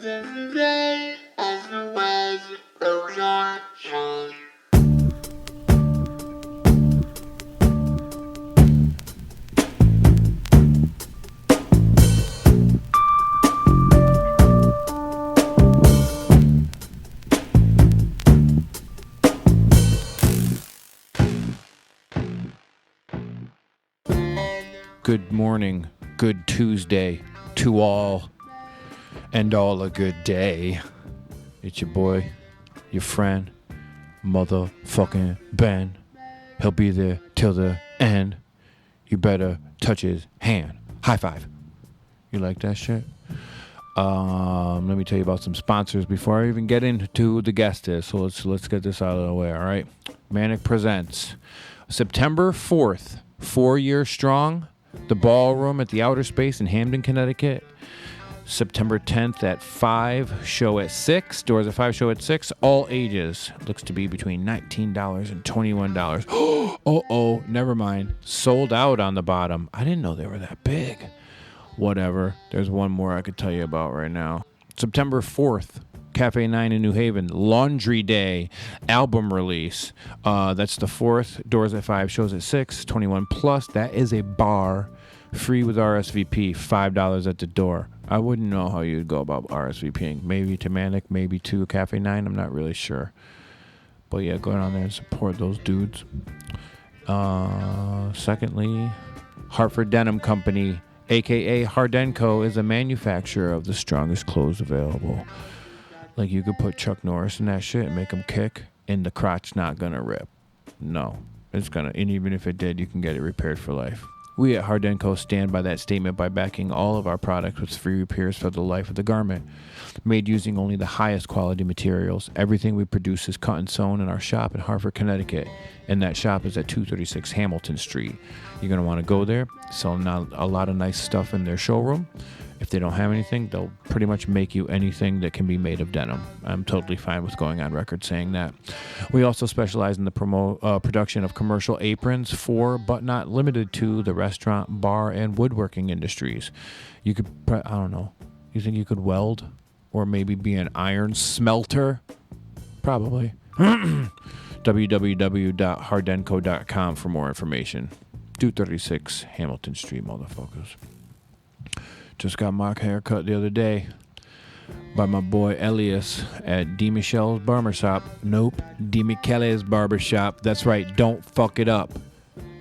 Good morning, good Tuesday to all, and all a good day. It's your boy, your friend, motherfucking Ben. He'll be there till the end. You better touch his hand. High five. You like that shit? Let me tell you about some sponsors before I even get into the guest list. So let's get this out of the way, all right? Manic presents September 4th, 4 years strong. The Ballroom at the Outer Space in Hamden, Connecticut. September 10th at 5, show at 6. Doors at 5, show at 6. All ages. Looks to be between $19 and $21. Oh, never mind. Sold out on the bottom. I didn't know they were that big. Whatever. There's one more I could tell you about right now. September 4th. Cafe 9 in New Haven, Laundry Day album release. That's the 4th. Doors at 5, shows at 6. 21 plus. That is a bar, free with RSVP. $5 at the door. I wouldn't know how you'd go about RSVPing. Maybe to Manic, maybe to Cafe 9. I'm not really sure. But yeah, go down there and support those dudes. Secondly, Hartford Denim Company, aka Hardenco, is a manufacturer of the strongest clothes available. Like, you could put Chuck Norris in that shit and make him kick, and the crotch not gonna rip. No, it's gonna, and even if it did, you can get it repaired for life. We at Hardenco stand by that statement by backing all of our products with free repairs for the life of the garment. Made using only the highest quality materials. Everything we produce is cut and sewn in our shop in Hartford, Connecticut, and that shop is at 236 Hamilton Street. You're gonna want to go there. Selling a lot of nice stuff in their showroom. If they don't have anything, they'll pretty much make you anything that can be made of denim. I'm totally fine with going on record saying that. We also specialize in the production of commercial aprons for, but not limited to, the restaurant, bar, and woodworking industries. You could, I don't know, you think you could weld? Or maybe be an iron smelter? Probably. www.hardenco.com for more information. 236 Hamilton Street, motherfuckers. Just got my haircut the other day by my boy Elias at D. Michelle's Barbershop. Nope, D. Michele's Barbershop. That's right, don't fuck it up.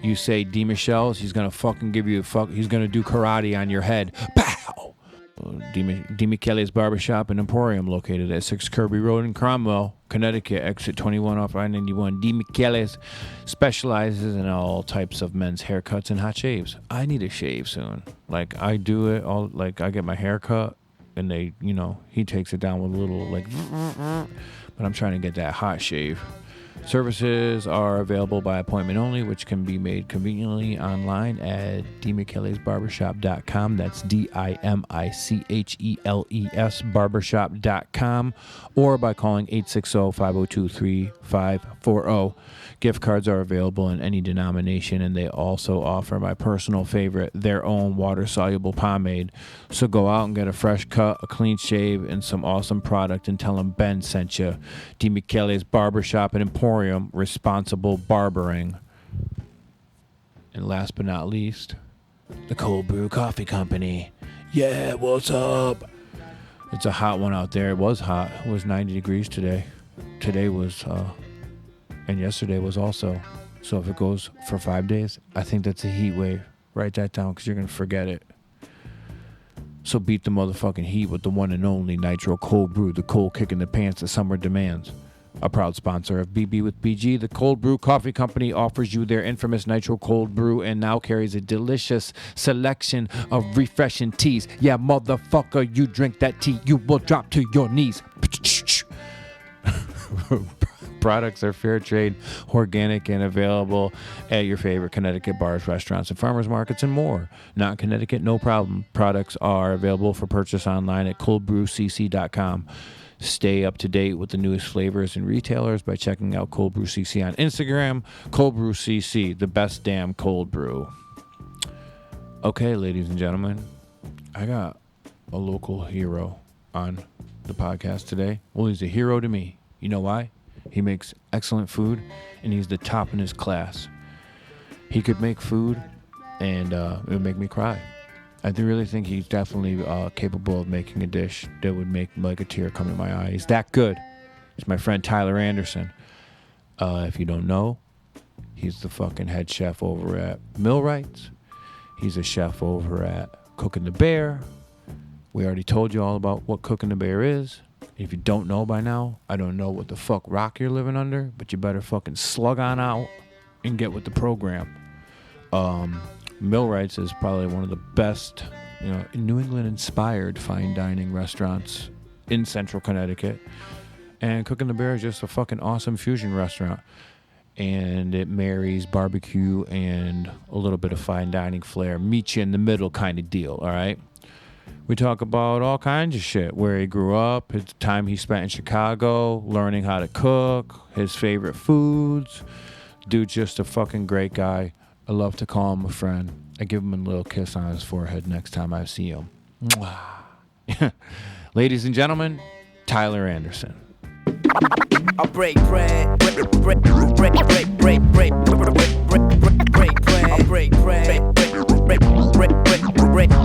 You say D. Michelle's, he's gonna fucking give you a fuck. He's gonna do karate on your head. Pow! D. Michele's Barbershop and Emporium, located at 6 Kirby Road in Cromwell, Connecticut, exit 21 off I-91. D. Michele's specializes in all types of men's haircuts and hot shaves. I need a shave soon. Like, I do it all, like, I get my hair cut, and they, you know, he takes it down with a little, like, but I'm trying to get that hot shave. Services are available by appointment only, which can be made conveniently online at dmichelsbarbershop.com. That's DIMICHELES barbershop.com, or by calling 860-502-3540. Gift cards are available in any denomination, and they also offer my personal favorite, their own water-soluble pomade. So go out and get a fresh cut, a clean shave, and some awesome product, and tell them Ben sent you. D. Michele's Barbershop and Emporium, responsible barbering. And last but not least, the Cold Brew Coffee Company. Yeah, what's up? It's a hot one out there. It was hot. It was 90 degrees today. Today was, and yesterday was also. So if it goes for 5 days, I think that's a heat wave. Write that down because you're going to forget it. So beat the motherfucking heat with the one and only Nitro Cold Brew, the cold kick in the pants that summer demands. A proud sponsor of BB with BG, the Cold Brew Coffee Company offers you their infamous Nitro Cold Brew and now carries a delicious selection of refreshing teas. Yeah, motherfucker, you drink that tea, you will drop to your knees. Products are fair trade, organic, and available at your favorite Connecticut bars, restaurants, and farmers markets, and more. Not in Connecticut, no problem. Products are available for purchase online at coldbrewcc.com. Stay up to date with the newest flavors and retailers by checking out Cold Brew CC on Instagram. Cold Brew CC, the best damn cold brew. Okay, ladies and gentlemen, I got a local hero on the podcast today. Well, he's a hero to me. You know why? He makes excellent food, and he's the top in his class. He could make food, and it would make me cry. I really think he's definitely capable of making a dish that would make like a tear come to my eye. He's that good. He's my friend Tyler Anderson. If you don't know, he's the fucking head chef over at Millwrights. He's a chef over at Cooking the Bear. We already told you all about what Cooking the Bear is. If you don't know by now, I don't know what the fuck rock you're living under, but you better fucking slug on out and get with the program. Millwrights is probably one of the best, New England-inspired fine dining restaurants in Central Connecticut. And Cooking the Bear is just a fucking awesome fusion restaurant. And it marries barbecue and a little bit of fine dining flair. Meet you in the middle kind of deal, all right? We talk about all kinds of shit. Where he grew up, his time he spent in Chicago, learning how to cook, his favorite foods. Dude's just a fucking great guy. I love to call him a friend. I give him a little kiss on his forehead next time I see him. Mwah. Ladies and gentlemen, Tyler Anderson. I break bread, break bread, break bread, break bread, break bread, I break bread, break bread, break bread, break bread, I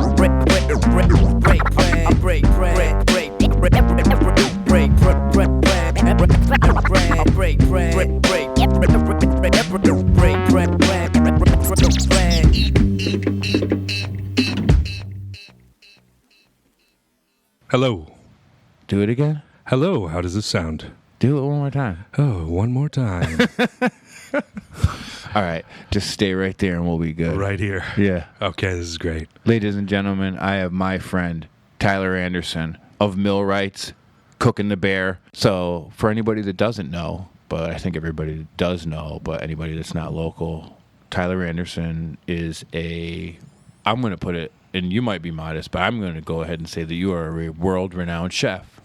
break bread, break Hello. Do it again? Hello, how does this sound? Do it one more time. Oh, one more time. All right, just stay right there and we'll be good. Right here. Yeah. Okay, this is great. Ladies and gentlemen, I have my friend, Tyler Anderson of Millwrights, Cooking the Bear. So for anybody that doesn't know, but I think everybody does know, but anybody that's not local, Tyler Anderson is I'm going to put it, and you might be modest, but I'm going to go ahead and say that you are a world-renowned chef.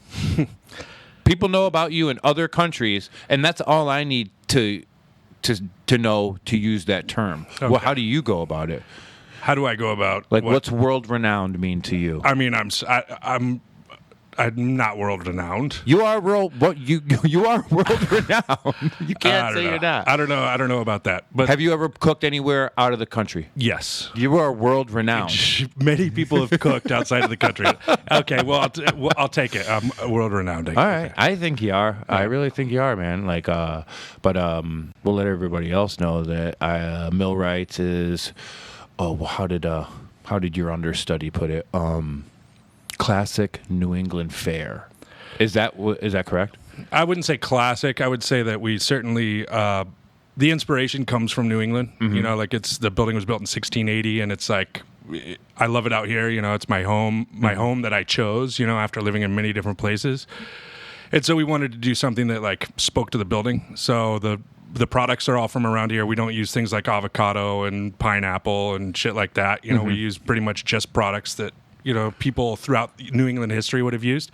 People know about you in other countries, and that's all I need to know to use that term. Okay. Well, how do you go about it? How do I go about what's world-renowned mean to you? I mean, I'm not world-renowned. You are you are world-renowned. You can't say you're not. I don't know about that. But have you ever cooked anywhere out of the country? Yes. You are world-renowned. Many people have cooked outside of the country. Okay, well, I'll take it. I'm world-renowned. All right. I think you are. Yeah. I really think you are, man. But we'll let everybody else know that Millwrights is. Oh, how did your understudy put it? Classic New England fare. Is that correct? I wouldn't say classic. I would say that we certainly the inspiration comes from New England. Mm-hmm. It's the building was built in 1680, and it's like I love it out here. It's my home, home that I chose. After living in many different places, and so we wanted to do something that spoke to the building. So the products are all from around here. We don't use things like avocado and pineapple and shit like that. Mm-hmm. We use pretty much just products that people throughout New England history would have used.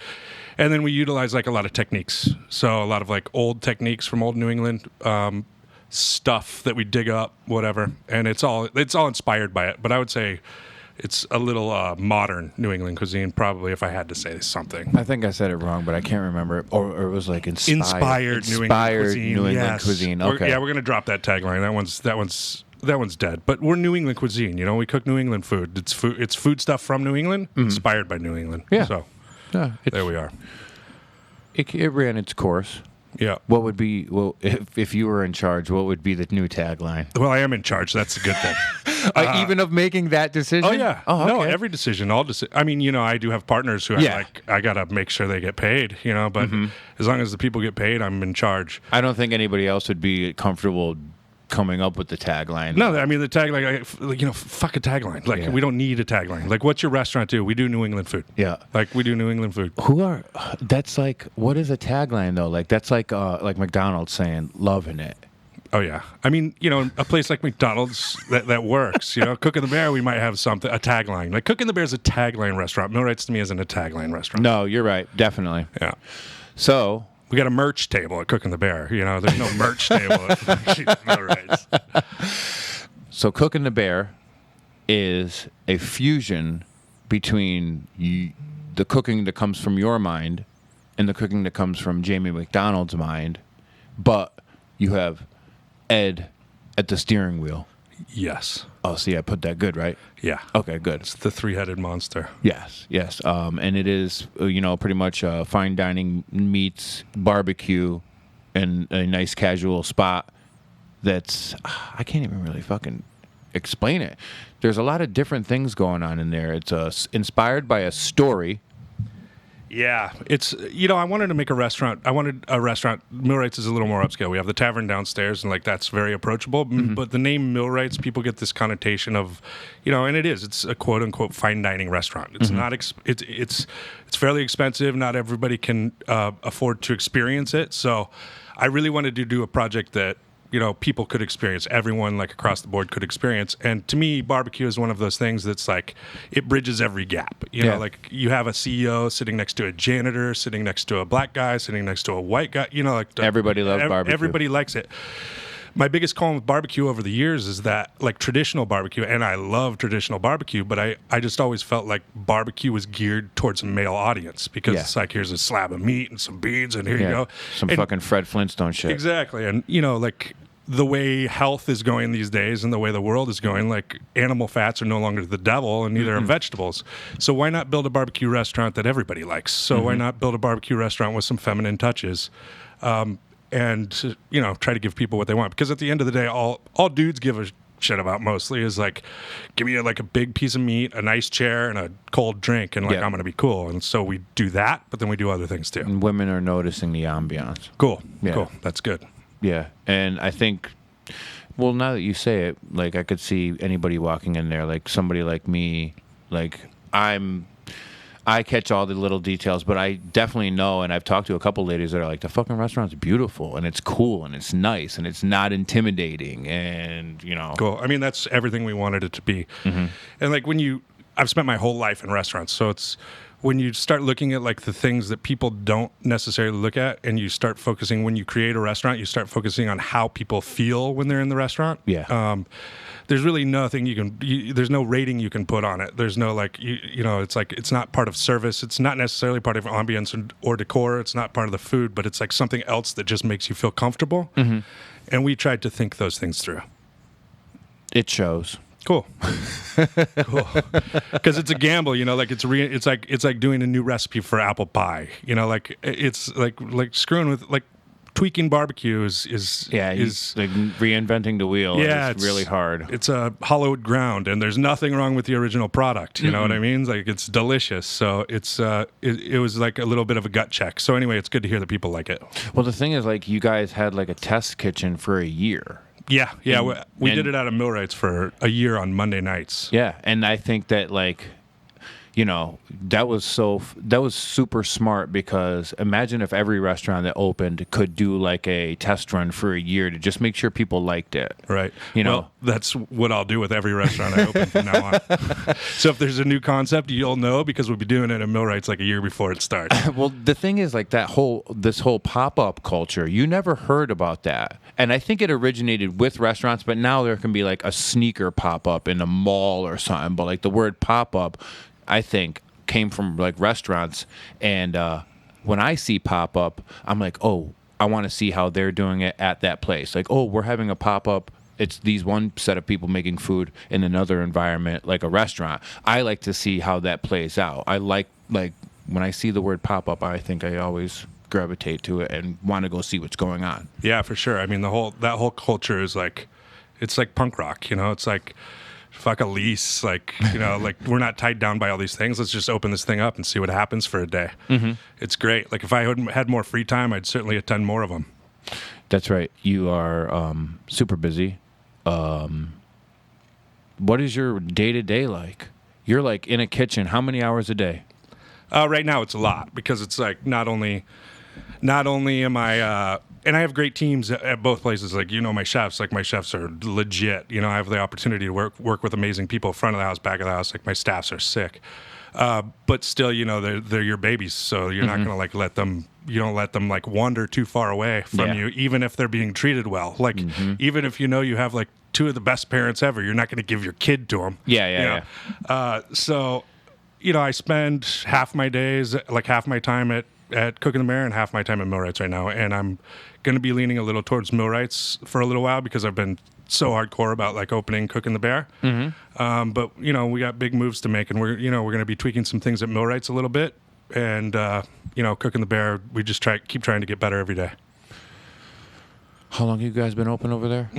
And then we utilize a lot of techniques. So a lot of old techniques from old New England, stuff that we dig up, whatever. And it's all inspired by it. But I would say it's a little modern New England cuisine, probably, if I had to say something. I think I said it wrong, but I can't remember. Or it was inspired New England cuisine. Okay. We're going to drop that tagline. That one's dead. But we're New England cuisine. We cook New England food. It's food stuff from New England, inspired by New England. Yeah. So there we are. It ran its course. Yeah. What would be, if you were in charge, what would be the new tagline? Well, I am in charge. That's a good thing. Even of making that decision? Oh, yeah. Oh, okay. No, every decision, I mean, I do have partners who I got to make sure they get paid, but as long as the people get paid, I'm in charge. I don't think anybody else would be comfortable coming up with the tagline. No, I mean, the tagline, fuck a tagline. We don't need a tagline. What's your restaurant do? We do New England food. Yeah. We do New England food. That's what is a tagline, though? That's like McDonald's saying, loving it. Oh, yeah. I mean, a place like McDonald's that works. Cooking the Bear, we might have something, a tagline. Cooking the Bear is a tagline restaurant. Millwrights to me isn't a tagline restaurant. No, you're right. Definitely. Yeah. So we got a merch table at Cooking the Bear. There's no merch table at Millwrights. So Cooking the Bear is a fusion between the cooking that comes from your mind and the cooking that comes from Jamie McDonald's mind, but you have Ed at the steering wheel. Yes. Oh, see, I put that good, right? Yeah. Okay, good. It's the three-headed monster. Yes. And it is, pretty much fine dining meets barbecue and a nice casual spot that's, I can't even really fucking explain it. There's a lot of different things going on in there. It's inspired by a story. Yeah, it's I wanted to make a restaurant. Millwrights is a little more upscale. We have the tavern downstairs, and like that's very approachable. But the name Millwrights, people get this connotation of, and it's a quote unquote fine dining restaurant. It's not. It's fairly expensive. Not everybody can afford to experience it. So, I really wanted to do a project that people could experience. Everyone like across the board could experience. And to me, barbecue is one of those things that's like, it bridges every gap. Like you have a CEO sitting next to a janitor, sitting next to a black guy, sitting next to a white guy, everybody loves barbecue. Everybody likes it. My biggest call with barbecue over the years is that like traditional barbecue, and I love traditional barbecue, but I just always felt like barbecue was geared towards a male audience because it's like, here's a slab of meat and some beans and here you go. Some fucking Fred Flintstone shit. Exactly. And like the way health is going these days and the way the world is going, like animal fats are no longer the devil and neither are vegetables. So why not build a barbecue restaurant that everybody likes? So why not build a barbecue restaurant with some feminine touches? And try to give people what they want, because at the end of the day, all dudes give a shit about mostly is like, give me like a big piece of meat, a nice chair, and a cold drink, and like I'm gonna be cool. And so we do that, but then we do other things too. And women are noticing the ambiance. Cool. That's good. Yeah, and I think, well, now that you say it, like I could see anybody walking in there, like somebody like me, like I catch all the little details, but I definitely know, and I've talked to a couple ladies that are like, the fucking restaurant's beautiful, and it's cool, and it's nice, and it's not intimidating, and, Cool. I mean, that's everything we wanted it to be. And like I've spent my whole life in restaurants, so it's, when you start looking at like the things that people don't necessarily look at, and you start focusing, when you create a restaurant, you start focusing on how people feel when they're in the restaurant. Yeah. There's really nothing there's no rating you can put on it. There's no like, it's like, it's not part of service. It's not necessarily part of ambience or decor. It's not part of the food, but it's like something else that just makes you feel comfortable. And we tried to think those things through. It shows. Cool. Cool. Because it's a gamble, like it's like doing a new recipe for apple pie. Like it's like screwing with like tweaking barbecue is like reinventing the wheel. Yeah, it's really hard. It's a hollowed ground, and there's nothing wrong with the original product. You know what I mean? Like it's delicious. So it's it was like a little bit of a gut check. So anyway, it's good to hear that people like it. Well, the thing is, like, you guys had like a test kitchen for a year. Yeah. We did it out of Millwrights for a year on Monday nights. Yeah, and I think that like, that was super smart, because imagine if every restaurant that opened could do like a test run for a year to just make sure people liked it. Right. Well, that's what I'll do with every restaurant I open from now on. So if there's a new concept, you'll know, because we'll be doing it in Millwrights like a year before it starts. Well, the thing is, like, this whole pop-up culture, you never heard about that. And I think it originated with restaurants, but now there can be like a sneaker pop-up in a mall or something. But like the word pop-up, I think, came from like restaurants, and when I see pop up, I'm like, oh, I want to see how they're doing it at that place. Like, oh, we're having a pop up. It's these one set of people making food in another environment, like a restaurant. I like to see how that plays out. I like when I see the word pop up, I think I always gravitate to it and want to go see what's going on. Yeah, for sure. I mean, that whole culture is like, it's like punk rock. It's like, fuck a lease, like, like we're not tied down by all these things. Let's just open this thing up and see what happens for a day. It's great. Like if I had more free time, I'd certainly attend more of them. That's right. You are super busy. What is your day-to-day like? You're like in a kitchen. How many hours a day? Right now it's a lot, because it's like not only am I and I have great teams at both places. Like, my chefs, like my chefs are legit. I have the opportunity to work with amazing people, front of the house, back of the house. Like my staffs are sick. But still, they're your babies. So you're not going to like you don't let them like wander too far away from you, even if they're being treated well. Like, even if you have like two of the best parents ever, you're not going to give your kid to them. Yeah. So, I spend half my days, like half my time at Cooking the Bear and half my time at Millwrights right now. And I'm going to be leaning a little towards Millwrights for a little while because I've been so hardcore about like opening Cooking the Bear. But you know, we got big moves to make, and we're going to be tweaking some things at Millwrights a little bit. And you know, Cooking the Bear, we just keep trying to get better every day. How long you guys been open over there?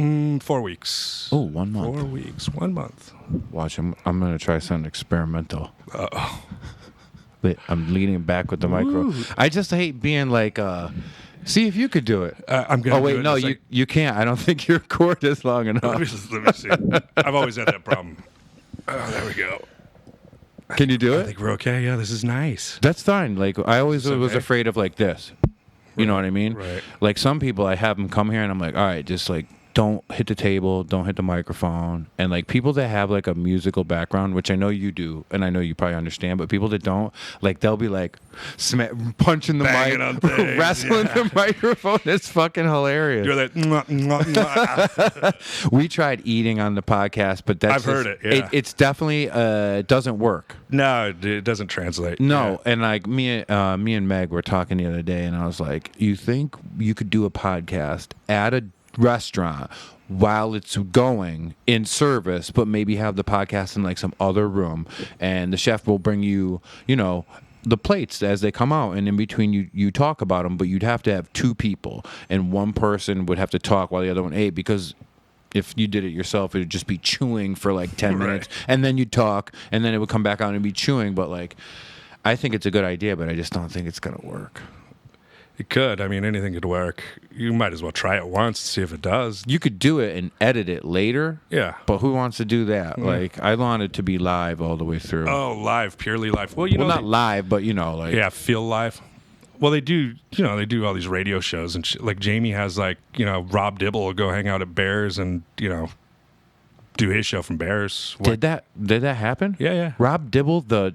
4 weeks. Oh, 1 month. 4 weeks, 1 month. Watch, I'm going to try something experimental. Uh-oh. I'm leaning back with the micro. I just hate being like, see if you could do it. I'm gonna. Oh wait, no, you can't. I don't think your cord is long enough. Let me see. I've always had that problem. Oh, there we go. Can you do I it? think we're okay. Yeah, this is nice. That's fine. Like I always It's was okay. afraid of like this. You know what I mean? Right. Like some people, I have them come here and I'm like, all right, just like don't hit the table, don't hit the microphone. And like people that have like a musical background, which I know you do, and I know you probably understand, but people that don't, like they'll be like punching the Banging on mic, things, wrestling the microphone. It's fucking hilarious. You're like, mwah, mwah, mwah. We tried eating on the podcast, but that's I've heard it, yeah. It's definitely it doesn't work. No, it doesn't translate. No, and like me and Meg were talking the other day, and I was like, "You think you could do a podcast at a restaurant while it's going in service, but maybe have the podcast in like some other room, and the chef will bring you, you know." The plates as they come out, and in between you talk about them, but you'd have to have two people, and one person would have to talk while the other one ate, because if you did it yourself, it would just be chewing for like 10 Right. minutes, and then you'd talk, and then it would come back out and be chewing. But like, I think it's a good idea, but I just don't think it's gonna work. It could. I mean, anything could work. You might as well try it once to see if it does. You could do it and edit it later, Yeah. but who wants to do that? Like, I want it to be live all the way through. Oh, live, purely live. Well, you well, know, not live, but you know, like, yeah, feel live. Well, they do. You know, they do all these radio shows and like Jamie has like, you know, Rob Dibble will go hang out at Bears and you know do his show from Bears. Did that happen? Yeah, yeah. Rob Dibble, the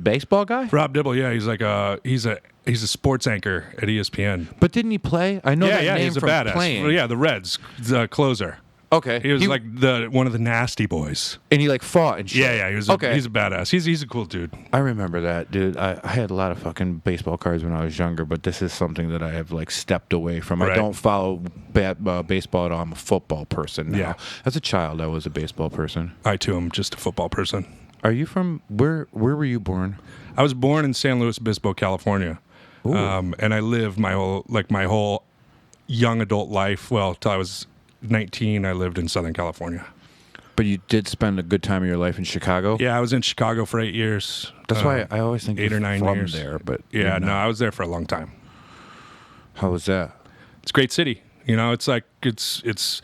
baseball guy. Rob Dibble, yeah, he's like he's a sports anchor at ESPN. But didn't he play? I know that Yeah, name he's a from badass. playing. Well, yeah, the Reds, the closer. Okay, He was like one of the nasty boys. and he like fought and shit. Yeah, he was. Okay. He's a badass. He's a cool dude. I remember that, dude. I had a lot of fucking baseball cards when I was younger, but this is something that I have like stepped away from. I Right. don't follow baseball at all. I'm a football person now. Yeah. As a child, I was a baseball person. I too am just a football person. Are you from where? Where were you born? I was born in San Luis Obispo, California, and I lived my whole young adult life. Well, till I was 19, I lived in Southern California. But you did spend a good time of your life in Chicago. Yeah, I was in Chicago for 8 years. That's why I always think 8 you're or 9 from years there. But Yeah, you're no, not. I was there for a long time. How was that? It's a great city. You know, it's like it's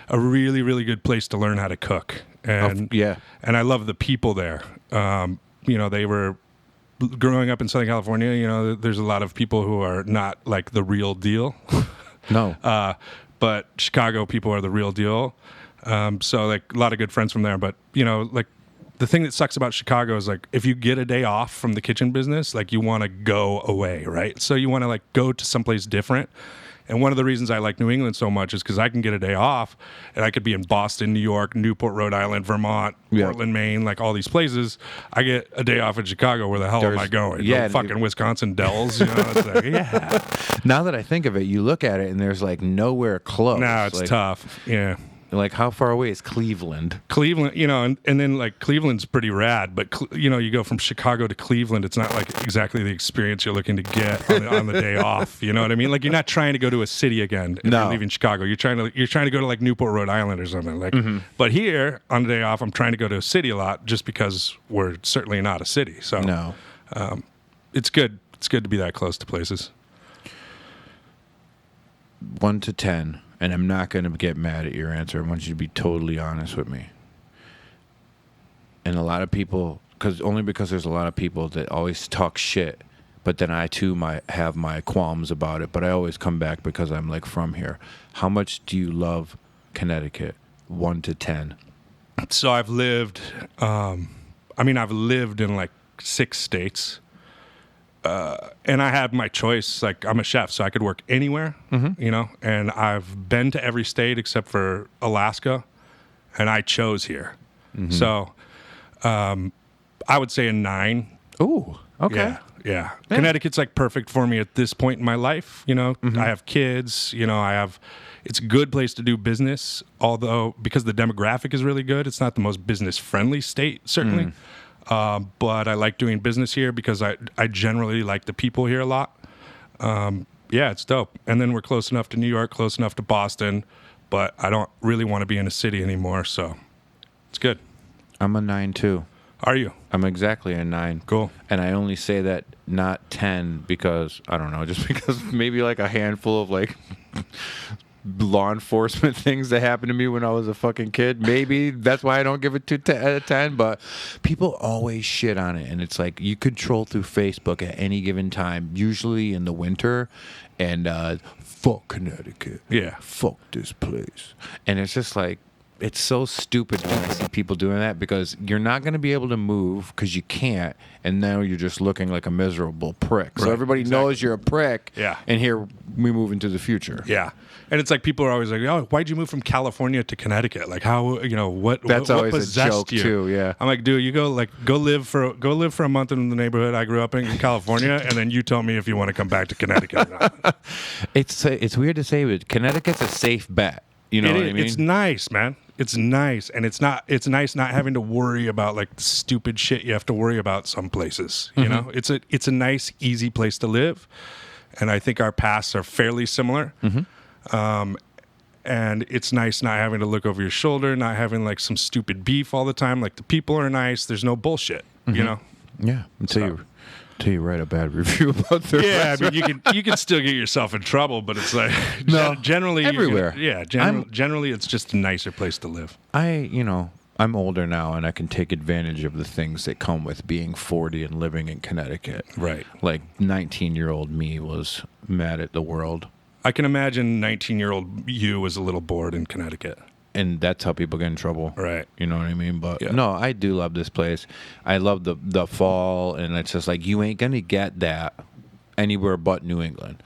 a really really good place to learn how to cook. And yeah. and I love the people there. You know, they were growing up in Southern California. You know, there's a lot of people who are not like the real deal. No. But Chicago people are the real deal. So like a lot of good friends from there. But you know, like the thing that sucks about Chicago is like if you get a day off from the kitchen business, like you want to go away, right? So you want to like go to someplace different. And one of the reasons I like New England so much is because I can get a day off and I could be in Boston, New York, Newport, Rhode Island, Vermont, Yeah. Portland, Maine, like all these places. I get a day off in Chicago. Where the hell am I There's- going? yeah, No fucking Wisconsin Dells. You know, it's like, yeah. Now that I think of it, you look at it and there's like nowhere close. No, it's like, tough. Yeah. Like how far away is Cleveland? Cleveland, you know, and then like Cleveland's pretty rad, but you know, you go from Chicago to Cleveland, it's not like exactly the experience you're looking to get on the day off. You know what I mean? Like you're not trying to go to a city again if No. you're leaving Chicago. You're trying to go to like Newport, Rhode Island or something. Like, but here on the day off, I'm trying to go to a city a lot just because we're certainly not a city. So No. it's good. It's good to be that close to places. 1 to 10, and I'm not going to get mad at your answer. I want you to be totally honest with me. And a lot of people, because there's a lot of people that always talk shit, but then I too might have my qualms about it, but I always come back because I'm like from here. How much do you love Connecticut? 1 to 10. So I've lived, I've lived in like 6 states. And I have my choice. Like I'm a chef, so I could work anywhere, you know, and I've been to every state except for Alaska, and I chose here. So I would say a 9. Ooh, okay. Yeah. Connecticut's like perfect for me at this point in my life. You know, I have kids, you know, it's a good place to do business, although because the demographic is really good, it's not the most business friendly state, certainly. But I like doing business here because I generally like the people here a lot. Yeah, it's dope. And then we're close enough to New York, close enough to Boston, but I don't really want to be in a city anymore, so it's good. I'm a 9 too. Are you? I'm exactly a 9. Cool. And I only say that not 10 because, I don't know, just because maybe like a handful of like law enforcement things that happened to me when I was a fucking kid. Maybe that's why I don't give it 10, but people always shit on it. And it's like you could troll through Facebook at any given time, usually in the winter, and fuck Connecticut. Yeah. Fuck this place. And it's just like, it's so stupid when I see people doing that because you're not going to be able to move because you can't, and now you're just looking like a miserable prick. So Right, everybody knows you're a prick, Yeah. and here we move into the future. Yeah. And it's like people are always like, "Oh, why'd you move from California to Connecticut? Like, how? You know, what? That's what always a possessed joke, you?" too, yeah. I'm like, dude, you go live for a month in the neighborhood I grew up in California, and then you tell me if you want to come back to Connecticut. Or not. It's weird to say, but Connecticut's a safe bet. You know what I mean? It's nice, man. It's nice, and it's nice not having to worry about like the stupid shit you have to worry about some places. You know, it's a nice, easy place to live, and I think our paths are fairly similar. And it's nice not having to look over your shoulder, not having like some stupid beef all the time. Like the people are nice. There's no bullshit. You know. Yeah, until you write a bad review about their Yeah, I restaurant. mean, you can still get yourself in trouble, but it's like No, generally everywhere. Generally, it's just a nicer place to live. I'm older now, and I can take advantage of the things that come with being 40 and living in Connecticut. Right. Like 19-year-old me was mad at the world. I can imagine 19-year-old you was a little bored in Connecticut. And that's how people get in trouble. Right. You know what I mean? But Yeah. no, I do love this place. I love the fall, and it's just like you ain't going to get that anywhere but New England.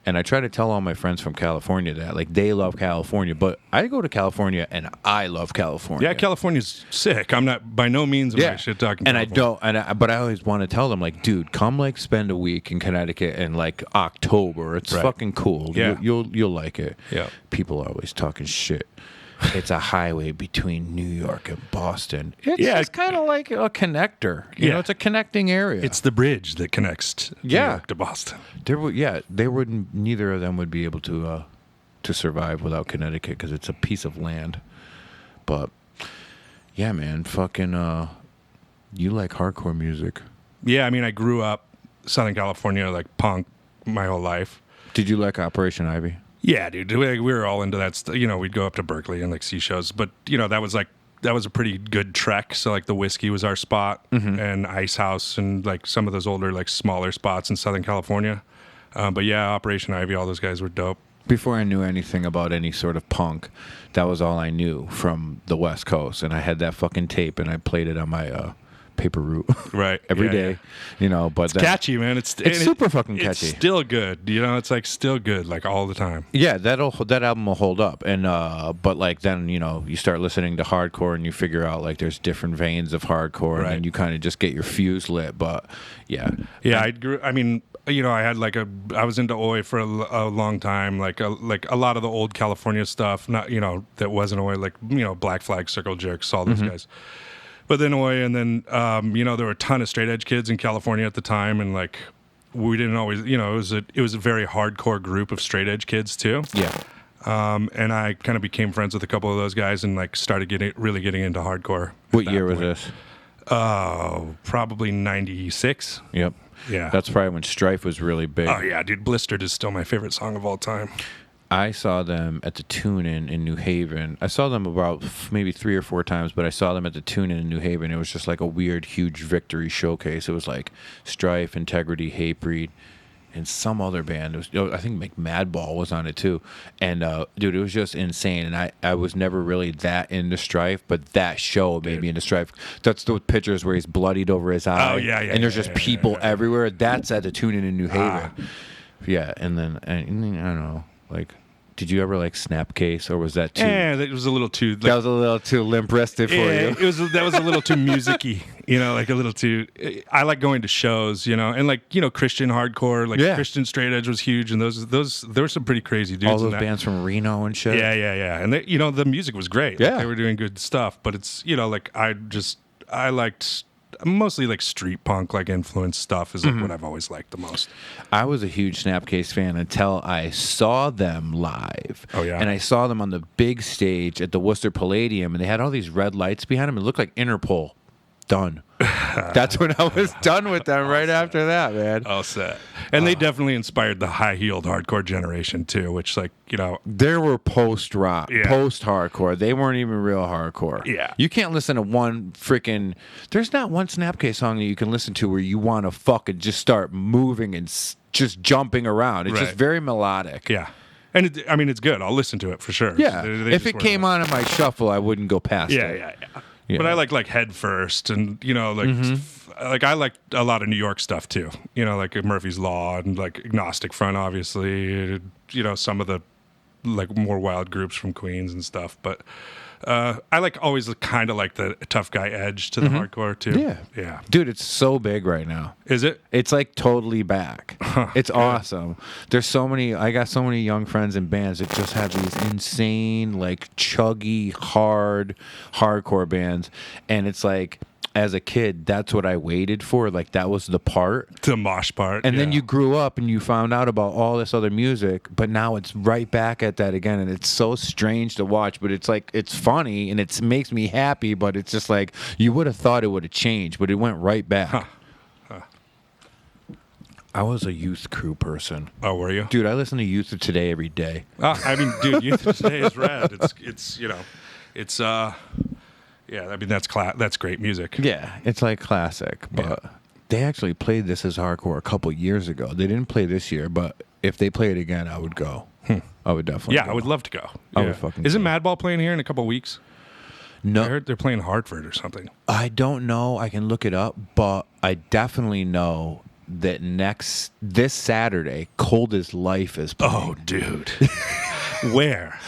And I try to tell all my friends from California that, like, they love California, but I go to California and I love California. Yeah, California's sick. I'm not by no means am I shit talking. And but I always want to tell them, like, dude, come like spend a week in Connecticut in like October. It's Right. fucking cool. Yeah. You'll like it. Yeah. People are always talking shit. It's a highway between New York and Boston. It's kind of like a connector. You know, it's a connecting area. It's the bridge that connects New York to Boston. Neither of them would be able to survive without Connecticut because it's a piece of land. But yeah, man, fucking you like hardcore music. Yeah, I mean, I grew up Southern California, like punk, my whole life. Did you like Operation Ivy? Yeah, dude, we were all into that stuff. You know, we'd go up to Berkeley and like see shows, but you know, that was a pretty good trek. So like the Whiskey was our spot, and Ice House, and like some of those older like smaller spots in Southern California. But yeah, Operation Ivy, all those guys were dope. Before I knew anything about any sort of punk, that was all I knew from the West Coast, and I had that fucking tape, and I played it on my paper route Right. every Yeah, day. yeah. You know, but It's catchy, man. It's super fucking catchy. It's still good. You know, it's like still good, like all the time. Yeah, that album will hold up, and but like then you know you start listening to hardcore and you figure out like there's different veins of hardcore, Right. and then you kind of just get your fuse lit. But yeah, Yeah, I mean, you know, I was into Oi for a long time, like a lot of the old California stuff, not, you know, that wasn't Oi, like, you know, Black Flag, Circle Jerks, all those guys. But then Oi, and then, you know, there were a ton of straight edge kids in California at the time, and like, we didn't always, you know, it was a very hardcore group of straight edge kids too. yeah. And I kind of became friends with a couple of those guys and like started really getting into hardcore. What year was this? Probably 96. Yep. Yeah. That's probably when Strife was really big. Oh yeah, dude, Blistered is still my favorite song of all time. I saw them at the Tune-In in New Haven. I saw them about maybe 3 or 4 times, but I saw them at the Tune-In in New Haven. It was just like a weird, huge victory showcase. It was like Strife, Integrity, Hatebreed, and some other band. It was, I think Madball was on it too. And dude, it was just insane. And I was never really that into Strife, but that show made me into Strife. That's the pictures where he's bloodied over his eye. Oh, yeah. And there's just people everywhere. That's at the Tune-In in New Haven. Yeah, and then I don't know. Like, Did you ever like Snapcase, or was that too? Yeah, that was a little too. Like, that was a little too limp-wristed for you. That was a little too music-y, like a little too. I like going to shows, and like Christian hardcore, like Christian straight edge was huge, and those there were some pretty crazy dudes. All those bands from Reno and shit. Yeah, and they, the music was great. Yeah, like, they were doing good stuff, but it's like I liked. Mostly like street punk, like influence stuff is like what I've always liked the most. I was a huge Snapcase fan until I saw them live. Oh yeah, and I saw them on the big stage at the Worcester Palladium, and they had all these red lights behind them. It looked like Interpol. Done. That's when I was done with them. Right after that, man. All set. And they definitely inspired the high-heeled hardcore generation too, which there were post-rock, Yeah. post-hardcore. They weren't even real hardcore. Yeah. You can't listen to one freaking. There's not one Snapcase song that you can listen to where you want to fucking just start moving and just jumping around. It's Right. just very melodic. Yeah. And it's good. I'll listen to it for sure. Yeah. They If just it came on in my shuffle, I wouldn't go past Yeah, it. yeah. Yeah. But I like Head First, and like I like a lot of New York stuff too. Like Murphy's Law and like Agnostic Front, obviously. Some of the like more wild groups from Queens and stuff. But I always kind of like the tough guy edge to the hardcore too. Yeah. Dude, it's so big right now. Is it? It's like totally back. It's awesome. I got so many young friends in bands that just have these insane, like chuggy, hardcore bands. And it's like, as a kid, that's what I waited for. Like, that was the part. The mosh part. And then you grew up and you found out about all this other music, but now it's right back at that again. And it's so strange to watch, but it's like, it's funny and it makes me happy, but it's just like, you would have thought it would have changed, but it went right back. I was a Youth Crew person. Oh, were you? Dude, I listen to Youth of Today every day. Dude, Youth of Today is rad. Yeah, that's great music. Yeah, it's like classic, but they actually played this as hardcore a couple years ago. They didn't play this year, but if they play it again, I would go. I would definitely go. I would love to go. I would fucking Isn't go. Madball playing here in a couple weeks? No, I heard they're playing Hartford or something. I don't know. I can look it up, but I definitely know that this Saturday, Cold as Life is playing. Oh, dude. Where?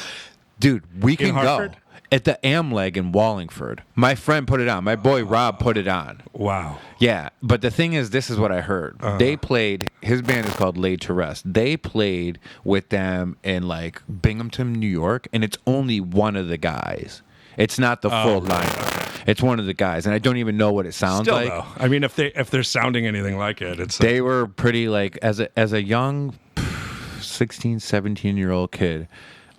Dude, we can Hartford? go. At the Amleg in Wallingford. My friend put it on. My boy Rob put it on. Wow. Yeah, but the thing is, this is what I heard. They played, his band is called Laid to Rest. They played with them in like Binghamton, New York, and it's only one of the guys. It's not the full lineup. It's one of the guys, and I don't even know what it sounds Still, like. though, I mean, if they're sounding anything like it, it's They were pretty like, as a young 16, 17-year-old kid,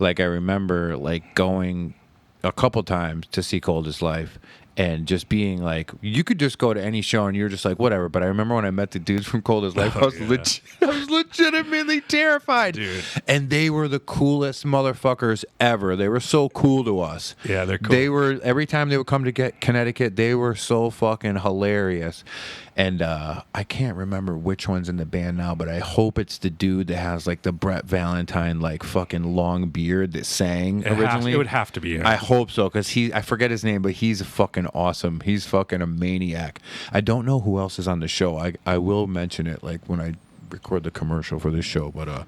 like I remember like going a couple times to see Cold as Life and just being like, you could just go to any show and you're just like, whatever. But I remember when I met the dudes from Cold as Life, I was legitimately terrified. Dude. And they were the coolest motherfuckers ever. They were so cool to us. Yeah, they're cool. They were, every time they would come to get Connecticut, they were so fucking hilarious. And I can't remember which one's in the band now, but I hope it's the dude that has like the Brett Valentine like fucking long beard that sang originally. It would have to be him. I hope so, because I forget his name, but he's fucking awesome. He's fucking a maniac. I don't know who else is on the show. I will mention it like when I record the commercial for this show, but I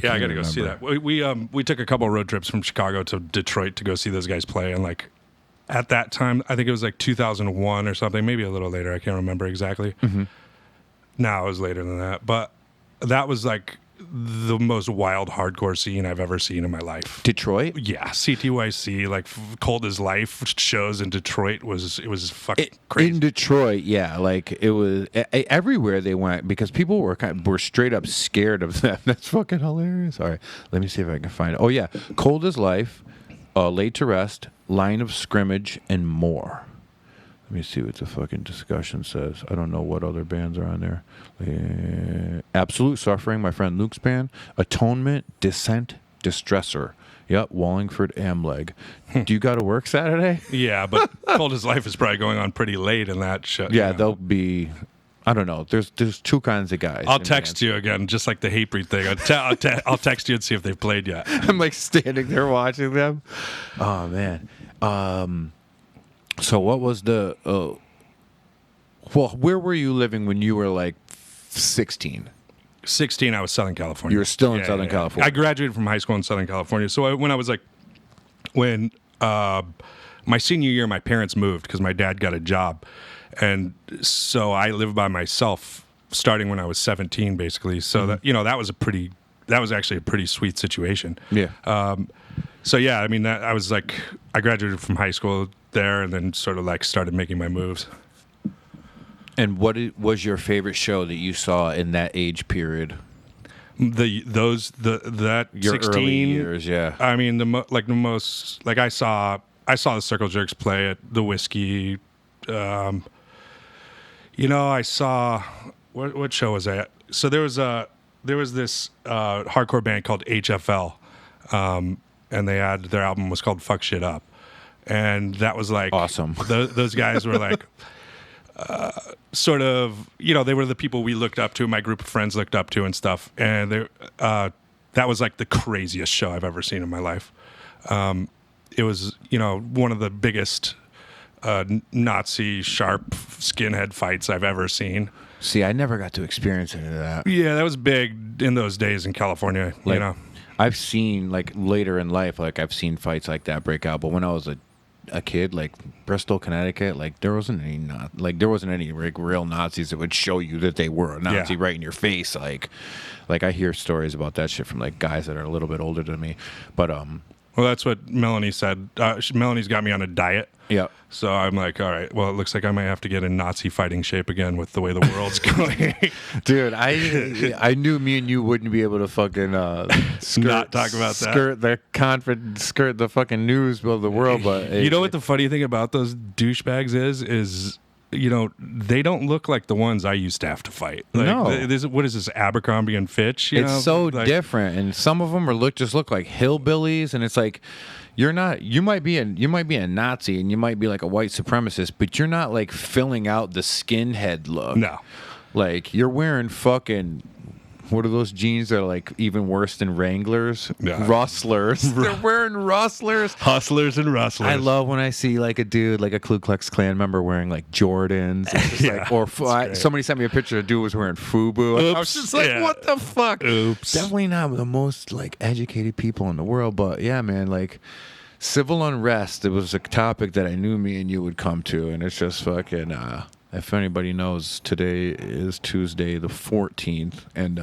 got to go see that. We took a couple road trips from Chicago to Detroit to go see those guys play, and like at that time, I think it was like 2001 or something, maybe a little later. I can't remember exactly. No, it was later than that, but that was like the most wild hardcore scene I've ever seen in my life. Detroit? Yeah, CTYC, like Cold as Life shows in Detroit was fucking crazy. In Detroit, yeah, like it was everywhere they went because people were straight up scared of them. That's fucking hilarious. All right, let me see if I can find it. Oh yeah, Cold as Life, Laid to Rest, Line of Scrimmage, and more. Let me see what the fucking discussion says. I don't know what other bands are on there. Absolute Suffering, my friend Luke's band. Atonement, Descent, Distressor. Yep, Wallingford, Amleg. Do you got to work Saturday? Yeah, but Cold as Life is probably going on pretty late in that shit. Yeah, they'll be... I don't know. There's two kinds of guys. I'll text you again, just like the Hatebreed thing. I'll text you and see if they've played yet. I'm like standing there watching them. Oh, man. So what was the... well, where were you living when you were like 16? 16, I was Southern California. You were still in Southern California. I graduated from high school in Southern California. So when my senior year, my parents moved because my dad got a job. And so I lived by myself starting when I was 17, basically. So that, that was actually a pretty sweet situation. Yeah. So yeah, I mean, I graduated from high school there and then sort of like started making my moves. And what was your favorite show that you saw in that age period? Your 16 early years, yeah. I mean, I saw the Circle Jerks play at the Whiskey. I saw what show was that? So there was this hardcore band called HFL, and their album was called Fuck Shit Up, and that was like awesome. Those guys were like. Sort of, they were the people we looked up to, my group of friends looked up to and stuff. And that was like the craziest show I've ever seen in my life. It was, one of the biggest Nazi sharp skinhead fights I've ever seen. See, I never got to experience any of that. Yeah, that was big in those days in California, I've seen, like, later in life, like, I've seen fights like that break out. But when I was a kid, like Bristol, Connecticut, like there wasn't any like real Nazis that would show you that they were a Nazi right in your face. Like I hear stories about that shit from like guys that are a little bit older than me. But well, that's what Melanie said. Melanie's got me on a diet. Yeah. So I'm like, all right, well, it looks like I might have to get in Nazi fighting shape again with the way the world's going. Dude, I knew me and you wouldn't be able to fucking not talk about skirt the fucking news of the world. But you know what the funny thing about those douchebags is they don't look like the ones I used to have to fight. Like, no. What is this, Abercrombie and Fitch? It's so different, and some of them just look like hillbillies, and it's like you might be a Nazi and you might be like a white supremacist, but you're not like filling out the skinhead look. No, like you're wearing fucking. What are those jeans that are like even worse than Wranglers? Yeah. Rustlers. They're wearing rustlers. Hustlers and rustlers. I love when I see like a dude, like a Ku Klux Klan member wearing like Jordans. Somebody sent me a picture. A dude was wearing FUBU. Oops. I was just like, what the fuck? Oops. Definitely not the most like educated people in the world. But yeah, man, like civil unrest, it was a topic that I knew me and you would come to. And it's just fucking... If anybody knows, today is Tuesday the 14th. And,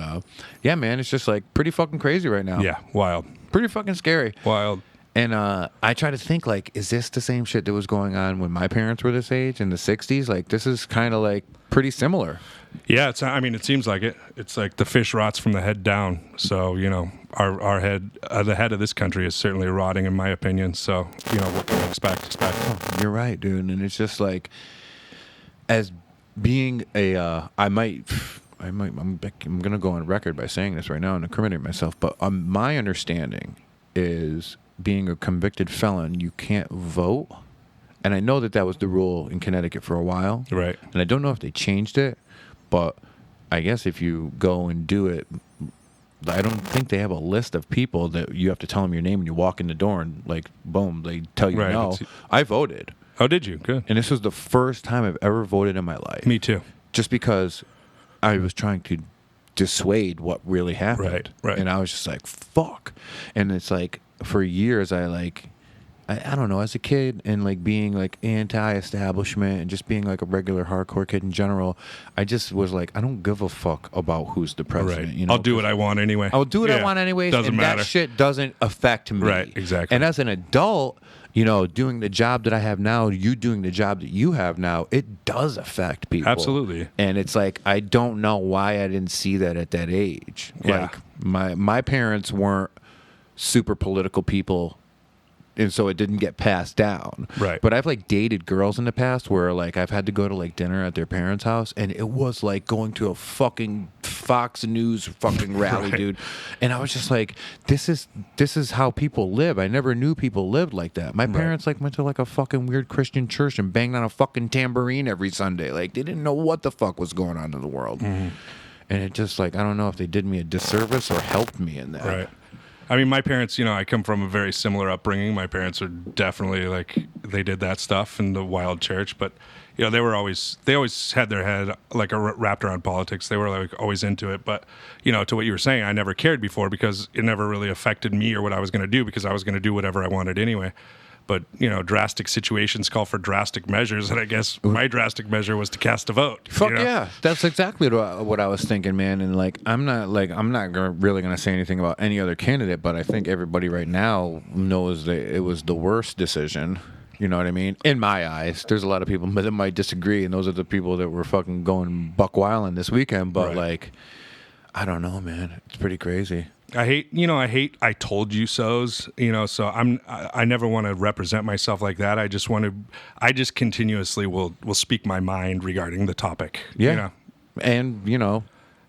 yeah, man, it's just, like, pretty fucking crazy right now. Yeah, wild. Pretty fucking scary. Wild. And I try to think, like, is this the same shit that was going on when my parents were this age in the 60s? Like, this is kind of, like, pretty similar. Yeah, it seems like it. It's like the fish rots from the head down. So, our head, the head of this country is certainly rotting, in my opinion. So, what can we expect? Oh, you're right, dude. And it's just, like... As being I'm gonna go on record by saying this right now and incriminate myself, but my understanding is being a convicted felon, you can't vote, and I know that was the rule in Connecticut for a while, right? And I don't know if they changed it, but I guess if you go and do it, I don't think they have a list of people that you have to tell them your name when you walk in the door and like boom, they tell you no. I voted. Oh, did you? Good. And this was the first time I've ever voted in my life. Me too. Just because I was trying to dissuade what really happened. Right. And I was just like, fuck. And it's like, for years, I don't know, as a kid and like being like anti-establishment and just being like a regular hardcore kid in general, I just was like, I don't give a fuck about who's the president. Right. I'll do what I want anyway. I'll do what I want anyway. Doesn't matter. That shit doesn't affect me. Right, exactly. And as an adult, doing the job that I have now, you doing the job that you have now, it does affect people. Absolutely. And it's like, I don't know why I didn't see that at that age. Yeah. Like, my parents weren't super political people, and so it didn't get passed down. Right. But I've like dated girls in the past where like I've had to go to like dinner at their parents' house, and it was like going to a fucking Fox News fucking rally, Right. dude. And I was just like, this is how people live. I never knew people lived like that. My parents like went to like a fucking weird Christian church and banged on a fucking tambourine every Sunday. Like they didn't know what the fuck was going on in the world. Mm-hmm. And it just like, I don't know if they did me a disservice or helped me in that. Right. I mean, my parents, I come from a very similar upbringing. My parents are definitely like, they did that stuff in the wild church, but they always had their head like wrapped around politics. They were like always into it. But, to what you were saying, I never cared before because it never really affected me or what I was going to do because I was going to do whatever I wanted anyway. But, drastic situations call for drastic measures. And I guess my drastic measure was to cast a vote. Fuck yeah. That's exactly what I was thinking, man. And I'm not really going to say anything about any other candidate, but I think everybody right now knows that it was the worst decision. You know what I mean? In my eyes, there's a lot of people that might disagree. And those are the people that were fucking going buck wilding this weekend. But I don't know, man. It's pretty crazy. I hate I told you so's, so I never want to represent myself like that. I just continuously will speak my mind regarding the topic. Yeah.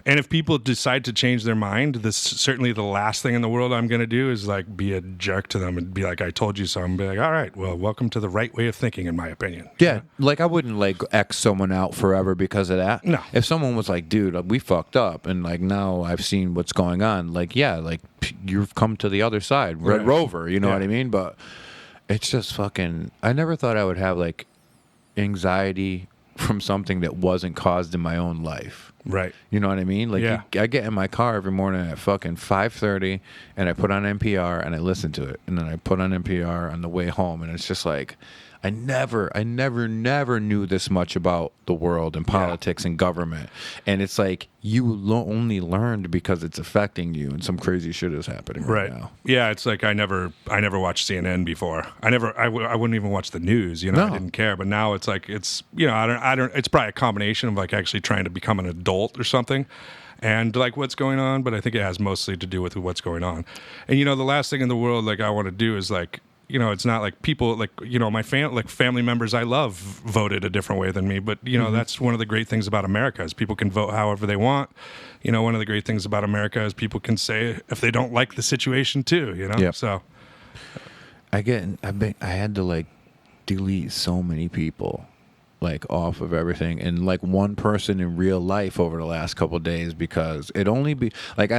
And if people decide to change their mind, this certainly the last thing in the world I'm going to do is like be a jerk to them and be like, I told you so. I'm be like, all right, well, welcome to the right way of thinking, in my opinion. Yeah. Like I wouldn't X someone out forever because of that. No. If someone was like, dude, we fucked up. And now I've seen what's going on. You've come to the other side. Red Rover, you know what I mean? But it's just fucking, I never thought I would have anxiety from something that wasn't caused in my own life. Right. You know what I mean? I get in my car every morning at fucking 5:30 and I put on NPR and I listen to it. And then I put on NPR on the way home. And it's just like, I never knew this much about the world and politics and government. And it's like you only learned because it's affecting you and some crazy shit is happening right now. Yeah, it's like I never watched CNN before. I wouldn't even watch the news, No. I didn't care. But now it's like it's I don't it's probably a combination of like actually trying to become an adult or something. And like what's going on, but I think it has mostly to do with what's going on. And the last thing in the world I want to do is it's not like people my family members I love voted a different way than me, but that's one of the great things about America is people can vote however they want. One of the great things about America is people can say if they don't like the situation too, Yep. So I had to delete so many people off of everything and one person in real life over the last couple of days because I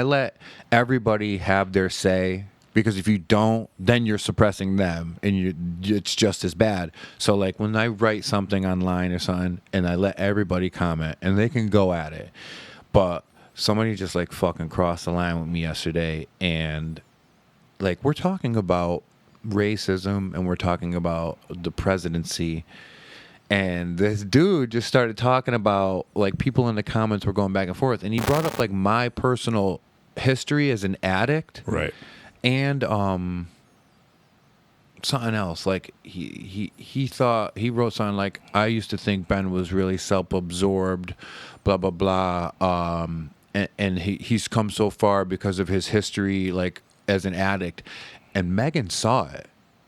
let everybody have their say. Because if you don't, then you're suppressing them, and it's just as bad. So, when I write something online or something, and I let everybody comment, and they can go at it, but somebody just fucking crossed the line with me yesterday, and we're talking about racism, and we're talking about the presidency, and this dude just started talking about people in the comments were going back and forth, and he brought up my personal history as an addict, right. And something else, he thought he wrote something I used to think Ben was really self-absorbed, blah blah blah, and he's come so far because of his history as an addict, and Megan saw it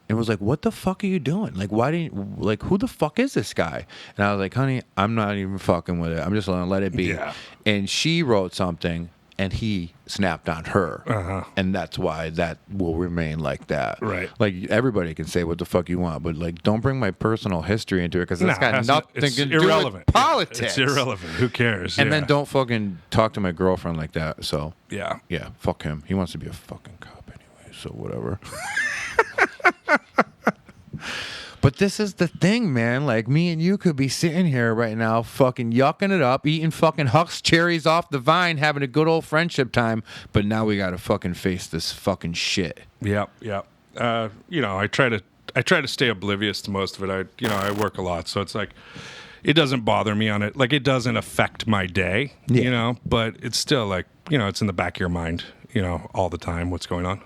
and was like, "What the fuck are you doing? Why didn't who the fuck is this guy?" And I was like, "Honey, I'm not even fucking with it. I'm just gonna let it be." Yeah. And she wrote something. And he snapped on her, and that's why that will remain like that. Right. Everybody can say what the fuck you want, but don't bring my personal history into it because that's got nothing to do with politics. It's irrelevant. Who cares? And then don't fucking talk to my girlfriend like that. So yeah, fuck him. He wants to be a fucking cop anyway. So whatever. But this is the thing, man. Me and you could be sitting here right now fucking yucking it up, eating fucking Huck's cherries off the vine, having a good old friendship time. But now we got to fucking face this fucking shit. Yep. I try to stay oblivious to most of it. I work a lot, so it's it doesn't bother me on it. It doesn't affect my day, but it's still it's in the back of your mind, all the time what's going on.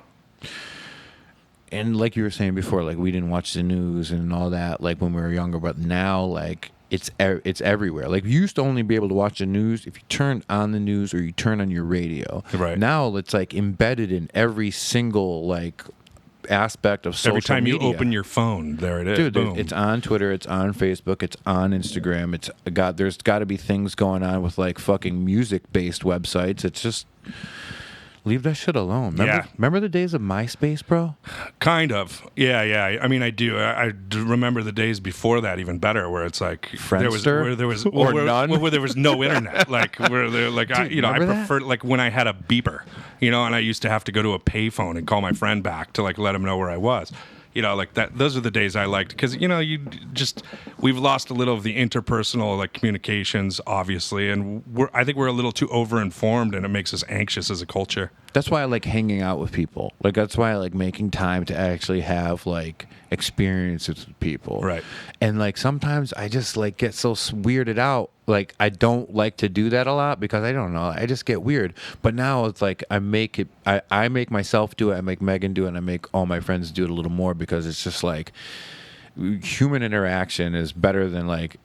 And like you were saying before, we didn't watch the news and all that, when we were younger. But now, it's everywhere. You used to only be able to watch the news if you turned on the news or you turn on your radio. Right. Now it's embedded in every single aspect of social media. Every time you open your phone, there it is. Dude, boom. It's on Twitter, it's on Facebook, it's on Instagram. There's got to be things going on with fucking music-based websites. It's just. Leave that shit alone. Remember the days of MySpace, bro? Kind of. Yeah. I mean, I do. I remember the days before that even better, where it's Friendster? there was none? where there was no internet. I prefer when I had a beeper, you know, and I used to have to go to a payphone and call my friend back to like let him know where I was. You know, like that. Those are the days I liked because, you know, we've lost a little of the interpersonal like communications, obviously, and I think we're a little too overinformed, and it makes us anxious as a culture. That's why I like hanging out with people. Like, that's why I like making time to actually have like experiences with people. Right. And like sometimes I just like get so weirded out. Like, I don't like to do that a lot because I don't know. I just get weird. But now it's like I make myself do it. I make Megan do it. And I make all my friends do it a little more because it's just like human interaction is better than like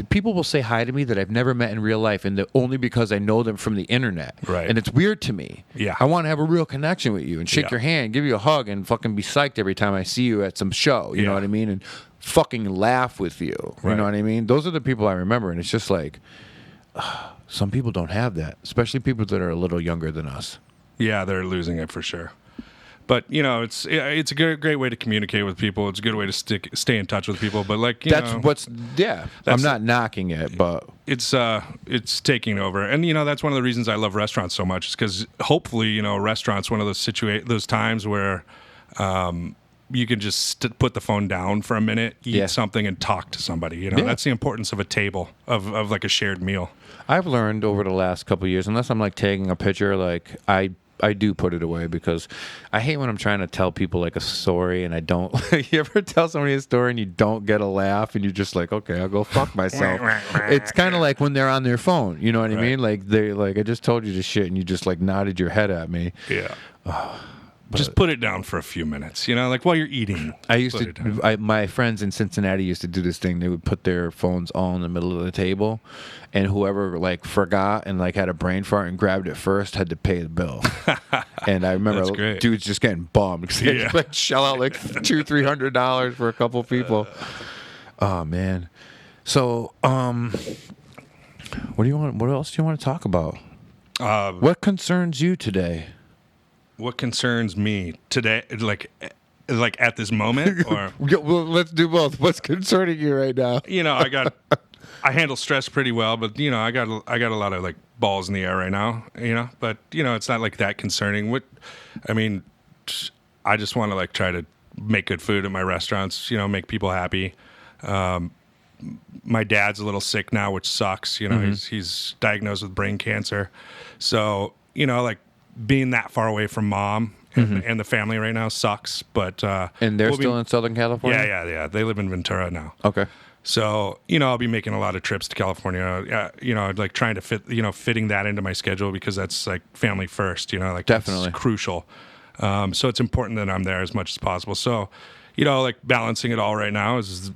people will say hi to me that I've never met in real life, and only because I know them from the internet. Right. And it's weird to me. Yeah. I want to have a real connection with you and shake your hand, give you a hug, and fucking be psyched every time I see you at some show. You know what I mean? And fucking laugh with you. You know what I mean? Those are the people I remember, and it's just like some people don't have that, especially people that are a little younger than us. Yeah, they're losing it for sure. But, you know, it's a great way to communicate with people. It's a good way to stay in touch with people. But, like, I'm not knocking it, but it's taking over. And, you know, that's one of the reasons I love restaurants so much is because hopefully, you know, restaurants, one of those times where you can just put the phone down for a minute, eat something, and talk to somebody. You know, that's the importance of a table, of like a shared meal. I've learned over the last couple of years, unless I'm like taking a picture, like I do put it away because I hate when I'm trying to tell people like a story and I don't. You ever tell somebody a story and you don't get a laugh and you're just like, okay, I'll go fuck myself. It's kind of like when they're on their phone. You know what I mean? Like I just told you this shit and you just like nodded your head at me. Yeah. Just put it down for a few minutes, you know, like while you're eating. My friends in Cincinnati used to do this thing. They would put their phones all in the middle of the table, and whoever like forgot and like had a brain fart and grabbed it first had to pay the bill. And I remember dudes just getting bummed because they had to like shell out like $200-$300 for a couple people. Oh man. So what else do you want to talk about? What concerns you today? What concerns me today, like at this moment, or well, let's do both. What's concerning you right now? You know, I handle stress pretty well, but you know, I got a lot of like balls in the air right now. You know, but you know, it's not like that concerning. I just want to like try to make good food at my restaurants. You know, make people happy. My dad's a little sick now, which sucks. You know, he's diagnosed with brain cancer, so you know, like. Being that far away from mom and the family right now sucks, but and they're still in Southern California. Yeah. They live in Ventura now. Okay. So you know, I'll be making a lot of trips to California. You know, like trying to fitting that into my schedule because that's like family first. You know, like definitely crucial. So it's important that I'm there as much as possible. So, you know, like balancing it all right now is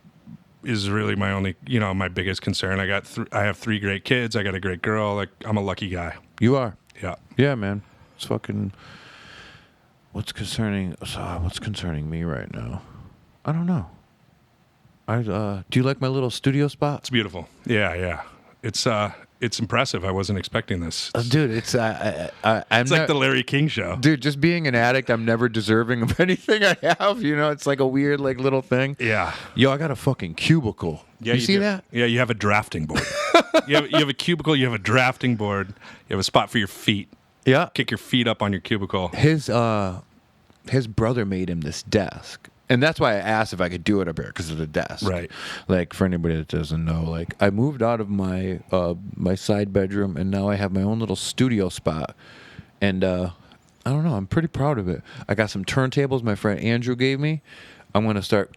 really my only, you know, my biggest concern. I have 3 great kids. I got a great girl. Like I'm a lucky guy. You are. Yeah. Yeah, man. Fucking what's concerning me right now? I don't know. Do you like my little studio spot? It's beautiful. Yeah. It's impressive. I wasn't expecting this, dude. It's like the Larry King show, dude. Just being an addict, I'm never deserving of anything I have. You know, it's like a weird like little thing. Yeah. Yo, I got a fucking cubicle. Yeah, you see that? Yeah, you have a drafting board. you have a cubicle. You have a drafting board. You have a spot for your feet. Yeah. Kick your feet up on your cubicle. His brother made him this desk. And that's why I asked if I could do it up here, because of the desk. Right. Like, for anybody that doesn't know, like, I moved out of my my side bedroom, and now I have my own little studio spot. And I don't know, I'm pretty proud of it. I got some turntables my friend Andrew gave me. I'm going to start...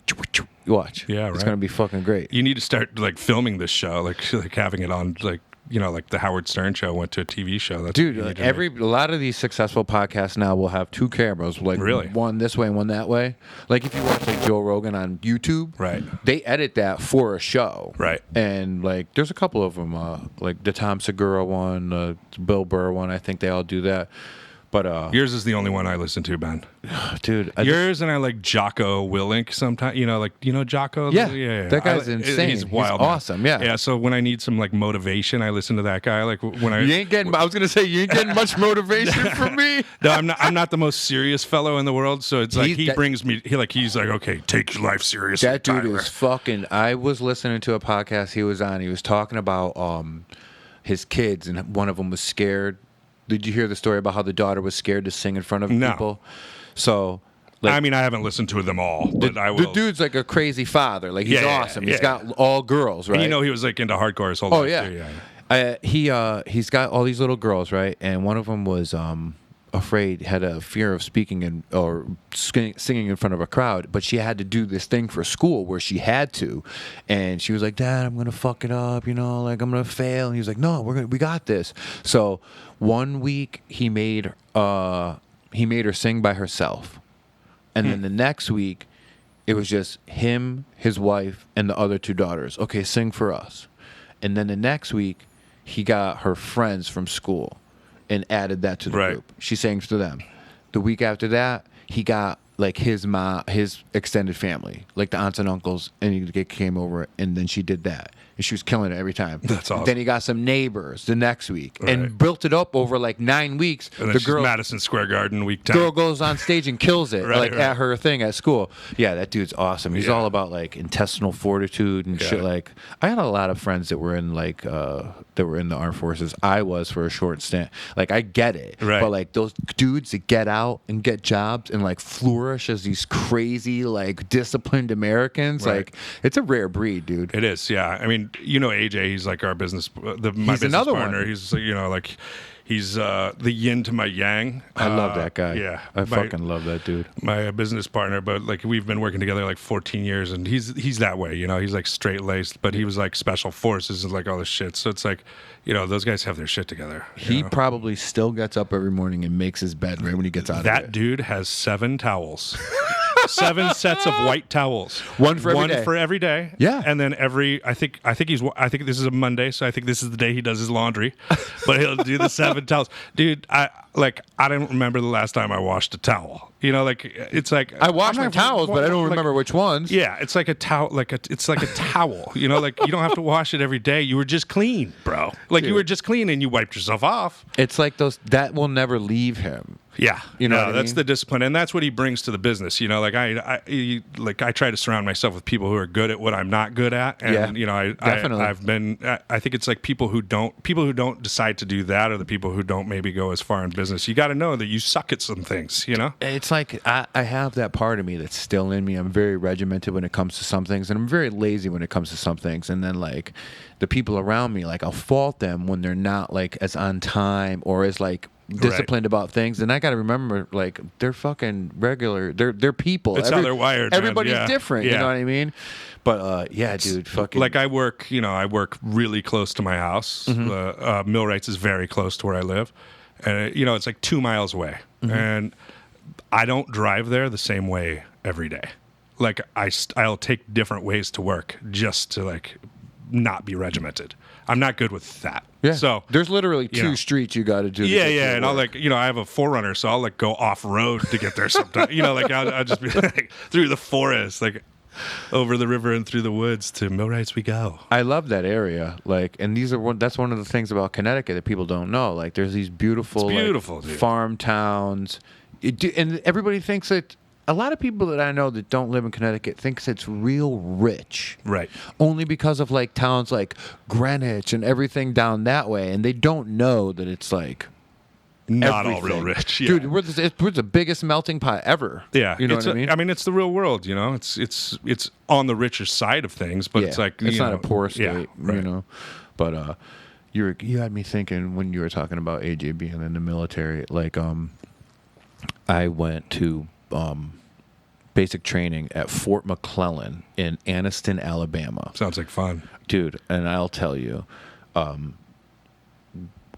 Watch. Yeah, right. It's going to be fucking great. You need to start, like, filming this show, like having it on, like... You know, like the Howard Stern show went to a TV show. That's dude, like a lot of these successful podcasts now will have 2 cameras, like one this way and one that way. Like if you watch like Joe Rogan on YouTube, right? They edit that for a show, right? And like there's a couple of them, like the Tom Segura one, the Bill Burr one. I think they all do that. But yours is the only one I listen to, Ben. Dude, yours and I like Jocko Willink sometimes. You know, like Jocko. Yeah. That guy's insane. He's wild. He's awesome. Yeah. So when I need some like motivation, I listen to that guy. Like when I ain't getting much motivation from me. No, I'm not the most serious fellow in the world. So it's like brings me. He's like, okay, take your life seriously. That dude is fucking. I was listening to a podcast he was on. He was talking about his kids, and one of them was scared Did you hear the story about how the daughter was scared to sing in front of No. people? So, like, I mean, I haven't listened to them all, but I will. the dude's like a crazy father. Like, he's Yeah, yeah, awesome. yeah, He's got all girls, right? And he was like into hardcore his whole Oh life. yeah. Too. He's got all these little girls, right? And one of them was afraid, had a fear of speaking or singing in front of a crowd, but she had to do this thing for school where she had to, and she was like, "Dad, I'm gonna fuck it up, you know, like I'm gonna fail." And he was like, "No, we got this." So 1 week he made her sing by herself, and then the next week it was just him, his wife, and the other 2 daughters. Okay, sing for us. And then the next week he got her friends from school and added that to the Right. group. She sang to them. The week after that, he got like his extended family, like the aunts and uncles, and he came over, and then she did that. And she was killing it every time. That's awesome. Then he got some neighbors the next week Right. and built it up over like 9 weeks. And then The she's girl Madison Square Garden week 10. girl goes on stage and kills it, Right, like right. at her thing at school. Yeah, that dude's awesome. He's Yeah. all about like intestinal fortitude and shit. Yeah. Like, I had a lot of friends that were in like that were in the armed forces. I was for a short stint. Like, I get it, Right. but like those dudes that get out and get jobs and like flourish as these crazy like disciplined Americans, Right. like it's a rare breed, dude. It is, yeah. I mean, you know, AJ, he's like our business, my business another partner. one. He's, you know, like he's the yin to my yang. I love that guy. Yeah, I fucking love that dude. my business partner. But like we've been working together like 14 years, and he's that way. You know, he's like straight laced, but he was like special forces and like all this shit. So it's like, you know, those guys have their shit together. you He know? probably still gets up every morning and makes his bed right when he gets out of That it. dude has 7 towels. 7 sets of white towels. One for every day. for every day. Yeah. And then I think this is a Monday, so I think this is the day he does his laundry. But he'll do the 7 towels. Dude, I don't remember the last time I washed a towel. You know, like it's like I wash I'm my not- towels, but I don't like- remember which ones. Yeah, it's like a towel, it's like a towel. You know, like you don't have to wash it every day. You were just clean, bro. Like you Dude. were just clean and you wiped yourself off. It's like those that will never leave him. Yeah, You know no, what I that's mean? the discipline, and that's what he brings to the business. You know, like I try to surround myself with people who are good at what I'm not good at, and Yeah, you know, definitely. I think it's like people who don't decide to do that, are the people who don't maybe go as far in business. You got to know that you suck at some things. You know, It's like I have that part of me that's still in me. I'm very regimented when it comes to some things, and I'm very lazy when it comes to some things. And then like the people around me, like I'll fault them when they're not like as on time or as like disciplined about things. And I got to remember, like they're fucking regular. They're people. It's how they're wired, man. Everybody's Yeah. different. You Yeah. know what I mean? But yeah, dude, fucking like I work really close to my house. Mm-hmm. Millwrights is very close to where I live, and you know, it's like 2 miles away, Mm-hmm. and I don't drive there the same way every day. Like I'll take different ways to work just to like not be regimented. I'm not good with that. Yeah. So there's literally you 2 know. streets you got to do. to yeah, get yeah, to and I'll work. like, you know, I have a 4Runner, so I'll like go off road to get there sometimes. You know, like I'll just be like through the forest, like over the river and through the woods to Millwrights we go. I love that area. Like, and that's one of the things about Connecticut that people don't know. Like, there's these beautiful, It's beautiful, like, dude. farm towns. And everybody thinks that, a lot of people that I know that don't live in Connecticut thinks it's real rich. Right. Only because of like towns like Greenwich and everything down that way. And they don't know that it's like Not everything. all real rich. Yeah. Dude, we're the biggest melting pot ever. Yeah, You know it's what I mean? it's the real world. You know, it's on the richer side of things, but it's like it's you not know, a poor state, yeah, right. you know. But you had me thinking when you were talking about AJ being in the military. Like, I went to basic training at Fort McClellan in Anniston, Alabama, Sounds like fun. dude. And I'll tell you,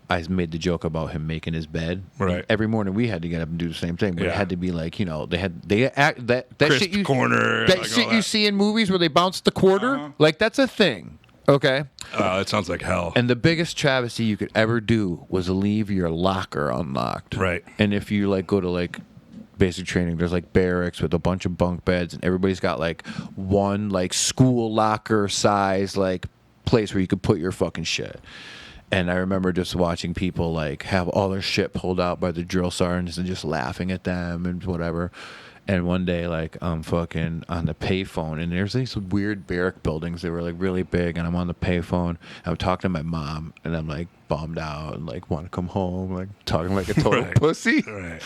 I made the joke about him making his bed. Right. And every morning we had to get up and do the same thing, but it Yeah. had to be like, you know, they act that Crisp shit you corner, that like shit all you that. see in movies where they bounce the quarter, Uh-huh. like that's a thing. Okay. It sounds like hell. And the biggest travesty you could ever do was leave your locker unlocked. Right. And if you like go to like basic training, there's like barracks with a bunch of bunk beds, and everybody's got like one like school locker size like place where you could put your fucking shit. And I remember just watching people like have all their shit pulled out by the drill sergeants and just laughing at them and whatever. And one day, like, I'm fucking on the payphone, and there's these weird barrack buildings that were, like, really big, and I'm on the payphone. I'm talking to my mom, and I'm, like, bummed out and, like, want to come home, like, talking like a total Right. pussy. Right.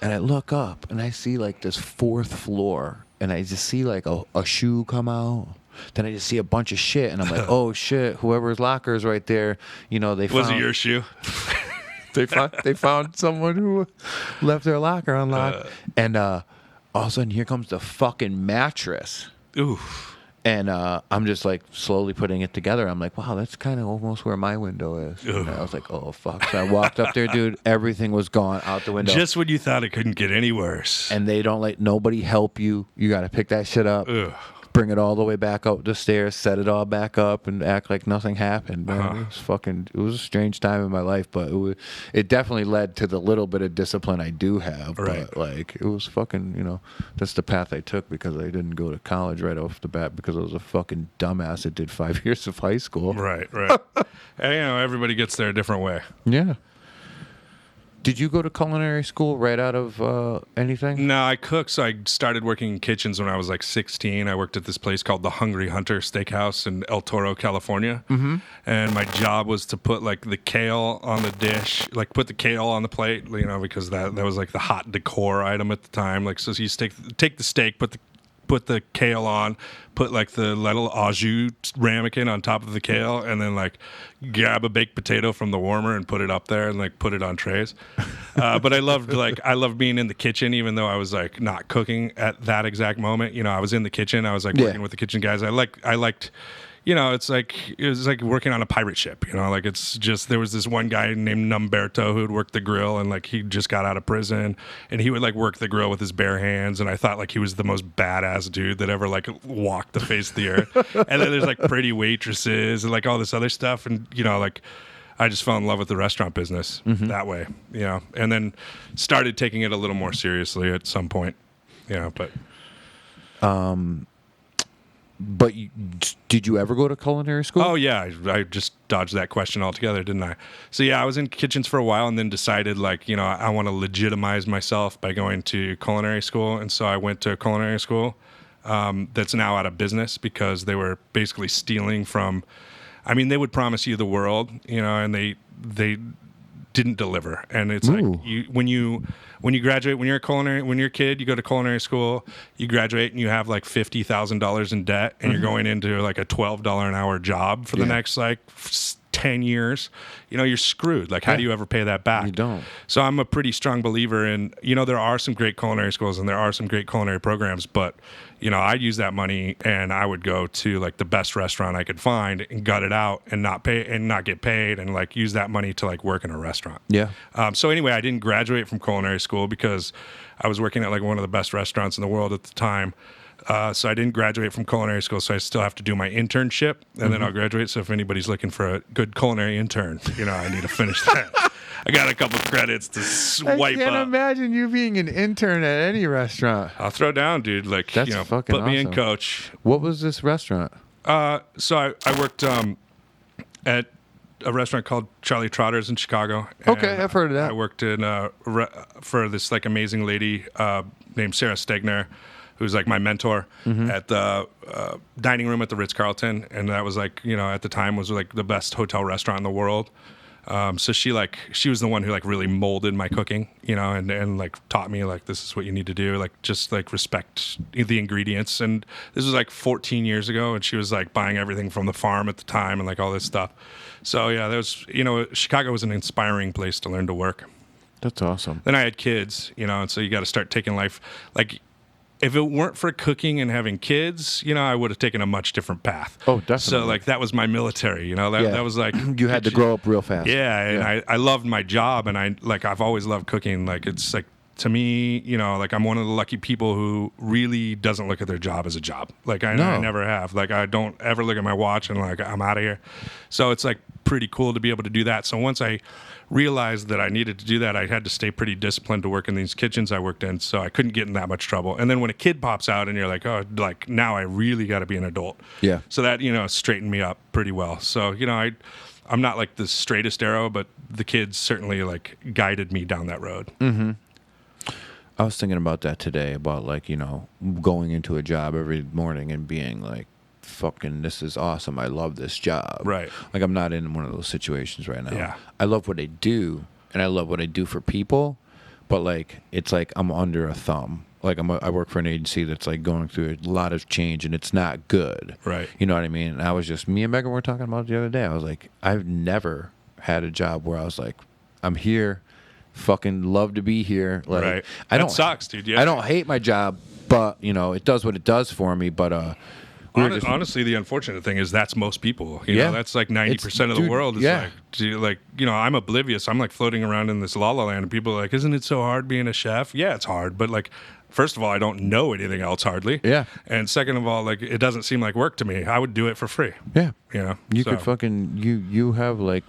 And I look up, and I see, like, this 4th floor, and I just see, like, a shoe come out. Then I just see a bunch of shit, and I'm like, oh, shit, whoever's locker is right there. You know, they found... Was it your shoe? They found someone who left their locker unlocked. And all of a sudden, here comes the fucking mattress. Ooh. And I'm just like slowly putting it together. I'm like, wow, that's kind of almost where my window is. And I was like, oh, fuck. So I walked up there, dude. Everything was gone out the window. Just when you thought it couldn't get any worse. And they don't let nobody help you. You got to pick that shit up. Ugh. Bring it all the way back up the stairs, set it all back up, and act like nothing happened. Man, it was a strange time in my life, but it definitely led to the little bit of discipline I do have. Right. But like, it was fucking, you know, that's the path I took because I didn't go to college right off the bat because I was a fucking dumbass that did 5 years of high school. Right. And, you know, everybody gets there a different way. Yeah. Did you go to culinary school right out of anything? No, I cook, so I started working in kitchens when I was like 16. I worked at this place called the Hungry Hunter Steakhouse in El Toro, California. Mm-hmm. And my job was to put like the kale on the dish, like put the kale on the plate, you know, because that was like the hot decor item at the time. Like, so you take the steak, put the kale on, put like the little au jus ramekin on top of the kale, and then like grab a baked potato from the warmer and put it up there and like put it on trays. But I loved being in the kitchen, even though I was like not cooking at that exact moment. You know, I was in the kitchen. I was like working with the kitchen guys. I liked. You know, it was like working on a pirate ship, you know, like it's just, there was this one guy named Numberto who'd worked the grill, and like he just got out of prison, and he would like work the grill with his bare hands, and I thought like he was the most badass dude that ever like walked the face of the earth. And then there's like pretty waitresses and like all this other stuff, and you know, like I just fell in love with the restaurant business that way, you know, and then started taking it a little more seriously at some point, you know, but did you ever go to culinary school? Oh, yeah. I just dodged that question altogether, didn't I? So, yeah, I was in kitchens for a while and then decided, like, you know, I want to legitimize myself by going to culinary school. And so I went to culinary school that's now out of business because they were basically stealing from, I mean, they would promise you the world, you know, and they didn't deliver. And it's like when you graduate, when you're a kid, you go to culinary school, you graduate and you have like $50,000 in debt, and you're going into like a $12 an hour job for the next like 10 years, you know, you're screwed. Like, how do you ever pay that back? You don't. So I'm a pretty strong believer in, you know, there are some great culinary schools and there are some great culinary programs, but, you know, I'd use that money and I would go to like the best restaurant I could find and gut it out and not get paid, and like use that money to like work in a restaurant. Yeah. So anyway, I didn't graduate from culinary school because I was working at like one of the best restaurants in the world at the time. So I didn't graduate from culinary school, so I still have to do my internship, and then I'll graduate. So if anybody's looking for a good culinary intern, you know, I need to finish that. I got a couple credits to swipe I can't up. imagine you being an intern at any restaurant. I'll throw down, dude. Like, That's you know, fucking put me in awesome. coach. What was this restaurant? So I worked at a restaurant called Charlie Trotter's in Chicago. Okay, and I've heard of that. I worked in for this like amazing lady named Sarah Stegner, who's like my mentor at the dining room at the Ritz-Carlton. And that was like, you know, at the time was like the best hotel restaurant in the world. So she was the one who like really molded my cooking, you know, and like taught me like, this is what you need to do. Like, just like respect the ingredients. And this was like 14 years ago. And she was like buying everything from the farm at the time and like all this stuff. So yeah, that was, you know, Chicago was an inspiring place to learn to work. That's awesome. Then I had kids, you know, and so you got to start taking life. Like, if it weren't for cooking and having kids, you know, I would have taken a much different path. Oh, definitely. So like that was my military, you know, that was like You had to grow up real fast. Yeah, and I loved my job, and I've always loved cooking. Like, it's like, to me, you know, like I'm one of the lucky people who really doesn't look at their job as a job. Like I never have. Like I don't ever look at my watch and like I'm out of here. So it's like pretty cool to be able to do that. So once I realized that I needed to do that, I had to stay pretty disciplined to work in these kitchens I worked in, so I couldn't get in that much trouble. And then when a kid pops out and you're like, oh, like now I really got to be an adult. Yeah. So that, you know, straightened me up pretty well. So, you know, I'm not like the straightest arrow, but the kids certainly like guided me down that road. I was thinking about that today, about like, you know, going into a job every morning and being like, fucking, this is awesome. I love this job. Right. Like, I'm not in one of those situations right now. Yeah. I love what I do, and I love what I do for people, but like, it's like I'm under a thumb. Like, I work for an agency that's like going through a lot of change, and it's not good. Right. You know what I mean? And I was just, me and Megan were talking about it the other day. I was like, I've never had a job where I was like, I'm here, fucking love to be here. Like, Right. That sucks, dude. Yeah. I don't hate my job, but you know, it does what it does for me. But Honestly, the unfortunate thing is that's most people. You Yeah. know, that's like 90% of the dude, world. Is yeah. like, you know, I'm oblivious. I'm like floating around in this la la land, and people are like, "Isn't it so hard being a chef?" Yeah, it's hard, but like, first of all, I don't know anything else hardly. Yeah. And second of all, like, it doesn't seem like work to me. I would do it for free. yeah. You know, You so, could fucking you have like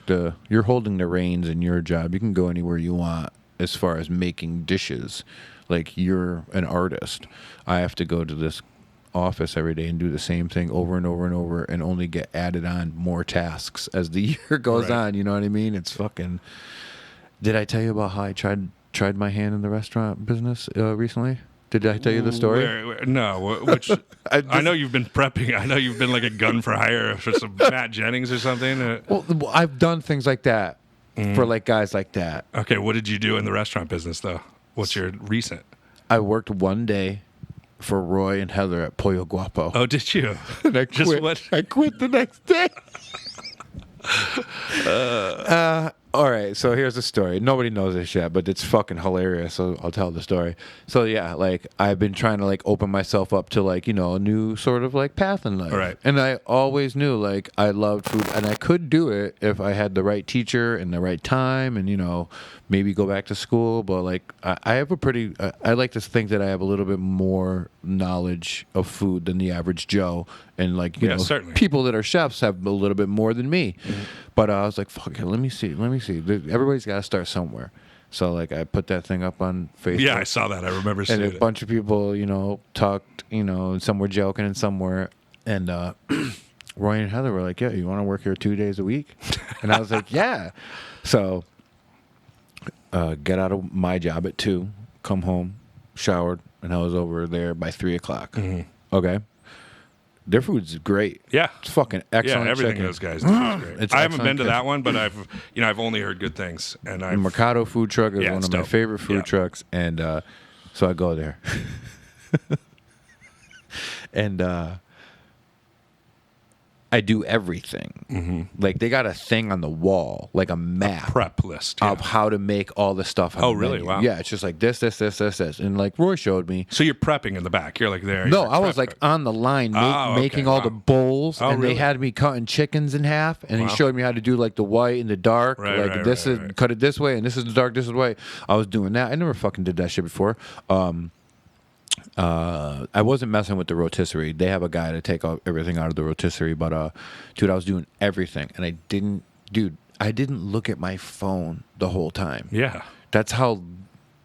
you're holding the reins in your job. You can go anywhere you want as far as making dishes. Like, you're an artist. I have to go to this office every day and do the same thing over and over and over, and only get added on more tasks as the year goes Right. on. You know what I mean? It's fucking. Did I tell you about how I tried my hand in the restaurant business recently? Did I tell you the story? No, which I just- know you've been prepping. I know you've been like a gun for hire for some Matt Jennings or something. Well, I've done things like that for like guys like that. Okay, what did you do in the restaurant business though? What's your recent? I worked one day for Roy and Heather at Pollo Guapo. Oh, did you? And I Just quit. what? I quit the next day. All right, so here's the story. Nobody knows this yet, but it's fucking hilarious, so I'll tell the story. So yeah, like, I've been trying to like open myself up to like, you know, a new sort of like path in life. Right. And I always knew like I loved food, and I could do it if I had the right teacher and the right time, and, you know, maybe go back to school. But like, I have a pretty I like to think that I have a little bit more knowledge of food than the average Joe, and like, you Yeah, know, certainly. people that are chefs have a little bit more than me. But I was like, fuck it, let me see. Everybody's got to start somewhere. So like, I put that thing up on Facebook. Yeah, I saw that. I remember seeing And a it. bunch of people, you know, talked, you know, and some were joking and some were. And Roy and Heather were like, yeah, you want to work here 2 days a week? And I was like, yeah. So get out of my job at 2, come home, showered, and I was over there by 3 o'clock. Okay. Their food's great. Yeah. It's fucking excellent. Yeah, everything chicken. those guys do is great. It's I haven't been excellent to chicken. that one, but I've only heard good things. And The I Mercado food truck is Yeah, one it's of my dope. favorite food Yeah. trucks, and so I go there, and I do everything. Like, they got a thing on the wall, like a map prep list. Yeah. of how to make all the stuff. On Oh, the really? menu. Wow. Yeah, it's just like this, and like Roy showed me. So you're prepping in the back. You're like there. No, you're I was prep like cook. on the line Oh, okay, making all wow. the bowls, Oh, and really? they had me cutting chickens in half, and Wow. he showed me how to do like the white and the dark. Right, like, right, this right, is right. cut it this way, and this is the dark, this is the white. I was doing that. I never fucking did that shit before. I wasn't messing with the rotisserie. They have a guy to take everything out of the rotisserie, but dude, I was doing everything, and I didn't look at my phone the whole time. Yeah. That's how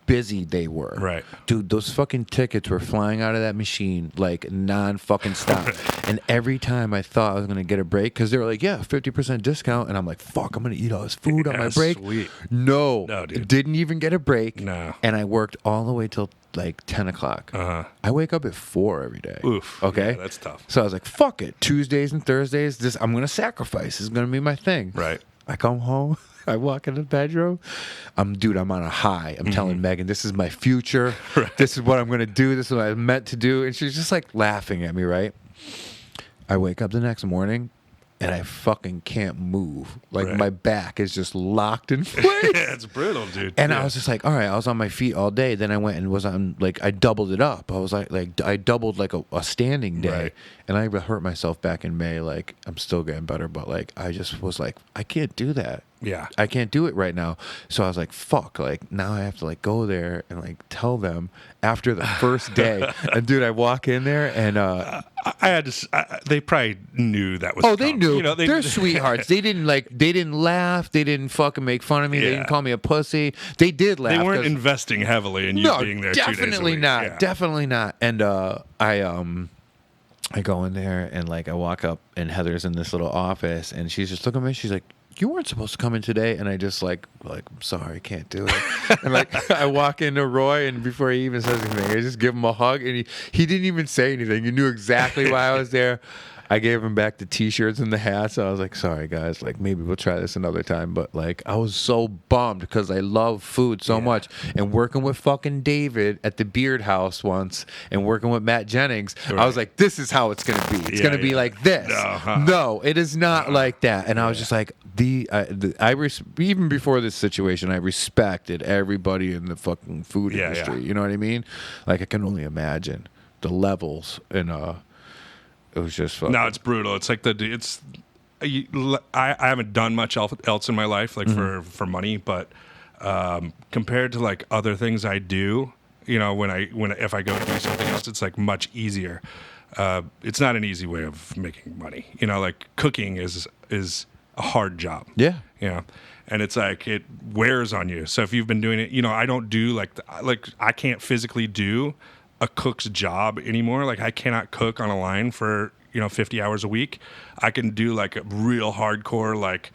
busy they were. Right. Dude, those fucking tickets were flying out of that machine like non-fucking stop. And every time I thought I was going to get a break, because they were like, yeah, 50% discount. And I'm like, fuck, I'm going to eat all this food on Yeah, my break. sweet. No, dude. didn't even get a break. No. And I worked all the way till like 10 o'clock. Uh-huh. I wake up at 4 every day. Oof. Okay. Yeah, that's tough. So I was like, fuck it. Tuesdays and Thursdays, I'm going to sacrifice. This is going to be my thing. Right. I come home. I walk in the bedroom. I'm on a high. I'm telling Megan, this is my future. Right. This is what I'm going to do. This is what I'm meant to do. And she's just like laughing at me, right? I wake up the next morning and I fucking can't move. Like, Right. my back is just locked in place. Yeah, it's brutal, dude. And Yeah. I was just like, all right, I was on my feet all day. Then I went and was on, like, I doubled it up. I was like I doubled like a standing day. Right. And I hurt myself back in May. Like, I'm still getting better, but like, I just was like, I can't do that. Yeah. I can't do it right now. So I was like, fuck, like, now I have to like go there and like tell them after the first day. And dude, I walk in there and I had to. They probably knew that was. oh, they coming. knew. You know, They're sweethearts. They didn't laugh. They didn't fucking make fun of me. They Yeah. didn't call me a pussy. They did laugh. They weren't 'cause- investing heavily in you being there 2 days a definitely week. not. Yeah. Definitely not. And I go in there and like I walk up and Heather's in this little office and she's just looking at me. She's like, you weren't supposed to come in today. And I just like, I'm sorry, I can't do it. And like, I walk into Roy, and before he even says anything, I just give him a hug, and he didn't even say anything. He knew exactly why I was there. I gave him back the T-shirts and the hats. I was like, sorry, guys. Like, maybe we'll try this another time. But, like, I was so bummed because I love food so much. And working with fucking David at the Beard House once and working with Matt Jennings, I was like, this is how it's going to be. It's going to be like this. No, it is not like that. And I was just like, even before this situation, I respected everybody in the fucking food industry. You know what I mean? Like, I can only imagine the levels and it was just fucking... No, it's brutal. It's like I haven't done much else in my life, like for money, but compared to like other things I do, you know, if I go do something else, it's like much easier. It's not an easy way of making money. You know, like cooking is a hard job. Yeah. You know, and it's like it wears on you. So if you've been doing it, you know, I don't do like I can't physically do a cook's job anymore. Like I cannot cook on a line for, you know, 50 hours a week. I can do like a real hardcore like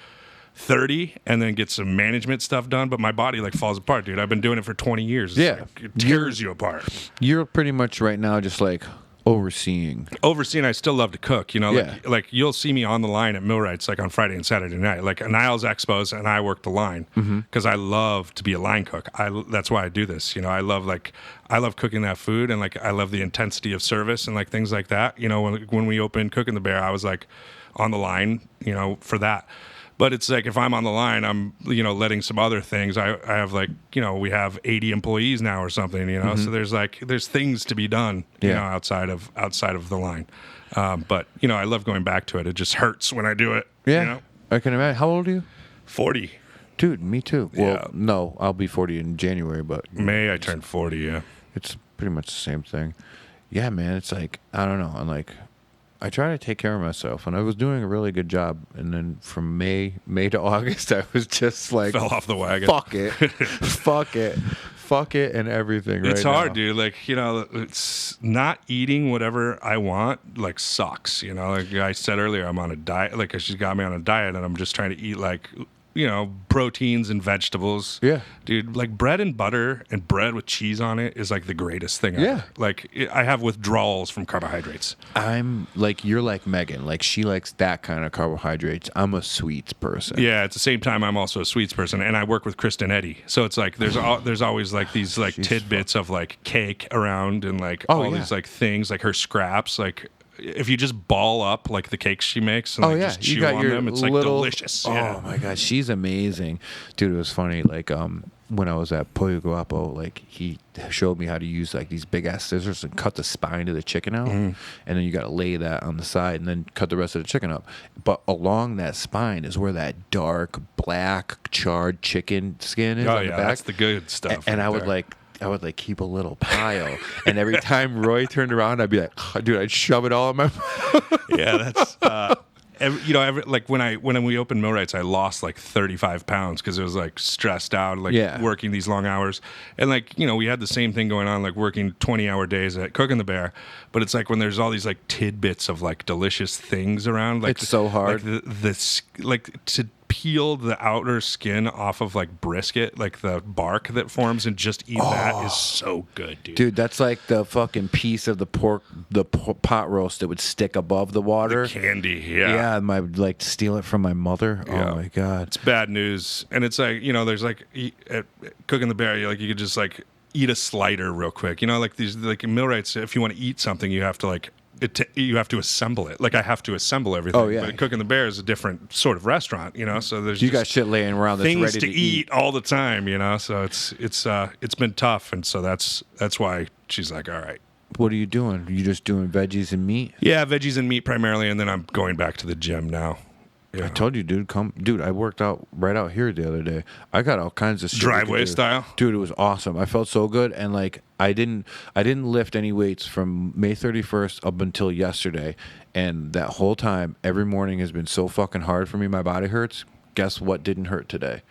30 and then get some management stuff done, but my body like falls apart, dude. I've been doing it for 20 years. It's like, it tears you apart. You're pretty much right now just like overseeing. I still love to cook, you know, like you'll see me on the line at Millwrights like on Friday and Saturday night, like Niles Expos, and I work the line because I love to be a line cook. That's why I do this. You know, I love cooking that food, and like I love the intensity of service and like things like that. You know, when we opened Cooking the Bear, I was like on the line, you know, for that. But it's like if I'm on the line, I'm, you know, letting some other things. I have like, you know, we have 80 employees now or something, you know. So there's things to be done, you know, outside of the line. But you know, I love going back to it. It just hurts when I do it. Yeah, you know? I can imagine. How old are you? 40. Dude, me too. Well, no, I'll be 40 in January, but May I turned 40. Yeah, it's pretty much the same thing. Yeah, man. It's like I don't know. I'm like. I try to take care of myself, and I was doing a really good job. And then from May to August, I was just like, fell off the wagon. Fuck it, and everything. It's right hard, now. dude. Like, you know, it's not eating whatever I want. Like, sucks. You know, like I said earlier, I'm on a diet. Like, she's got me on a diet, and I'm just trying to eat like, you know, proteins and vegetables. Yeah, dude. Like bread and butter and bread with cheese on it is like the greatest thing ever. Like I have withdrawals from carbohydrates. I'm like you're like Megan. Like she likes that kind of carbohydrates. I'm a sweets person. Yeah. At the same time, I'm also a sweets person, and I work with Kristen Eddy. So it's like there's always like these like tidbits of like cake around and like all these like things like her scraps like. If you just ball up like the cakes she makes and like, just chew on them, it's like delicious. Oh my god, she's amazing, dude. It was funny. Like when I was at Pollo Guapo, like he showed me how to use like these big ass scissors and cut the spine of the chicken out, and then you got to lay that on the side and then cut the rest of the chicken up. But along that spine is where that dark black charred chicken skin is. on the back. That's the good stuff. And I would like keep a little pile, and every time Roy turned around, I'd be like, oh, "Dude, I'd shove it all in my mouth." Yeah, that's like when we opened Millwrights, I lost like 35 pounds because it was like stressed out, like working these long hours, and like you know we had the same thing going on, like working 20-hour days at Cooking the Bear, but it's like when there's all these like tidbits of like delicious things around, like it's so hard, like to peel the outer skin off of like brisket, like the bark that forms, and just eat that is so good, dude. Dude, that's like the fucking piece of the pork, pot roast that would stick above the water. The candy, yeah. I would like steal it from my mother. Yeah. Oh my god, it's bad news. And it's like you know, there's like at Cooking the Bear, like you could just like eat a slider real quick. You know, like these like in Millwrights, if you want to eat something, you have to like. You have to assemble it. Like I have to assemble everything. Oh yeah. But Cooking the Bear is a different sort of restaurant, you know. So there's got shit laying around that's things ready to eat all the time, you know. So it's been tough, and so that's why she's like, all right. What are you doing? Are you just doing veggies and meat? Yeah, veggies and meat primarily, and then I'm going back to the gym now. Yeah. I told you, dude. I worked out right out here the other day. I got all kinds of shit driveway style. Dude, it was awesome. I felt so good, and like I didn't lift any weights from May 31st up until yesterday, and that whole time, every morning has been so fucking hard for me. My body hurts. Guess what didn't hurt today?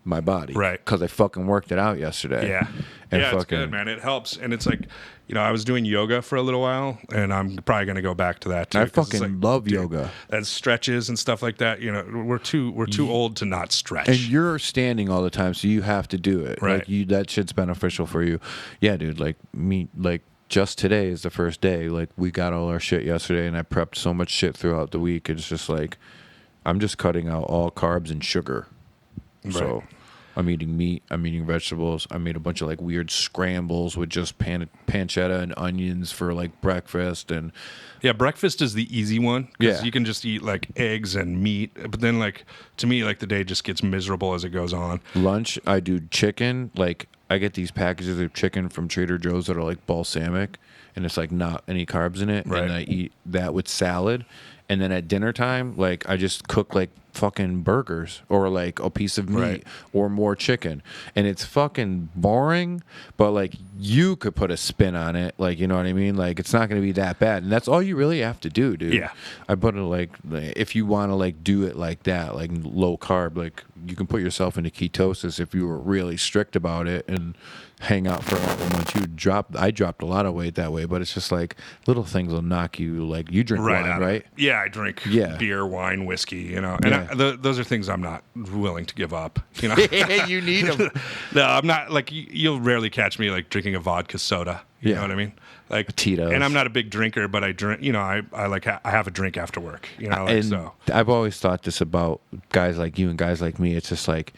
my body. Right. Because I fucking worked it out yesterday. Yeah. And Yeah, it's fucking, good, man. It helps. And it's like, I was doing yoga for a little while, and I'm probably going to go back to that too. I 'cause it's fucking like, love dude, yoga. And stretches and stuff like that. We're too old to not stretch. And you're standing all the time, so you have to do it. Right. Like that shit's beneficial for you. Yeah, dude. Like me, like just today is the first day. Like we got all our shit yesterday, and I prepped so much shit throughout the week. It's just like I'm just cutting out all carbs and sugar. So Right. I'm eating meat. I'm eating vegetables. I made a bunch of like weird scrambles with just pancetta and onions for like breakfast. And Yeah, breakfast is the easy one because Yeah. you can just eat like eggs and meat. But then, like, to me, like the day just gets miserable as it goes on. lunch, I do chicken. Like I get these packages of chicken from Trader Joe's that are like balsamic, and it's like not any carbs in it. Right. And I eat that with salad. And then at dinner time, like I just cook like fucking burgers or like a piece of meat Right. or more chicken. And it's fucking boring, but like you could put a spin on it. Like, you know what I mean? Like it's not going to be that bad. And that's all you really have to do, dude. Yeah. I put it like if you want to like do it like that, like low carb, like you can put yourself into ketosis if you were really strict about it and hang out for a couple months. I dropped a lot of weight that way, but it's just like little things will knock you. Like you drink wine, out of right? it. Yeah, I drink beer, wine, whiskey, And Yeah. those are things I'm not willing to give up, You need them. No, I'm not, like, you'll rarely catch me, like, drinking a vodka soda. You know what I mean? Like, Tito's. And I'm not a big drinker, but I drink, I have a drink after work, And so. I've always thought this about guys like you and guys like me. It's just like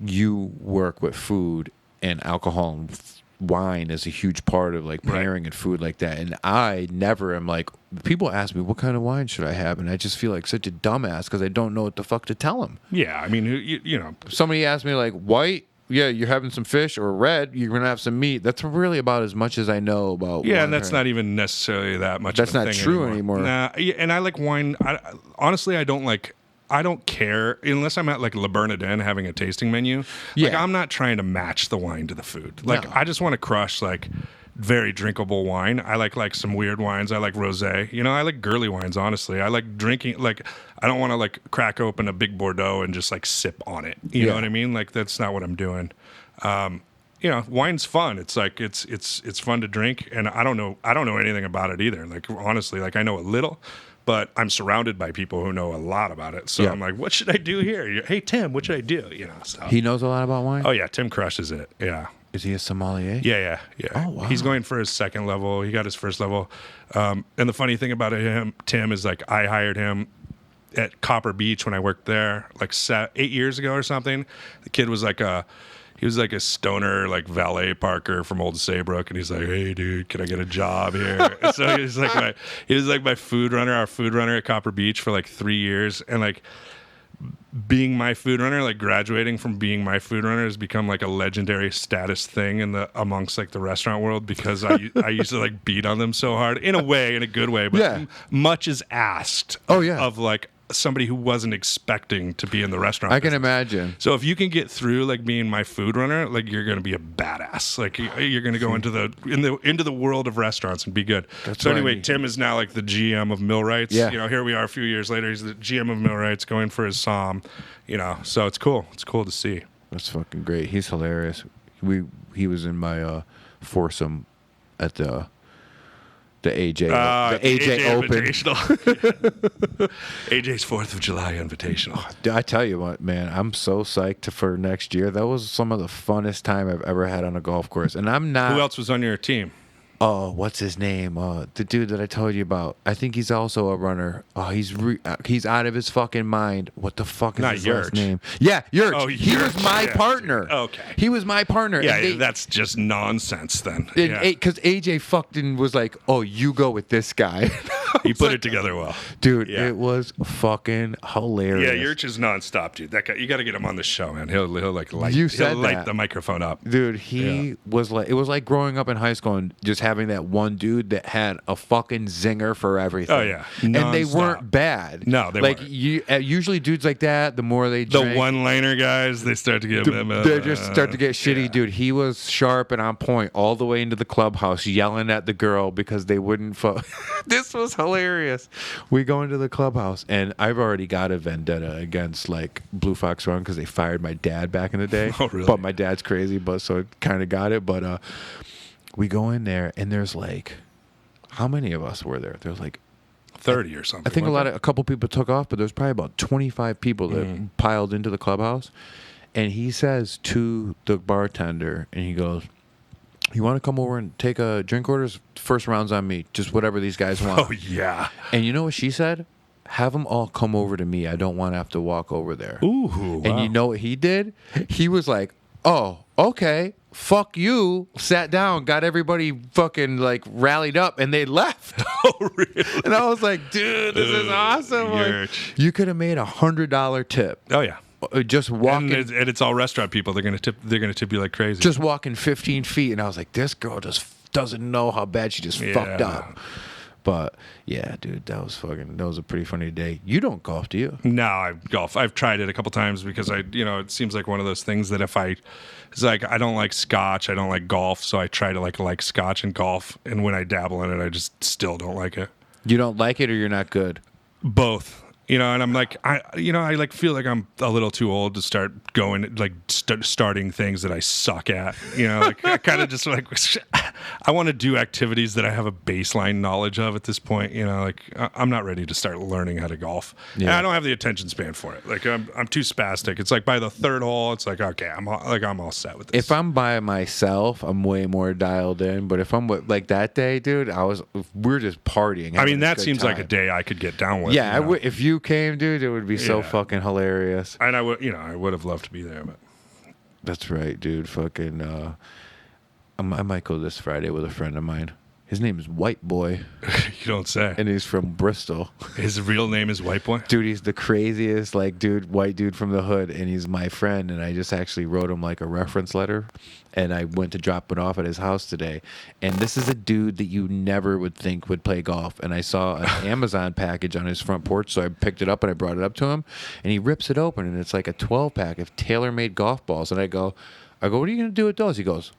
you work with food and alcohol and wine is a huge part of like pairing and food like that. And I never am like, people ask me, what kind of wine should I have? And I just feel like such a dumbass because I don't know what the fuck to tell them. Yeah, I mean, you know. Somebody asked me like, white, yeah, you're having some fish, or red, you're going to have some meat. That's really about as much as I know about Yeah, wine. and that's not even necessarily that much That's of a not thing true anymore. Nah, yeah, and I like wine. Honestly, I don't care unless I'm at like Le Bernardin having a tasting menu. Like Yeah. I'm not trying to match the wine to the food. Like No. I just want to crush like very drinkable wine. I like some weird wines. I like rosé. I like girly wines, honestly. I like drinking, like I don't want to like crack open a big Bordeaux and just like sip on it. You know what I mean? Like that's not what I'm doing. Wine's fun. It's like it's fun to drink, and I don't know anything about it either. Like honestly, like I know a little, but I'm surrounded by people who know a lot about it. So Yeah. I'm like, what should I do here? Hey Tim, what should I do? So. He knows a lot about wine? Oh yeah, Tim crushes it. Yeah. Is he a sommelier? Yeah. Oh, wow. He's going for his second level. He got his first level. And the funny thing about Tim, is like I hired him at Copper Beach when I worked there, like 8 years ago or something. The kid was like a stoner, like valet parker from Old Saybrook, and he's like, "Hey, dude, can I get a job here?" And so he was like my food runner, our food runner at Copper Beach for like 3 years, and like being my food runner, like graduating from being my food runner has become like a legendary status thing amongst like the restaurant world because I used to like beat on them so hard in a good way, but Yeah. much is asked. Oh, yeah. Of like somebody who wasn't expecting to be in the restaurant. I can business. imagine. So if you can get through like being my food runner, like you're going to be a badass. Like you're going to go into the world of restaurants and be good. That's so what I anyway, need. Tim is now like the GM of Millwrights. Yeah. Here we are a few years later. He's the GM of Millwrights going for his Somm. So it's cool. It's cool to see. That's fucking great. He's hilarious. He was in my foursome at the AJ the AJ Open. Invitational. AJ's 4th of July Invitational. I tell you what, man, I'm so psyched for next year. That was some of the funnest time I've ever had on a golf course. And I'm not. Who else was on your team? Oh, what's his name? The dude that I told you about. I think he's also a runner. Oh, he's out of his fucking mind. What the fuck is Not his last Yurch. name? Yeah, Yurch. Oh, he was Yurch. my Yeah, partner. dude. Okay. He was my partner. Yeah, And that's just nonsense then. because AJ fucking was like, "Oh, you go with this guy." He put it together well. Dude, Yeah. it was fucking hilarious. Yeah, Yurch is nonstop, dude. That guy, you got to get him on the show, man. He'll like light. You he'll said light that. the microphone up. Dude, he was like, it was like growing up in high school and just having that one dude that had a fucking zinger for everything. Oh, yeah. And they Nonstop. weren't bad. No, they like weren't. usually dudes like that, the more they The drink, one-liner guys, they start to get them. they just start to get shitty. yeah. Dude, he was sharp and on point all the way into the clubhouse, yelling at the girl because they wouldn't. This was hilarious. We go into the clubhouse, and I've already got a vendetta against like Blue Fox Run because they fired my dad back in the day. Oh, really? But my dad's crazy, but so it kind of got it. But we go in there, and there's like, how many of us were there? There's like 30 or something. I think a couple people took off, but there's probably about 25 people that piled into the clubhouse. And he says to the bartender, and he goes, "You want to come over and take a drink orders? First round's on me. Just whatever these guys want." Oh, yeah. And you know what she said? "Have them all come over to me. I don't want to have to walk over there." Ooh, And wow. you know what he did? He was like, "Oh, okay. Fuck you." Sat down, got everybody fucking like rallied up, and they left. Oh, really? And I was like, "Dude, this is awesome." Like, Yerch. you could have made $100 tip. Oh, yeah. Just walking. And it's all restaurant people. They're gonna tip you like crazy. Just walking 15 feet, and I was like, "This girl just doesn't know how bad she just fucked Yeah. up." But yeah, dude, that was a pretty funny day. You don't golf, do you? No, I golf. I've tried it a couple times because it seems like one of those things that it's like I don't like scotch, I don't like golf, so I try to like scotch and golf, and when I dabble in it, I just still don't like it. You don't like it, or you're not good? Both. And I'm like, I like feel like I'm a little too old to start going like starting things that I suck at. Like I kind of just like I want to do activities that I have a baseline knowledge of at this point. Like I'm not ready to start learning how to golf. Yeah. And I don't have the attention span for it. Like I'm too spastic. It's like by the third hole, it's like okay, I'm all set with this. If I'm by myself, I'm way more dialed in. But if I'm like that day, dude, we're just partying. I mean, having a that good seems like a time. day I could get down with. Yeah, if you came, dude, it would be so Yeah. fucking hilarious. And I would have loved to be there, but That's right, dude. Fucking, I might go this Friday with a friend of mine. His name is White Boy, you don't say. and he's from Bristol. His real name is White Boy. Dude, he's the craziest, like, white dude from the hood, and he's my friend, and I just actually wrote him, like, a reference letter, and I went to drop it off at his house today, and this is a dude that you never would think would play golf, and I saw an Amazon package on his front porch, so I picked it up, and I brought it up to him, and he rips it open, and it's like a 12-pack of tailor-made golf balls, and I go, what are you going to do with those? He goes,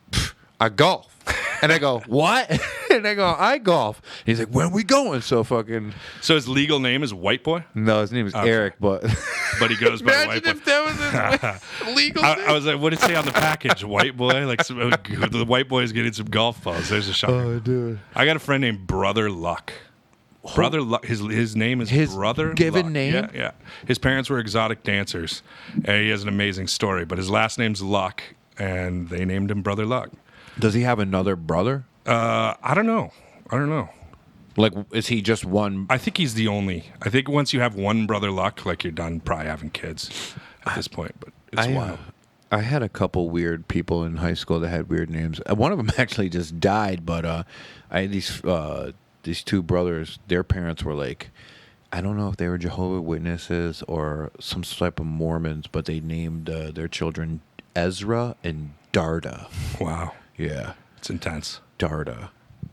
I golf. And I go, what? And I go, I golf. And he's like, when we going? So his legal name is White Boy, no, his name is Okay. Eric, but but he goes by White Boy. imagine if that was his legal thing. I was like, what did it say on the package? White Boy? Like the White Boy is getting some golf balls. There's a shocker. Oh, dude. I got a friend named Brother Luck. Brother Luck. His name is His Brother given Luck. name? Yeah. His parents were exotic dancers, and he has an amazing story. But his last name's Luck, and they named him Brother Luck. Does he have another brother? I don't know. Like, is he just one? I think he's the only. I think once you have one Brother Luck, like you're done probably having kids at this point. But it's wild. I had a couple weird people in high school that had weird names. One of them actually just died, but I had these two brothers. Their parents were like, I don't know if they were Jehovah's Witnesses or some type of Mormons, but they named their children Ezra and Darda. Wow. Yeah, It's intense. Darda.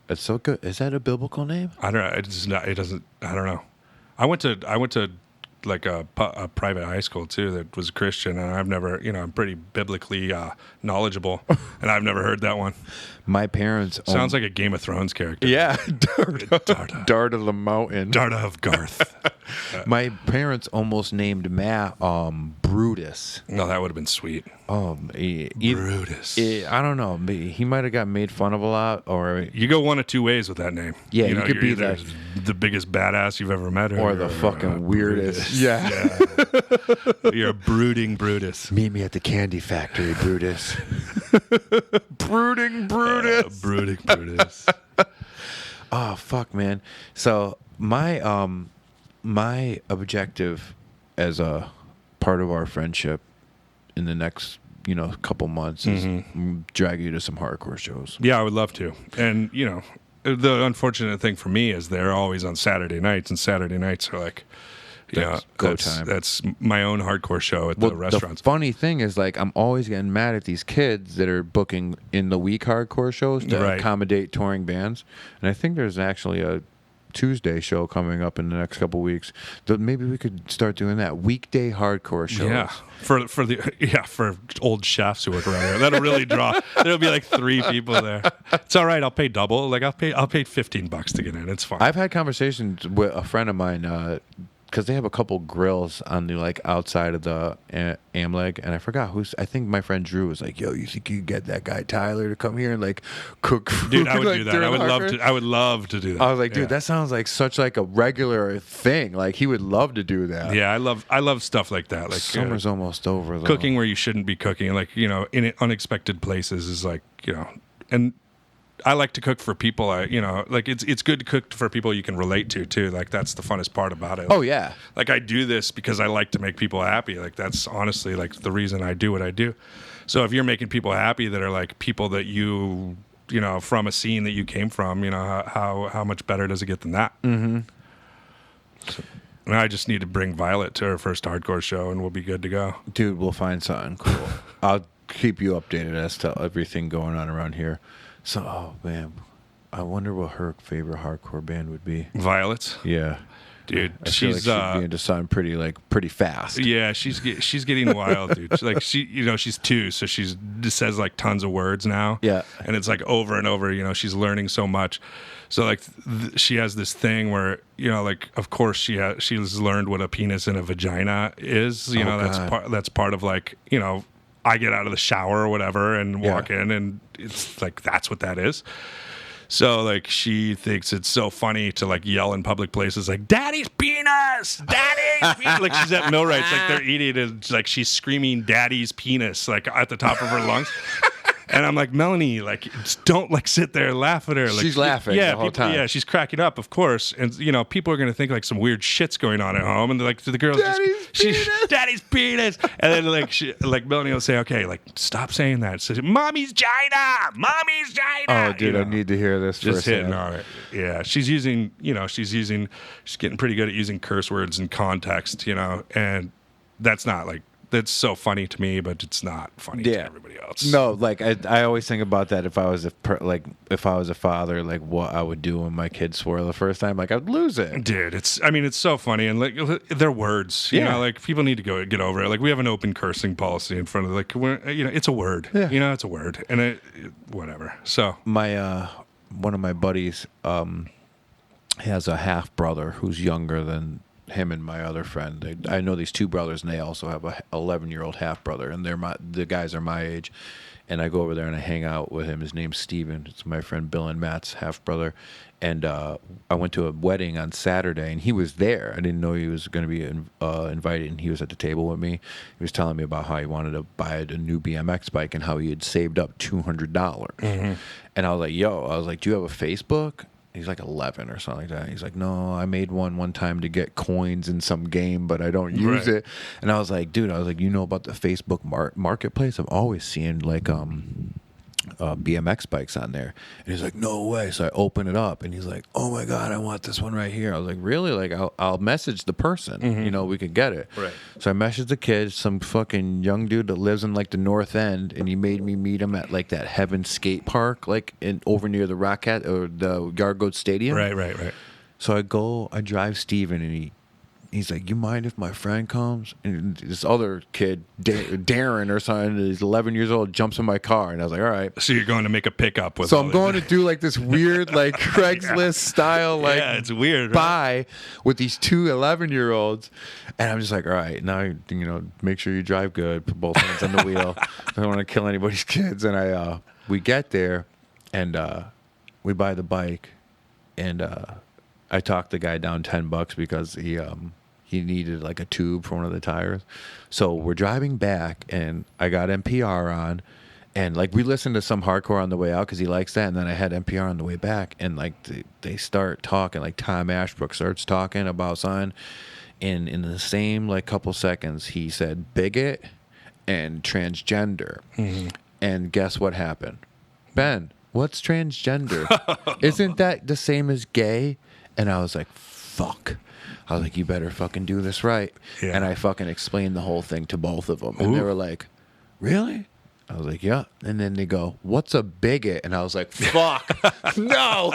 It's so good. Is that a biblical name? I don't know. It's not. It doesn't. I don't know. I went to like a private high school too that was Christian, and I've never. I'm pretty biblically knowledgeable, and I've never heard that one. My parents Sounds like a Game of Thrones character. yeah, Darda. Darda. Darda the Mountain. Darda of Garth. My parents almost named Matt Brutus. No, that would have been sweet. Brutus. I don't know. He might have got made fun of a lot, or You go one of two ways with that name. Yeah, you could you're be either the biggest badass you've ever met, or the fucking weirdest. Brutus. Yeah. You're a brooding Brutus. Meet me at the candy factory, Brutus. Brooding Brutus. Brooding Brutus. Oh fuck, man. So my objective as a part of our friendship in the next couple months is drag you to some hardcore shows. Yeah, I would love to. And, the unfortunate thing for me is they're always on Saturday nights, and Saturday nights are like, That's go time. That's my own hardcore show at the restaurants. The funny thing is, like, I'm always getting mad at these kids that are booking in the week hardcore shows to Right. accommodate touring bands. And I think there's actually a Tuesday show coming up in the next couple weeks. Maybe we could start doing that weekday hardcore shows. Yeah, for old chefs who work around here, that'll really draw. There'll be like 3 people there. It's all right. I'll pay double. Like I'll pay $15 to get in. It's fine. I've had conversations with a friend of mine because they have a couple grills on the like outside of the Amleg, and I forgot who's. I think my friend Drew was like, "Yo, you think you could get that guy Tyler to come here and like cook food?" Dude, I would like, do that. I would love to do that. I was like, dude, that sounds like such like a regular thing. Like he would love to do that. Yeah, I love stuff like that. Like summer's almost over. Though. Cooking where you shouldn't be cooking, like in unexpected places, is like and. I like to cook for people. Like it's good to cook for people you can relate to too. Like that's the funnest part about it. Oh yeah. Like I do this because I like to make people happy. Like that's honestly like the reason I do what I do. So if you're making people happy that are like people that you from a scene that you came from, how much better does it get than that? Mm-hmm. So, and I just need to bring Violet to her first hardcore show, and we'll be good to go. Dude, we'll find something cool. I'll keep you updated as to everything going on around here. So, oh man, I wonder what her favorite hardcore band would be. Violet's? Yeah, dude. I feel like she'd be into something pretty fast. Yeah, she's getting wild, dude. She's 2, so she just says like tons of words now. Yeah, and it's like over and over. She's learning so much. So like she has this thing where like of course she's learned what a penis and a vagina is. That's part of like I get out of the shower or whatever and walk in, and it's like that's what that is. So like she thinks it's so funny to like yell in public places like "Daddy's penis, Daddy's penis!" Like she's at Millwrights, like they're eating, and like she's screaming "Daddy's penis" like at the top of her lungs. And I'm like, Melanie, like, just don't like sit there and laugh at her. Like, she's laughing the whole time. Yeah, she's cracking up, of course. And people are gonna think like some weird shit's going on at home, and they're like, the girl's Daddy's penis. And then like Melanie will say, okay, like stop saying that. Say, Mommy's gina. Oh, dude, I need to hear this. Just hitting on it. Yeah, she's getting pretty good at using curse words in context, and that's not like. That's so funny to me, but it's not funny to everybody else. No, like I always think about that if I was a father, like what I would do when my kids swore the first time, like I'd lose it. Dude, it's so funny, and like they're words, like people need to get over it. Like we have an open cursing policy in front of it's a word, it's a word, and whatever. So my one of my buddies has a half brother who's younger than him and my other friend. I know these 2 brothers, and they also have a 11-year-old half brother, and the guys are my age. And I go over there and I hang out with him. His name's Steven. It's my friend Bill and Matt's half brother. And I went to a wedding on Saturday, and he was there. I didn't know he was going to be invited, and he was at the table with me. He was telling me about how he wanted to buy a new BMX bike and how he had saved up $200. Mm-hmm. And I was like, do you have a Facebook? He's like 11 or something like that. He's like, no, I made one time to get coins in some game, but I don't use it. And I was like, dude, you know about the Facebook marketplace? I'm always seeing like BMX bikes on there. And he's like, no way. So I open it up, and he's like, oh my God, I want this one right here. I was like, really? Like I'll message the person, we could get it. Right. So I messaged the kid, some fucking young dude that lives in like the North End, and he made me meet him at like that Heaven skate park, like over near the Rocket or the Yard Goat Stadium. Right. So I drive Steven, and he's like, you mind if my friend comes? And this other kid, Darren or something, he's 11 years old, jumps in my car. And I was like, all right. So you're going to make a pickup with So I'm going to do like this weird like Craigslist style like it's weird, buy with these 2 11-year-olds. And I'm just like, all right, now, make sure you drive good, put both hands on the wheel. I don't want to kill anybody's kids. And we get there, and we buy the bike, and I talked the guy down $10 because he needed like a tube for one of the tires. So we're driving back, and I got NPR on, and like we listened to some hardcore on the way out because he likes that, and then I had NPR on the way back, and like they start talking, like Tom Ashbrook starts talking about something, and in the same like couple seconds he said bigot and transgender. Mm-hmm. And guess what happened? Ben, what's transgender? Isn't that the same as gay? And I was like, fuck. I was like, you better fucking do this right. Yeah. And I fucking explained the whole thing to both of them. And they were like, really? I was like, yeah. And then they go, what's a bigot? And I was like, fuck. No.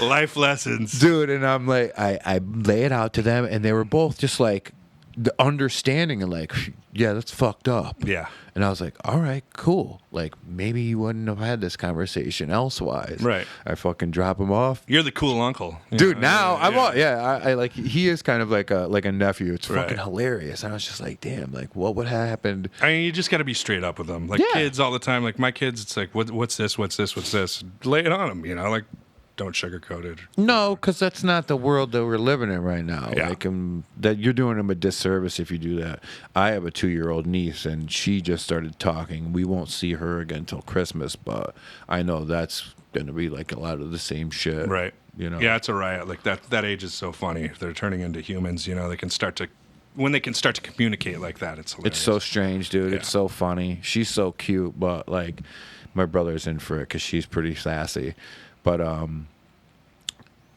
Life lessons. Dude, and I'm like, I lay it out to them, and they were both just like the understanding and like, yeah, that's fucked up. Yeah. And I was like, all right, cool. Like, maybe you wouldn't have had this conversation elsewise. Right. I fucking drop him off. You're the cool uncle. You Dude, know? now I'm Yeah. all, I like, he is kind of like a nephew. It's Right. fucking hilarious. And I was just like, damn, like, what would have happened? I mean, you just got to be straight up with them. Like Yeah. kids all the time. Like my kids, it's like, what's this? What's this? What's this? Lay it on them, you know? Like, don't sugarcoat it. No, because that's not the world that we're living in right now. Yeah. Like, that you're doing them a disservice if you do that. I have a 2-year-old niece, and she just started talking. We won't see her again till Christmas, but I know that's going to be like a lot of the same shit. Right. You know? Yeah, it's a riot. Like that age is so funny. They're turning into humans, you know, when they can start to communicate like that, it's hilarious. It's so strange, dude. Yeah. It's so funny. She's so cute, but like, my brother's in for it because she's pretty sassy. But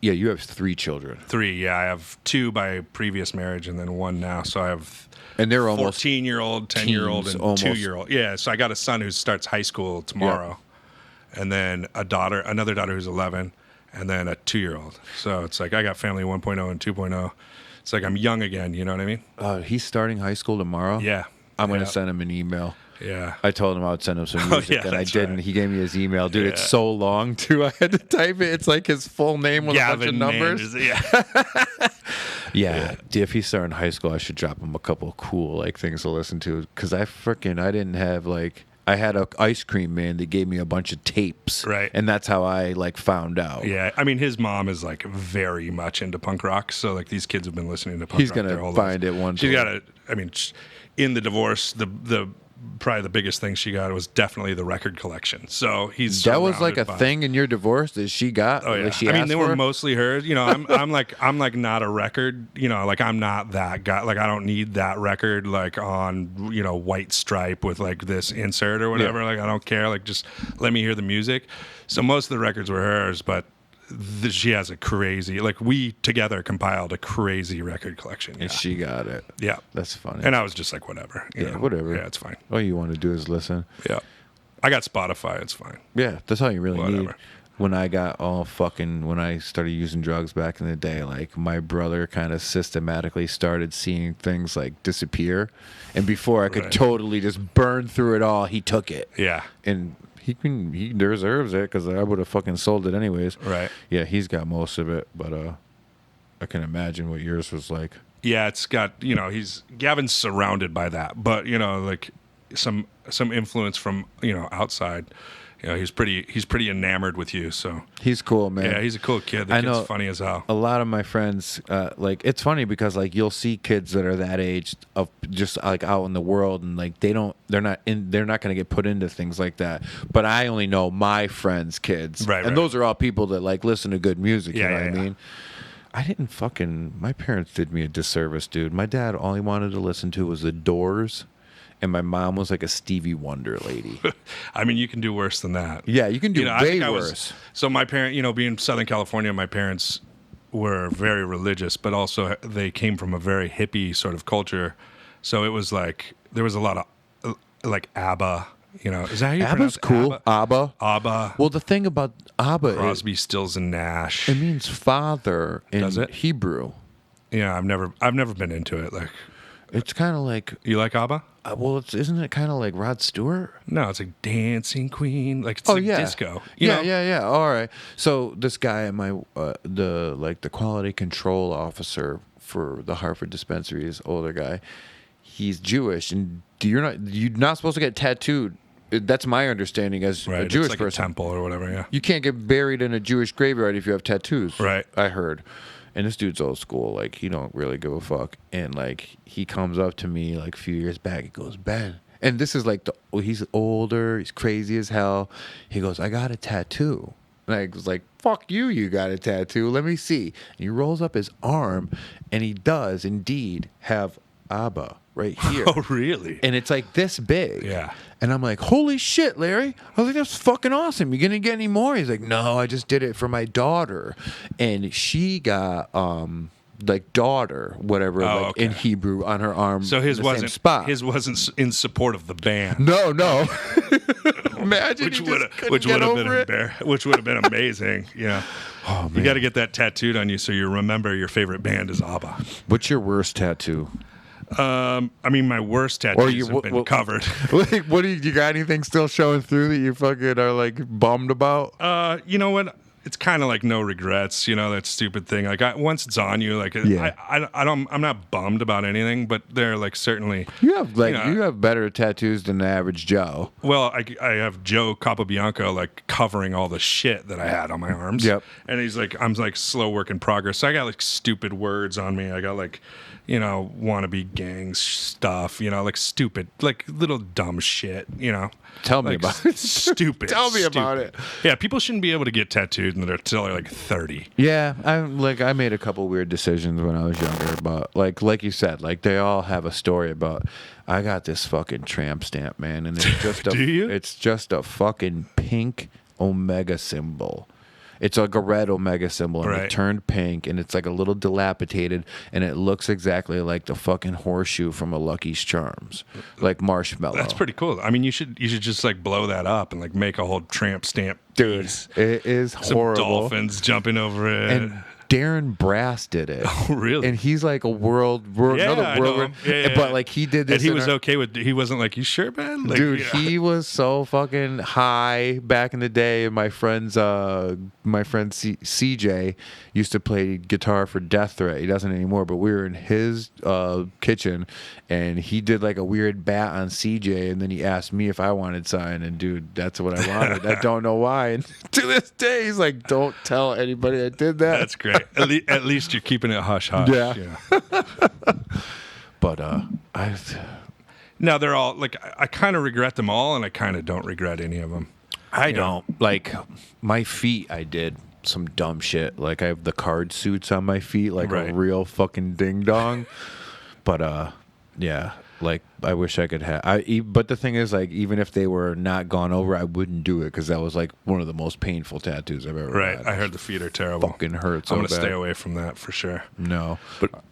yeah, you have 3 children, 3. Yeah, I have 2 by previous marriage and then 1 now. So I have and they're almost 14-year-old, 10-year-old, teens, and almost. 2-year-old. Yeah, so I got a son who starts high school tomorrow, and then another daughter who's 11, and then a 2-year-old. So it's like I got family 1.0 and 2.0. It's like I'm young again. You know what I mean? He's starting high school tomorrow. Yeah. I'm Yeah. gonna send him an email. Yeah. I told him I would send him some music, yeah, and I that's didn't. right. He gave me his email, dude. It's Yeah. so long too. I had to type it. It's like his full name with a bunch of numbers. Yeah. Yeah. Dude, if he's starting high school, I should drop him a couple of cool like things to listen to. Because I didn't have like, I had a ice cream man that gave me a bunch of tapes, Right. And that's how I like found out. Yeah, I mean, his mom is like very much into punk rock, so like these kids have been listening to punk He's rock. gonna their whole find lives. it one She's day. got a. I mean, in the divorce, the probably the biggest thing she got was definitely the record collection. So he's That was like a surrounded by- thing in your divorce that she got. Oh yeah, Like she I mean asked they for? were mostly hers. You know, I'm like not a record. You know, like I'm not that guy. Like I don't need that record like on white stripe with like this insert or whatever. Yeah. Like I don't care. Like just let me hear the music. So most of the records were hers, but she has a crazy. Like we together compiled a crazy record collection. Yeah, And she got it. yeah. That's funny. And I was just like whatever. you Yeah, know? whatever. Yeah, it's fine. All you want to do is listen. Yeah, I got Spotify. It's fine. Yeah, that's all you really need. Whatever. When I started using drugs back in the day, like my brother kind of systematically started seeing things like disappear. And before I could Right. totally just burn through it all, he took it. Yeah. And he deserves it because I would have fucking sold it anyways. Right. Yeah, he's got most of it, but I can imagine what yours was like. Yeah, it's got Gavin's surrounded by that, but like some influence from outside. He's pretty enamored with you. So He's cool, man. yeah, he's a cool kid. The I kid's know funny as hell. a lot of my friends like it's funny because like you'll see kids that are that age of just like out in the world and like they're not going to get put into things like that, but I only know my friends' kids, Right, and right. those are all people that like listen to good music. Yeah, You know yeah, what I yeah. mean? I didn't my parents did me a disservice, dude. My dad, all he wanted to listen to was the Doors, and my mom was like a Stevie Wonder lady. I mean, you can do worse than that. Yeah, you can do I way think worse. So my parent, being Southern California, my parents were very religious, but also they came from a very hippie sort of culture. So it was like there was a lot of like ABBA. Is that how you ABBA's pronounce cool. ABBA? ABBA. ABBA, Well, the thing about ABBA is Crosby, Stills, and Nash. it means father in Does it? Hebrew. Yeah, I've never been into it. Like, It's kind of like, you like ABBA? isn't it kind of like Rod Stewart? No, it's like Dancing Queen. Like it's like disco. You know? Yeah. All right. So this guy at my the quality control officer for the Hartford dispensary is older guy. He's Jewish, and you're not supposed to get tattooed. That's my understanding as Right. a Jewish it's like person. a temple or whatever. Yeah. You can't get buried in a Jewish graveyard if you have tattoos. Right. I heard. And this dude's old school. Like, he don't really give a fuck. And, like, he comes up to me, like, a few years back. He goes, Ben. And this is, like, he's older. He's crazy as hell. He goes, I got a tattoo. And I was like, fuck you, you got a tattoo. Let me see. And he rolls up his arm, and he does indeed have Abba right here. Oh, really? And it's like this big. Yeah. And I'm like, holy shit, Larry. I was like, that's fucking awesome. You gonna get any more? He's like, no, I just did it for my daughter. And she got like daughter, whatever, Oh, like okay. in Hebrew on her arm. So his in the same wasn't spot. his wasn't in support of the band. No. Imagine Which he would just couldn't which get would have been over it. which would have been amazing. Yeah, Oh, you man. got to get that tattooed on you so you remember your favorite band is ABBA. What's your worst tattoo? I mean, my worst tattoos have been covered. Like, what do you got? Anything still showing through that you fucking are like bummed about? You know what? It's kind of like no regrets, you know, that stupid thing. Like once it's on you, like Yeah. I'm not bummed about anything, but they're like certainly. You have like you know, you have better tattoos than the average Joe. Well, I have Joe Capobianco like covering all the shit that I had on my arms. Yep. And he's like, I'm like slow work in progress. So I got like stupid words on me. I got like, you know, wannabe gang stuff, you know, like stupid, like little dumb shit, you know. Tell me Like, about it. Stupid. Tell me about stupid. it. Yeah, people shouldn't be able to get tattooed until they're like 30. Yeah, I made a couple weird decisions when I was younger, but like you said, like they all have a story about. I got this fucking tramp stamp, man, and it's just a Do you? it's just a fucking pink omega symbol. It's like a red omega symbol, and Right. it turned pink, and it's like a little dilapidated, and it looks exactly like the fucking horseshoe from a Lucky's Charms, like marshmallow. That's pretty cool. I mean, you should just like blow that up and like make a whole tramp stamp dude. piece. It is Some horrible. dolphins jumping over it. And Darren Brass did it. Oh, really? And he's like a world Yeah, another I world, know him. Yeah, but yeah. like he did this. and he in was our- okay with. He wasn't like, you sure, man? Like, Dude, yeah. he was so fucking high back in the day. And my friend CJ used to play guitar for Death Threat. He doesn't anymore, but we were in his kitchen, and he did like a weird bat on CJ, and then he asked me if I wanted sign, and dude, that's what I wanted. I don't know why. And to this day, he's like, "Don't tell anybody I did that." That's great. At least you're keeping it hush hush. Yeah. You know? But Now they're all like, I kind of regret them all, and I kind of don't regret any of them. I don't like my feet. I did some dumb shit. Like I have the card suits on my feet, like a Right. real fucking ding dong. But yeah, like I wish I could have. But the thing is, like, even if they were not gone over, I wouldn't do it because that was like one of the most painful tattoos I've ever Right. had. I heard the feet are terrible. Fucking hurt so I'm gonna bad. stay away from that for sure. No,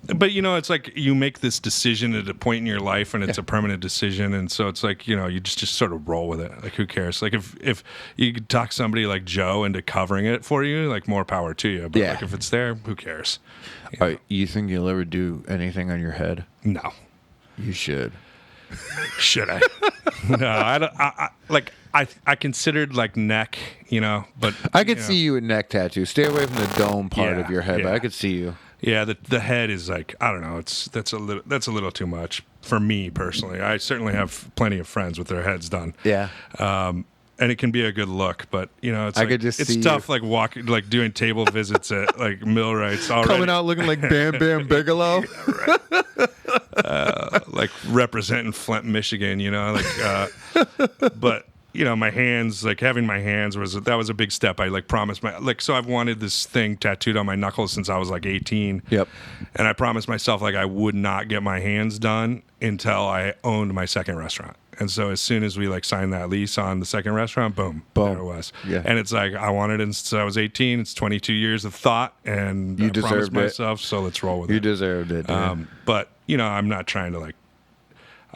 But you know, it's like you make this decision at a point in your life, and it's a permanent decision, and so it's like, you know, you just sort of roll with it. Like, who cares? Like, if you could talk somebody like Joe into covering it for you, like, more power to you. But Yeah. like, if it's there, who cares? You know? you think you'll ever do anything on your head? No. You should. Should I? No, I don't. I considered like neck, you know, but I could you know. see you with neck tattoos. Stay away from the dome part Yeah, of your head, but yeah. I could see you. Yeah, the head is like, I don't know. That's a little too much for me personally. I certainly have plenty of friends with their heads done. Yeah. And it can be a good look, but you know, it's I like, could just it's see tough like walking, like doing table visits at like millwrights already, Coming out looking like Bam Bam Bigelow. like representing Flint, Michigan. You know, like, but you know, my hands, like having my hands was a big step. I like promised so I've wanted this thing tattooed on my knuckles since I was like 18. Yep. And I promised myself like I would not get my hands done until I owned my second restaurant. And so as soon as we like signed that lease on the second restaurant, boom, Boom. there it was. Yeah. And it's like I wanted it since I was 18. It's 22 years of thought, and You I promised deserved it. myself, so let's roll with You it. deserved it. Dude. But you know, I'm not trying to like.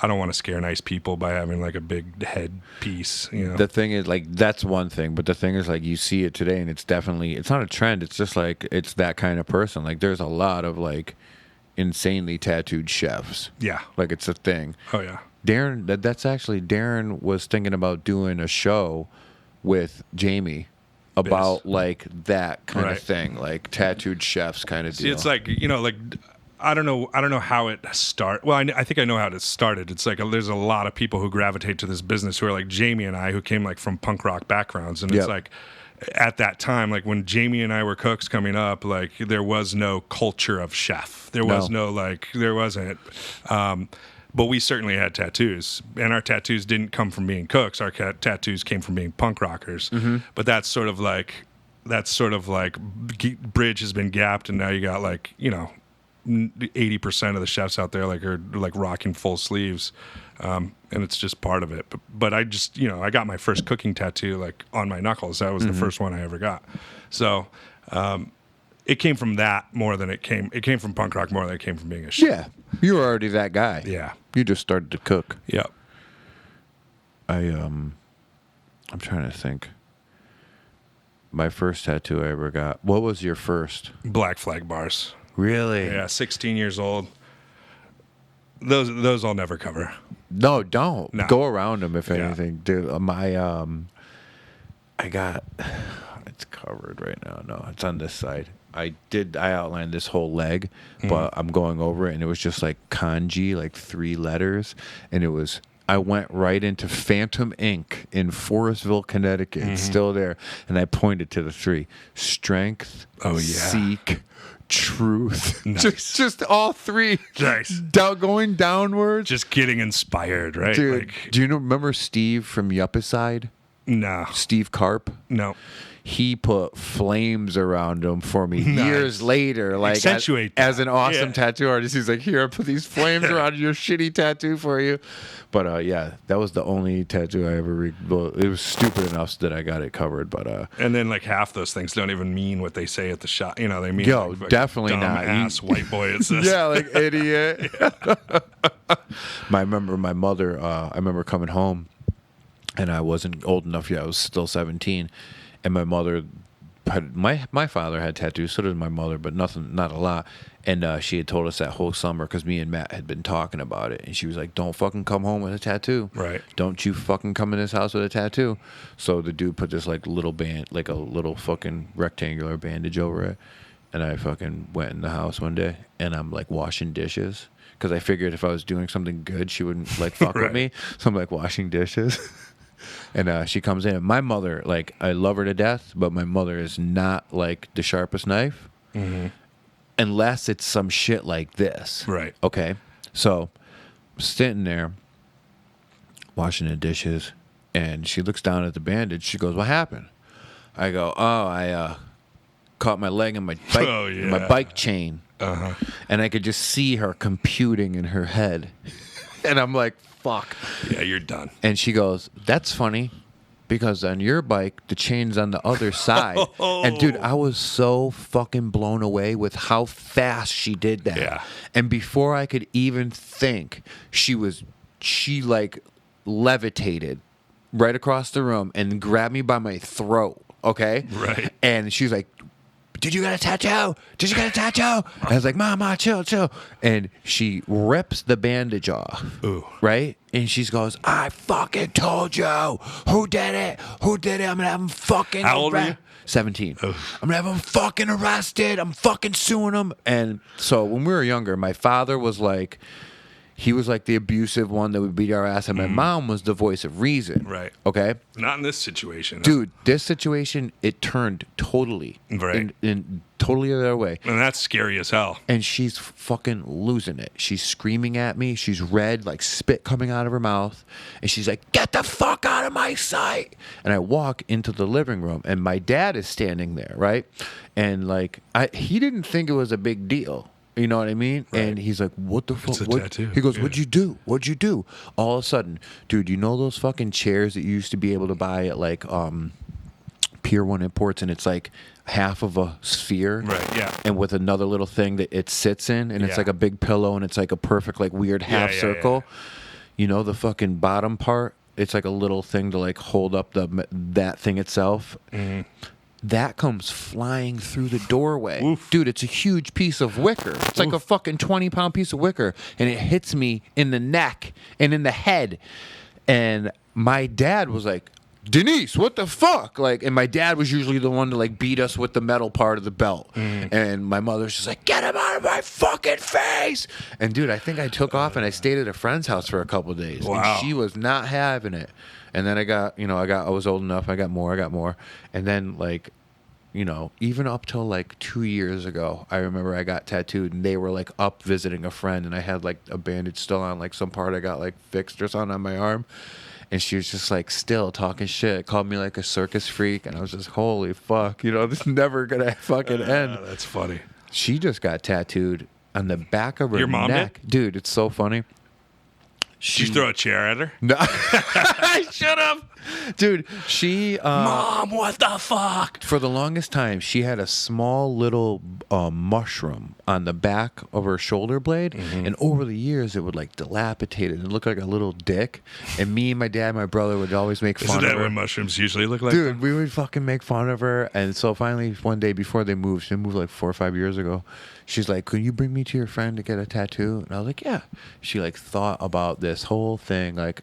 I don't want to scare nice people by having like a big head piece. You know. The thing is, like, that's one thing, but the thing is, like, you see it today, and it's not a trend. It's just like it's that kind of person. Like, there's a lot of like insanely tattooed chefs. Yeah. Like, it's a thing. Oh yeah. Darren was thinking about doing a show with Jamie about like that kind Right. of thing, like tattooed chefs kind of deal. See, it's like, you know, like I don't know how it started. Well, I think I know how it started. It's like there's a lot of people who gravitate to this business who are like Jamie and I, who came like from punk rock backgrounds, and Yep. it's like at that time, like when Jamie and I were cooks coming up, like there was no culture of chef. There was there wasn't. But we certainly had tattoos, and our tattoos didn't come from being cooks. Our tattoos came from being punk rockers. Mm-hmm. But that's sort of like bridge has been gapped, and now you got like, you know, 80% of the chefs out there like are like rocking full sleeves, and it's just part of it. But I just, you know, I got my first cooking tattoo like on my knuckles. That was the first one I ever got. So it came from that more than it came from punk rock more than it came from being a chef. Yeah, you were already that guy. Yeah. You just started to cook. Yeah. I'm trying to think. My first tattoo I ever got. What was your first? Black Flag bars. Really? Yeah, 16 years old. Those I'll never cover. No, don't. No. Go around them if Yeah. anything. Dude, I got, it's covered right now. No, it's on this side. I outlined this whole leg, but I'm going over it and it was just like kanji, like 3 letters. And I went right into Phantom Ink in Forestville, Connecticut. It's still there. And I pointed to the 3. Strength, Oh, yeah. seek, truth. Nice. Just all 3. Nice. Going downwards. Just getting inspired, right? Dude, Like, do you remember Steve from Yuppicide? no. Steve Karp? No. He put flames around him for me Nice. years later, like Accentuate as that. an awesome Yeah. tattoo artist. He's like, "Here, I put these flames around your shitty tattoo for you." But yeah, that was the only tattoo I ever. Well, it was stupid enough that I got it covered. But And then like half those things don't even mean what they say at the shop. You know, they mean Yo, like, fucking definitely dumb not. ass white boy. It says. yeah, like idiot. I remember my mother. I remember coming home, and I wasn't old enough yet. I was still 17, and my mother had my father had tattoos. So did my mother, but not a lot. And she had told us that whole summer because me and Matt had been talking about it, and she was like, "Don't fucking come home with a tattoo. Right. Don't you fucking come in this house with a tattoo." So the dude put this like little band, like a little fucking rectangular bandage over it. And I fucking went in the house one day, and I'm like washing dishes because I figured if I was doing something good, she wouldn't like fuck with Right. me. So I'm like washing dishes. And she comes in. My mother, like, I love her to death, but my mother is not like the sharpest knife, unless it's some shit like this. Right. Okay. So, sitting there, washing the dishes, and she looks down at the bandage. She goes, "What happened?" I go, "Oh, I caught my leg in my bike, Oh, yeah. my bike chain," and I could just see her computing in her head, and I'm like, "Fuck." Yeah, you're done. And she goes, "That's funny because on your bike, the chain's on the other side." And dude, I was so fucking blown away with how fast she did that. Yeah. And before I could even think, she like levitated right across the room and grabbed me by my throat. Okay? Right. And she's like, "Did you get a tattoo? Did you get a tattoo?" And I was like, "Mama, chill." And she rips the bandage off. Ooh. Right? And she goes, "I fucking told you. Who did it? Who did it? I'm going to have him fucking How old were you? 17. I'm going to have him fucking arrested. I'm fucking suing him." And so when we were younger, my father was like, he was like the abusive one that would beat our ass. And my mom was the voice of reason. Right. Okay? Not in this situation. Dude, this situation, it turned totally. Right. In totally the other way. And that's scary as hell. And she's fucking losing it. She's screaming at me. She's red, like spit coming out of her mouth. And she's like, "Get the fuck out of my sight." And I walk into the living room, and my dad is standing there, right? And like, he didn't think it was a big deal. You know what I mean? Right. And he's like, "What the fuck?" It's a tattoo. He goes, Yeah. "What'd you do? What'd you do?" All of a sudden, dude, you know those fucking chairs that you used to be able to buy at like Pier 1 Imports, and it's like half of a sphere, Right, yeah. and with another little thing that it sits in, and it's Yeah. like a big pillow, and it's like a perfect like weird half yeah, circle. You know the fucking bottom part? It's like a little thing to like hold up that thing itself. That comes flying through the doorway. Oof. Dude, it's a huge piece of wicker. It's like a fucking 20-pound piece of wicker. And it hits me in the neck and in the head. And my dad was like, "Denise, what the fuck?" Like, and my dad was usually the one to like beat us with the metal part of the belt. And my mother's just like, "Get him out of my fucking face." And dude, I think I took off and I stayed at a friend's house for a couple of days. Wow. And she was not having it. And then I was old enough. I got more. And then like, even up till like 2 years ago, I remember I got tattooed and they were like up visiting a friend and I had like a bandage still on, like some part I got like fixed or something on my arm. And she was just like still talking shit, called me like a circus freak. And I was just, holy fuck, this is never going to fucking end. That's funny. She just got tattooed on the back of her Your mom neck. Dude, it's so funny. Did you throw a chair at her? No, I should have. Dude, she Mom, what the fuck? for the longest time she had a small little mushroom on the back of her shoulder blade, and over the years it would like dilapidate and look like a little dick. And me and my dad, and my brother would always make fun Isn't of that her. what mushrooms usually look like? Dude, we would fucking make fun of her. And so finally, one day before they moved like 4 or 5 years ago, she's like, "Could you bring me to your friend to get a tattoo?" And I was like, "Yeah." She like thought about this whole thing, like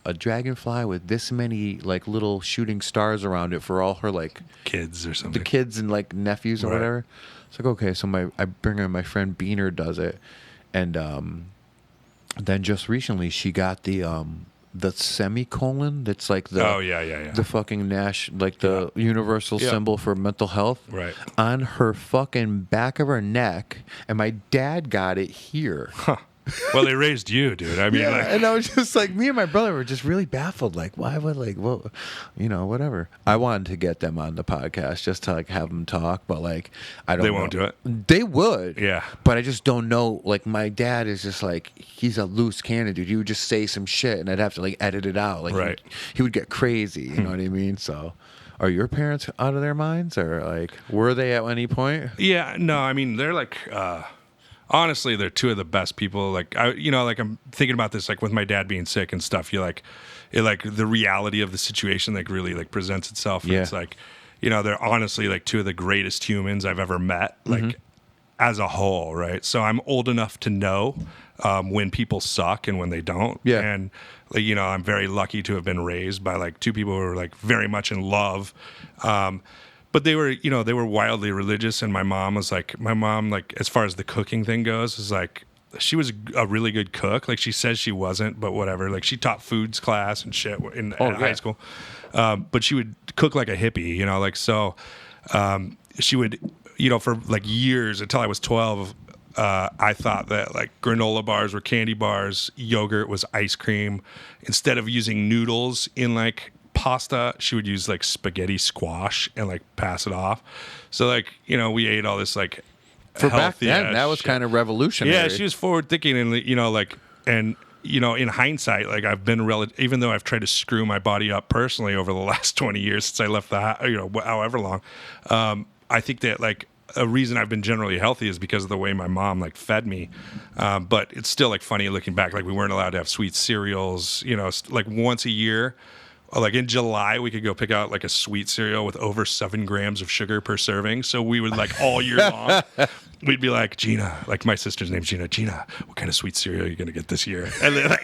a dragonfly with this many like little shooting stars around it for all her like Kids or the something. kids and like nephews or Right. whatever. It's like, okay, so I bring her, my friend Beaner does it, and then just recently she got the semicolon that's like the Oh, yeah. the fucking like the universal Yeah. symbol for mental health Right. on her fucking back of her neck, and my dad got it here. Well, they raised you, dude. I mean, Yeah, like, and I was just like, me and my brother were just really baffled. Like, why would like, well, whatever. I wanted to get them on the podcast just to like have them talk, but like, I don't. They won't do it? They would. Yeah. But I just don't know. Like, my dad is just like, he's a loose cannon, dude. He would just say some shit, and I'd have to like edit it out. Like, Right. he would get crazy. You know what I mean? So, are your parents out of their minds, or like, were they at any point? yeah, no, I mean, they're like, honestly, they're two of the best people. Like, like I'm thinking about this, like with my dad being sick and stuff. The reality of the situation like really like presents itself. And Yeah. it's like, they're honestly like two of the greatest humans I've ever met. Like as a whole, right? So I'm old enough to know when people suck and when they don't. Yeah. And like, I'm very lucky to have been raised by like two people who are like very much in love. But they were, they were wildly religious, and my mom, like, as far as the cooking thing goes, is like, she was a really good cook. Like, she says she wasn't, but whatever. Like, she taught foods class and shit in high school. But she would cook like a hippie, like, so she would, for like years until I was 12, I thought that like granola bars were candy bars, yogurt was ice cream. Instead of using noodles in like pasta, she would use like spaghetti squash and like pass it off. So like, we ate all this like For back healthy then, ass that was shit. kind of revolutionary. Yeah, she was forward thinking, and in hindsight, like I've been even though I've tried to screw my body up personally over the last 20 years since I left however long, I think that like a reason I've been generally healthy is because of the way my mom like fed me. But it's still like funny looking back, like we weren't allowed to have sweet cereals, like once a year. Like in July, we could go pick out like a sweet cereal with over 7 grams of sugar per serving. So we would like all year long, we'd be like, Gina, like my sister's name's Gina. Gina, what kind of sweet cereal are you going to get this year? And then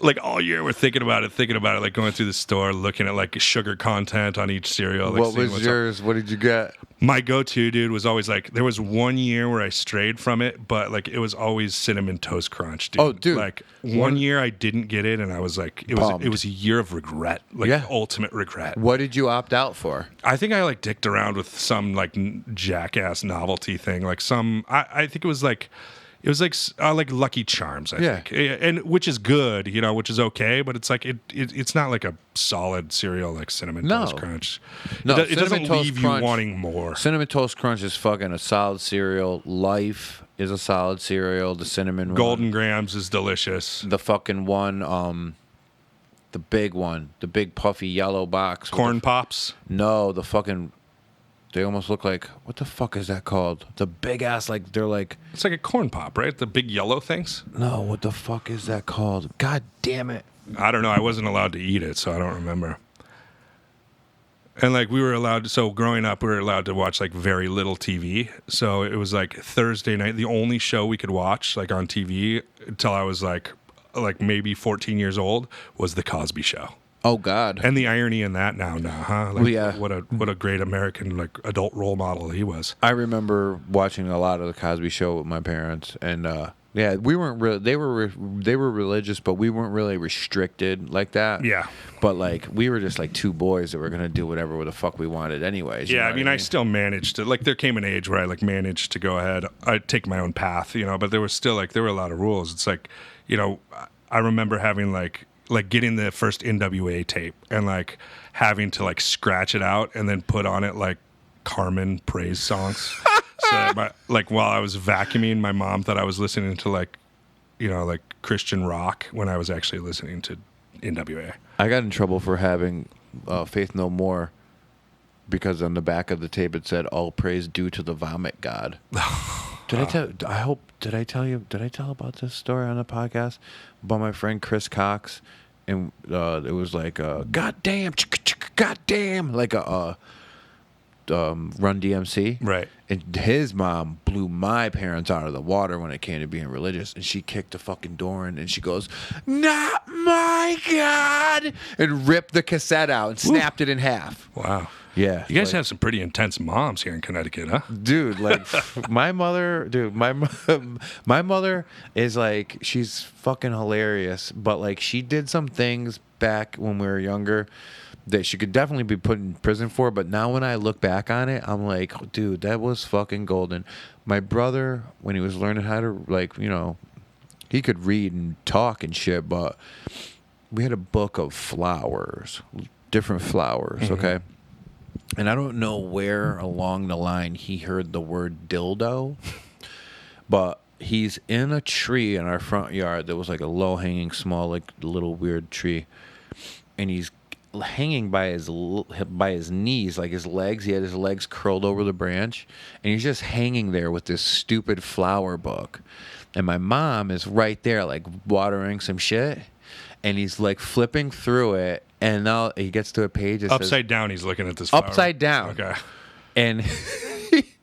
like all year we're thinking about it, like going through the store, looking at like sugar content on each cereal. Like What seeing was what's up. yours? What did you get? My go-to, dude, was always like, there was one year where I strayed from it, but like it was always Cinnamon Toast Crunch, dude. Oh, dude. Like one year I didn't get it, and I was like, it Bummed. was a year of regret, like Yeah. ultimate regret. What did you opt out for? I think I like dicked around with some like jackass novelty thing, like I think it was like Lucky Charms, I Yeah. think, and which is good, which is okay, but it's like it's not like a solid cereal like Cinnamon No. Toast Crunch. No, it doesn't Cinnamon Toast leave Crunch- you wanting more. Cinnamon Toast Crunch is fucking a solid cereal. Life is a solid cereal. The cinnamon one. Golden Grams is delicious. The fucking one, the big one, the big puffy yellow box. with Corn the- Pops. No, the fucking. They almost look like, what the fuck is that called? The big ass, like they're like, It's like a corn pop, right? The big yellow things. no, what the fuck is that called? God damn it! I don't know. I wasn't allowed to eat it, so I don't remember. And like we were allowed, so growing up, we were allowed to watch like very little TV. So it was like Thursday night, the only show we could watch like on TV until I was like maybe 14 years old was The Cosby Show. Oh God! And the irony in that now, huh? Like, Well, yeah. What a great American like adult role model he was. I remember watching a lot of the Cosby Show with my parents, and yeah, we weren't really. They were religious, but we weren't really restricted like that. Yeah. But like we were just like two boys that were gonna do whatever the fuck we wanted, anyways. you Yeah, know I what mean, I still managed to, like, there came an age where I, like, managed to go ahead. I'd take my own path, but there was still, like, there were a lot of rules. It's like, I remember having, like getting the first NWA tape and, like, having to, like, scratch it out and then put on it, like, Carmen praise songs. So, that while I was vacuuming, my mom thought I was listening to, like, like, Christian rock when I was actually listening to, NWA. I got in trouble for having Faith No More because on the back of the tape it said "All praise due to the vomit god." Did I tell? Did I tell you? Did I tell about this story on the podcast about my friend Chris Cox? And it was like goddamn, like a Run DMC, Right. And his mom blew my parents out of the water when it came to being religious. And she kicked the fucking door in and she goes, "Not my God!" and ripped the cassette out and snapped it in half. Wow. Yeah. You guys have some pretty intense moms here in Connecticut, huh? Dude, like my mother is like, she's fucking hilarious, but like she did some things back when we were younger that she could definitely be put in prison for, but now when I look back on it, I'm like, dude, that was fucking golden. My brother, when he was learning how to, like, you know, he could read and talk and shit, but we had a book of flowers, different flowers, okay? And I don't know where along the line he heard the word dildo, but he's in a tree in our front yard that was like a low-hanging, small, like little weird tree, and he's hanging by his knees, like his legs. He had his legs curled over the branch, and he's just hanging there with this stupid flower book. And my mom is right there, like watering some shit, and he's like flipping through it. And now he gets to a page that Upside down, he's looking at this flower. Upside down. Okay. And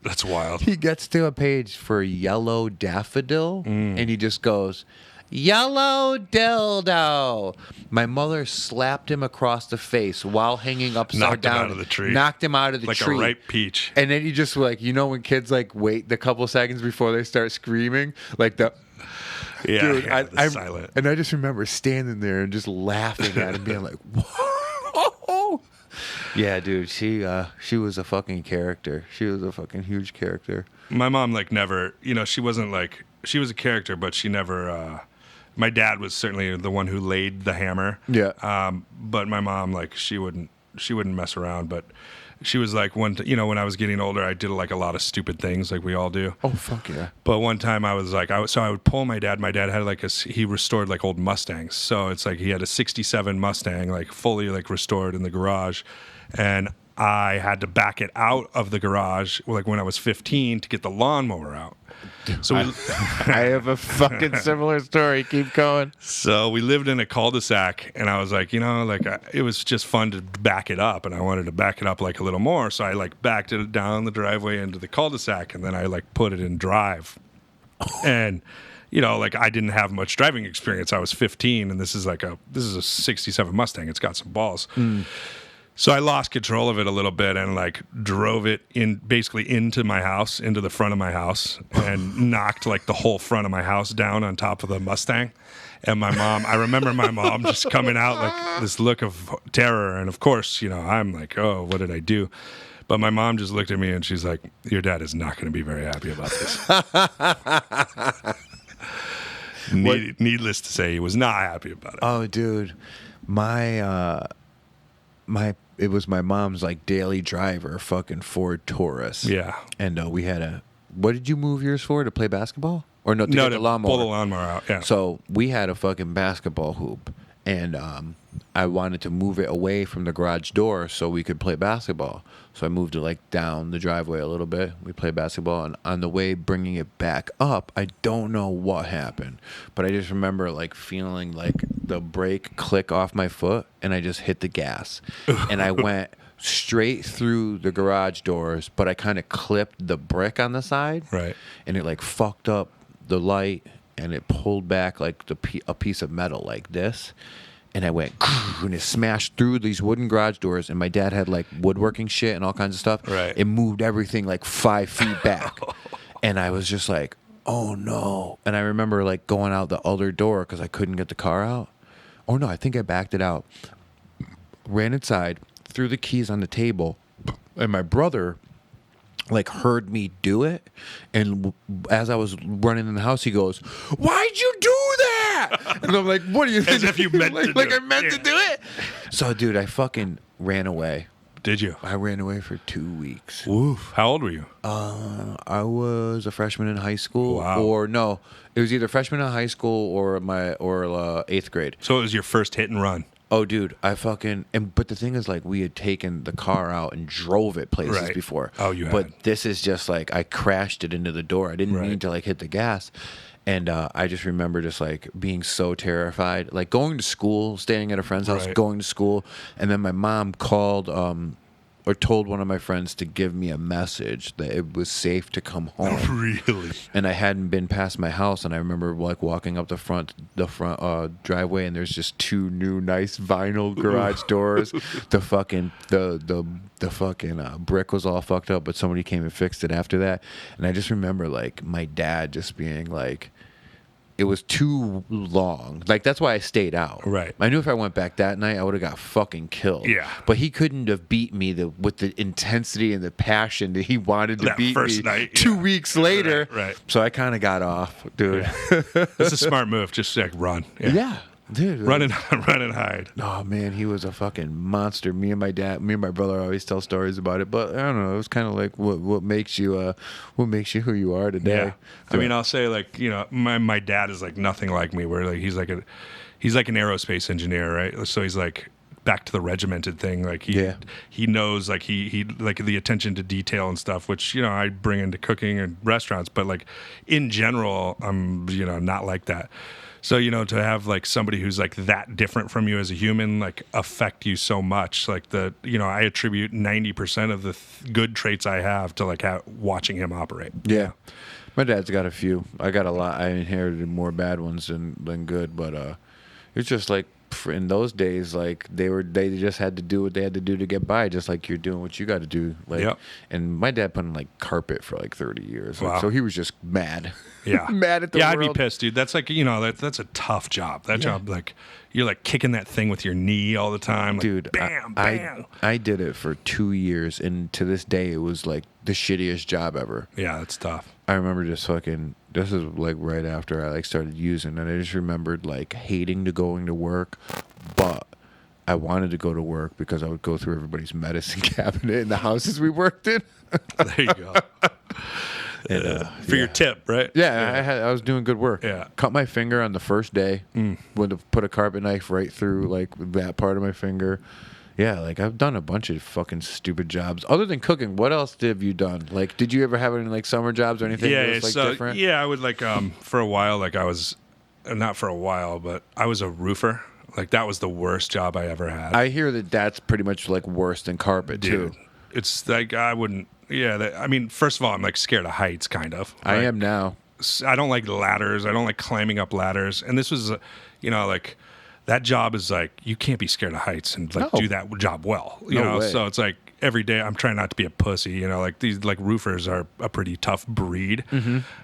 That's wild. he gets to a page for yellow daffodil, and he just goes, "Yellow dildo." My mother slapped him across the face while hanging upside Knocked him down. out of the tree. Knocked him out of the Like tree. a ripe peach. And then he just, like, you know when kids like wait the couple seconds before they start screaming? Like the... Yeah, Dude, yeah, I silent. and I just remember standing there and just laughing at him, being like, "Whoa!" Yeah, dude, she was a fucking character. She was a fucking huge character. My mom, like, never, you know, she wasn't like, she was a character, but she never, my dad was certainly the one who laid the hammer. Yeah. But my mom, like, she wouldn't mess around, but she was like, you know, when I was getting older, I did like a lot of stupid things like we all do. Oh, fuck yeah. But one time I was like, so I would pull my dad. My dad had like he restored like old Mustangs. So it's like he had a 67 Mustang, like fully like restored in the garage. And I had to back it out of the garage like when I was 15 to get the lawnmower out. So I have a fucking similar story. Keep going. So we lived in a cul-de-sac, and I was like, you know, like it was just fun to back it up, and I wanted to back it up like a little more. So I like backed it down the driveway into the cul-de-sac, and then I like put it in drive. And you know, like I didn't have much driving experience. I was 15, and this is a 67 Mustang. It's got some balls. So I lost control of it a little bit and like drove it basically into my house, into the front of my house, and knocked like the whole front of my house down on top of the Mustang. And I remember my mom just coming out like this look of terror. And of course, you know, I'm like, oh, what did I do? But my mom just looked at me and she's like, your dad is not going to be very happy about this. Needless to say, he was not happy about it. Oh, dude, it was my mom's like daily driver, fucking Ford Taurus. Yeah. And we had what did you move yours for, to play basketball? Or no, to get the lawnmower? Pull the lawnmower out, yeah. So we had a fucking basketball hoop, and I wanted to move it away from the garage door so we could play basketball. So I moved it like down the driveway a little bit. We played basketball, and on the way bringing it back up, I don't know what happened, but I just remember like feeling like the brake click off my foot, and I just hit the gas, and I went straight through the garage doors, but I kind of clipped the brick on the side, Right. and it like fucked up the light, and it pulled back like a piece of metal like this. And I went, and it smashed through these wooden garage doors. And my dad had like woodworking shit and all kinds of stuff. Right. It moved everything like 5 feet back. And I was just like, oh no. And I remember like going out the other door because I couldn't get the car out. Oh no, I think I backed it out. Ran inside, threw the keys on the table. And my brother like heard me do it, and as I was running in the house, he goes, "Why'd you do that?" And I'm like, "What do you think?" As if you meant to do like I it. meant to Yeah. do it. So, dude, I fucking ran away. Did you? I ran away for 2 weeks. Woof. How old were you? I was a freshman in high school, Wow. or no, it was either freshman in high school or 8th grade. So it was your first hit and run. Oh, dude, but the thing is, like, we had taken the car out and drove it places Right. before. Oh, you But had. this is just like I crashed it into the door. I didn't Right. mean to like hit the gas. And I just remember just like being so terrified, like going to school, staying at a friend's house, Right. going to school, and then my mom called or told one of my friends to give me a message that it was safe to come home. Really? And I hadn't been past my house, and I remember like walking up the front driveway, and there's just 2 new nice vinyl garage doors. The fucking brick was all fucked up, but somebody came and fixed it after that. And I just remember like my dad just being like, it was too long. Like, that's why I stayed out. Right. I knew if I went back that night, I would have got fucking killed. Yeah. But he couldn't have beat me with the intensity and the passion that he wanted to That beat first me night, 2 yeah. weeks later. Right. So I kind of got off, dude. It's a smart move. Just like run. Yeah. Dude. Run and hide. Oh, man, he was a fucking monster. Me and my brother always tell stories about it. But I don't know. It was kind of like what makes you who you are today. Yeah. I mean, I'll say like, you know, my dad is like nothing like me. Where like he's like an aerospace engineer, right? So he's like back to the regimented thing. Like he knows like he like the attention to detail and stuff, which, you know, I bring into cooking and restaurants. But like in general, I'm, you know, not like that. So, you know, to have like somebody who's like that different from you as a human, like affect you so much, like you know, I attribute 90% of the good traits I have to like watching him operate. Yeah. My dad's got a few. I got a lot. I inherited more bad ones than good, but it's just like in those days, like they just had to do what they had to do to get by, just like you're doing what you got to do. Like, Yep. And my dad put in like carpet for like 30 years, like, Wow. so he was just mad. Yeah. Mad at the yeah, world. I'd be pissed, dude. That's like, you know, that's a tough job. That job, like, you're like kicking that thing with your knee all the time. Like, Dude, bam, I bam. I did it for 2 years, and to this day, it was like the shittiest job ever. Yeah, that's tough. I remember just fucking. This is like right after I like started using, and I just remembered like hating to going to work, but I wanted to go to work because I would go through everybody's medicine cabinet in the houses we worked in. There you go. And, For your tip, right? Yeah, I was doing good work. Yeah. Cut my finger on the first day. Would have put a carpet knife right through like that part of my finger. Yeah, like I've done a bunch of fucking stupid jobs. Other than cooking, what else have you done? Like, did you ever have any like summer jobs or anything that was like so different? yeah, I would like for a while, like I was not for a while, but I was a roofer. Like that was the worst job I ever had. I hear that that's pretty much like worse than carpet Dude, too. it's like I wouldn't. Yeah, I mean, first of all, I'm like scared of heights, kind of. I Like, am now. I don't like ladders. I don't like climbing up ladders. And this was, you know, like that job is like you can't be scared of heights and like No. do that job well. You No know, way. so it's like every day I'm trying not to be a pussy. You know, like these like roofers are a pretty tough breed.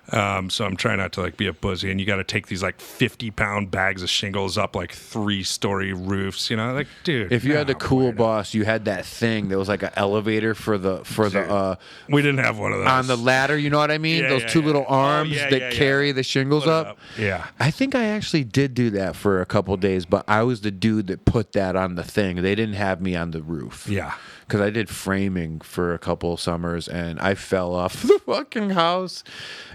So I'm trying not to like be a pussy. And you got to take these like 50-pound bags of shingles up like 3-story roofs. You know, like dude. If you had nah, the cool weirdo. boss, you had that thing that was like an elevator for the We didn't have one of those on the ladder. You know what I mean? Yeah, Those yeah, 2 yeah. little Oh, arms yeah, that yeah, yeah. carry the shingles Put it up. up. Yeah. I think I actually did do that for a couple days, but I was the dude that put that on the thing. They didn't have me on the roof. Yeah. Because I did framing for a couple summers and I fell off the fucking house.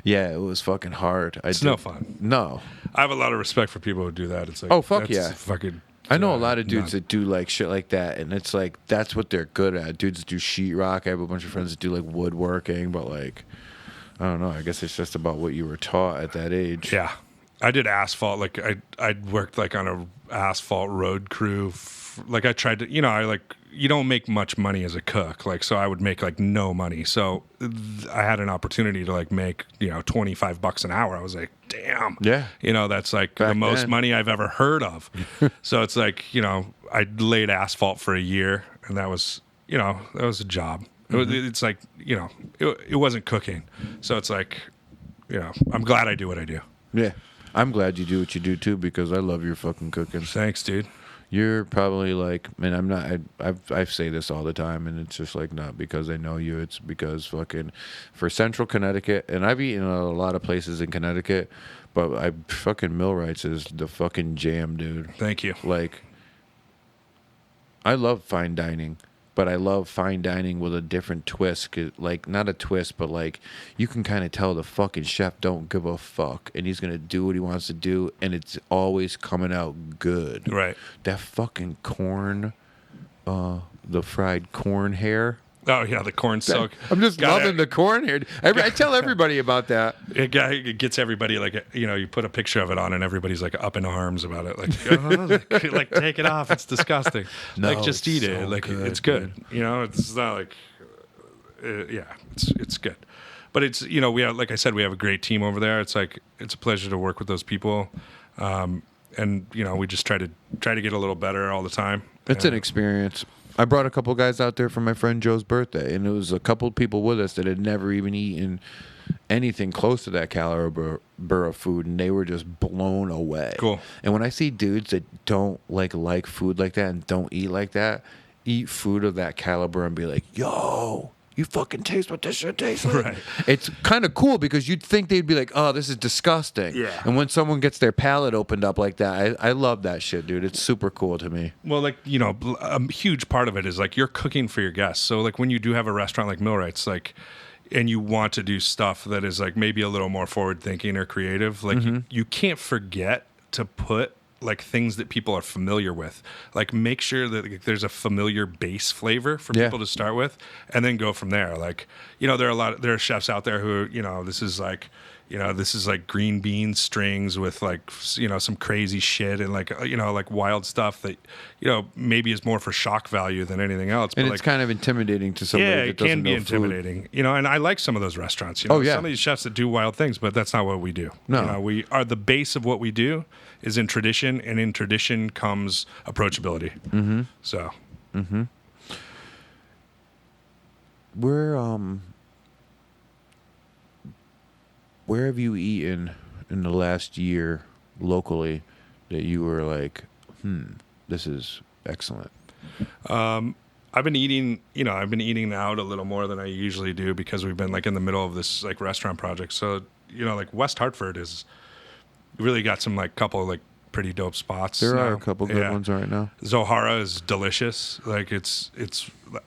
Yeah, it was fucking hard. It's no fun. No. I have a lot of respect for people who do that. It's like, Oh, fuck that's yeah. Fucking. I know a lot of dudes none. that do like shit like that, and it's like that's what they're good at. Dudes that do sheetrock. I have a bunch of friends that do like woodworking, but like I don't know. I guess it's just about what you were taught at that age. Yeah, I did asphalt. Like I worked like on a asphalt road crew. Like I tried to, you know, I like you don't make much money as a cook. Like so, I would make like no money. So I had an opportunity to like make $25 an hour. I was like, damn. Yeah. You know, that's like the Back most then. money I've ever heard of. So it's like I laid asphalt for a year, and that was that was a job. It's like it wasn't cooking. So it's like I'm glad I do what I do. Yeah. I'm glad you do what you do too because I love your fucking cooking. Thanks, dude. You're probably like, and I'm not. I say this all the time, and it's just like not because I know you. It's because fucking for Central Connecticut, and I've eaten at a lot of places in Connecticut, but fucking Millwrights is the fucking jam, dude. Thank you. Like, I love fine dining. But I love fine dining with a different twist. 'Cause, like, not a twist, but like you can kind of tell the fucking chef don't give a fuck, and he's gonna do what he wants to do, and it's always coming out good. Right. That fucking corn, the fried corn hair. Oh yeah, the corn silk. I'm just loving the corn hair. I tell everybody about that. It gets everybody like, you know, you put a picture of it on and everybody's like up in arms about it. Like, oh, like take it off. It's disgusting. No, like just eat it. so Like good, it's good. You know, it's not like, yeah, it's good. But it's, you know, we have, like I said, we have a great team over there. It's like, it's a pleasure to work with those people. And you know, we just try to get a little better all the time. It's an experience. I brought a couple guys out there for my friend Joe's birthday, and it was a couple people with us that had never even eaten anything close to that caliber of food, and they were just blown away. Cool. And when I see dudes that don't like food like that and don't eat like that, eat food of that caliber and be like, yo, you fucking taste what this shit tastes like. Right. It's kind of cool because you'd think they'd be like, oh, this is disgusting. Yeah. And when someone gets their palate opened up like that, I love that shit, dude. It's super cool to me. Well, like, you know, a huge part of it is like you're cooking for your guests. So like when you do have a restaurant like Millwrights, like, and you want to do stuff that is like maybe a little more forward thinking or creative, like you can't forget to put like things that people are familiar with. Like make sure that like, there's a familiar base flavor for people to start with, and then go from there. Like, you know, there are chefs out there who, you know, this is like green bean strings with like, you know, some crazy shit and like, you know, like wild stuff that, you know, maybe is more for shock value than anything else. And but it's like, kind of intimidating to somebody yeah, that it doesn't can be know intimidating, food. you know, and I like some of those restaurants, you know, Oh, yeah. some of these chefs that do wild things, but that's not what we do. No. You know, we are, the base of what we do is in tradition, and in tradition comes approachability. Mm-hmm. So. Mm-hmm. Where have you eaten in the last year locally that you were like, this is excellent? I've been eating out a little more than I usually do because we've been like in the middle of this like restaurant project. So, you know, like West Hartford is really got some like couple like pretty dope spots. There are now. a couple good ones right now. Zohara is delicious. Like it's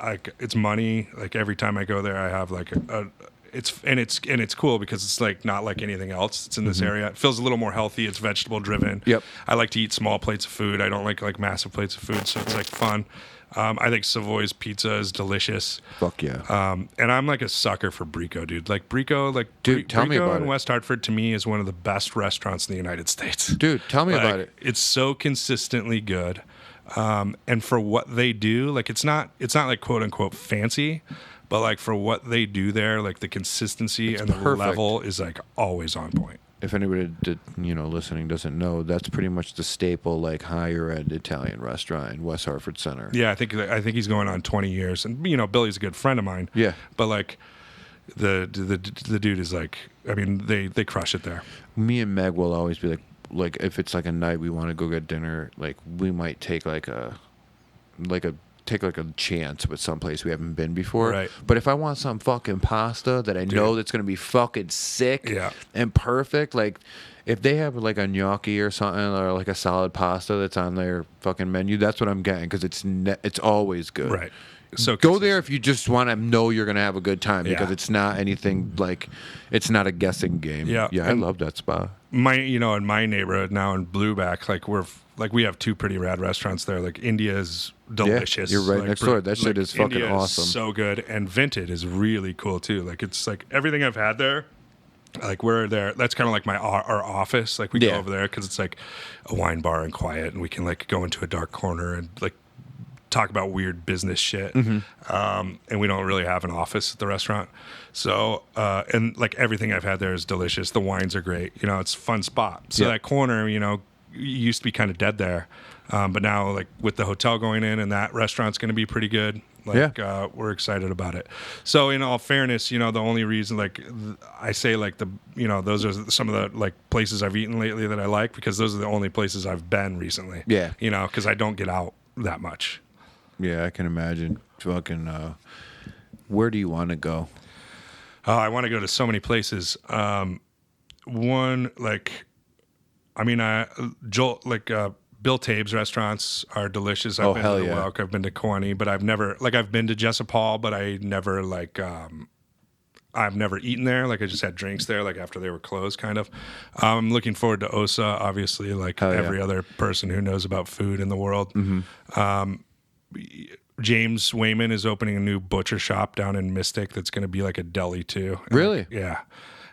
like it's money. Like every time I go there, I have like it's cool because it's like not like anything else. It's in this area. It feels a little more healthy. It's vegetable driven. Yep. I like to eat small plates of food. I don't like massive plates of food. So it's like fun. I think Savoy's pizza is delicious. Fuck yeah. And I'm like a sucker for Brico, dude. Like Brico, like Dude, tell me Brico about in it. West Hartford to me is one of the best restaurants in the United States. Dude, tell me Like, about it. It's so consistently good. And for what they do, like it's not like quote unquote fancy, but like for what they do there, like the consistency and the perfect. level is like always on point. If anybody listening doesn't know, that's pretty much the staple, like higher end Italian restaurant in West Hartford Center. Yeah, I think he's going on 20 years, and you know Billy's a good friend of mine. Yeah. But like the dude is like, I mean they crush it there. Me and Meg will always be like if it's like a night we want to go get dinner, like we might take like a chance with someplace we haven't been before. Right. But if I want some fucking pasta that I know that's gonna be fucking sick and perfect, like if they have like a gnocchi or something or like a solid pasta that's on their fucking menu, that's what I'm getting because it's always good. Right. So Go there if you just want to know you're gonna have a good time because Yeah. it's not anything like it's not a guessing game. Yeah. Yeah, I And love that spot. in my neighborhood now in Blueback, like we have two pretty rad restaurants there. Like India is delicious. you're right Like, next door. That shit is fucking India awesome. Is so good, and Vinted is really cool too. Like it's like everything I've had there. Like we're there. That's kind of like our office. Like we go over there because it's like a wine bar and quiet, and we can like go into a dark corner and like talk about weird business shit. And we don't really have an office at the restaurant. So, and like everything I've had there is delicious. The wines are great. You know, it's a fun spot. So that corner, you know, used to be kind of dead there. But now like with the hotel going in and that restaurant's going to be pretty good. Like, we're excited about it. So in all fairness, you know, the only reason like I say like those are some of the like places I've eaten lately that I like because those are the only places I've been recently. Yeah. You know, because I don't get out that much. Yeah, I can imagine. Fucking, where do you want to go? I want to go to so many places. One, like, I mean, Bill Tabe's restaurants are delicious. Oh, I've been hell to the yeah. Welk, I've been to Kawani, but I've never I've been to Jessup Hall, but I never I've never eaten there. Like I just had drinks there, like after they were closed, kind of. I'm looking forward to Osa, obviously, like Hell yeah. every other person who knows about food in the world. James Wayman is opening a new butcher shop down in Mystic that's going to be like a deli too. And Really? yeah.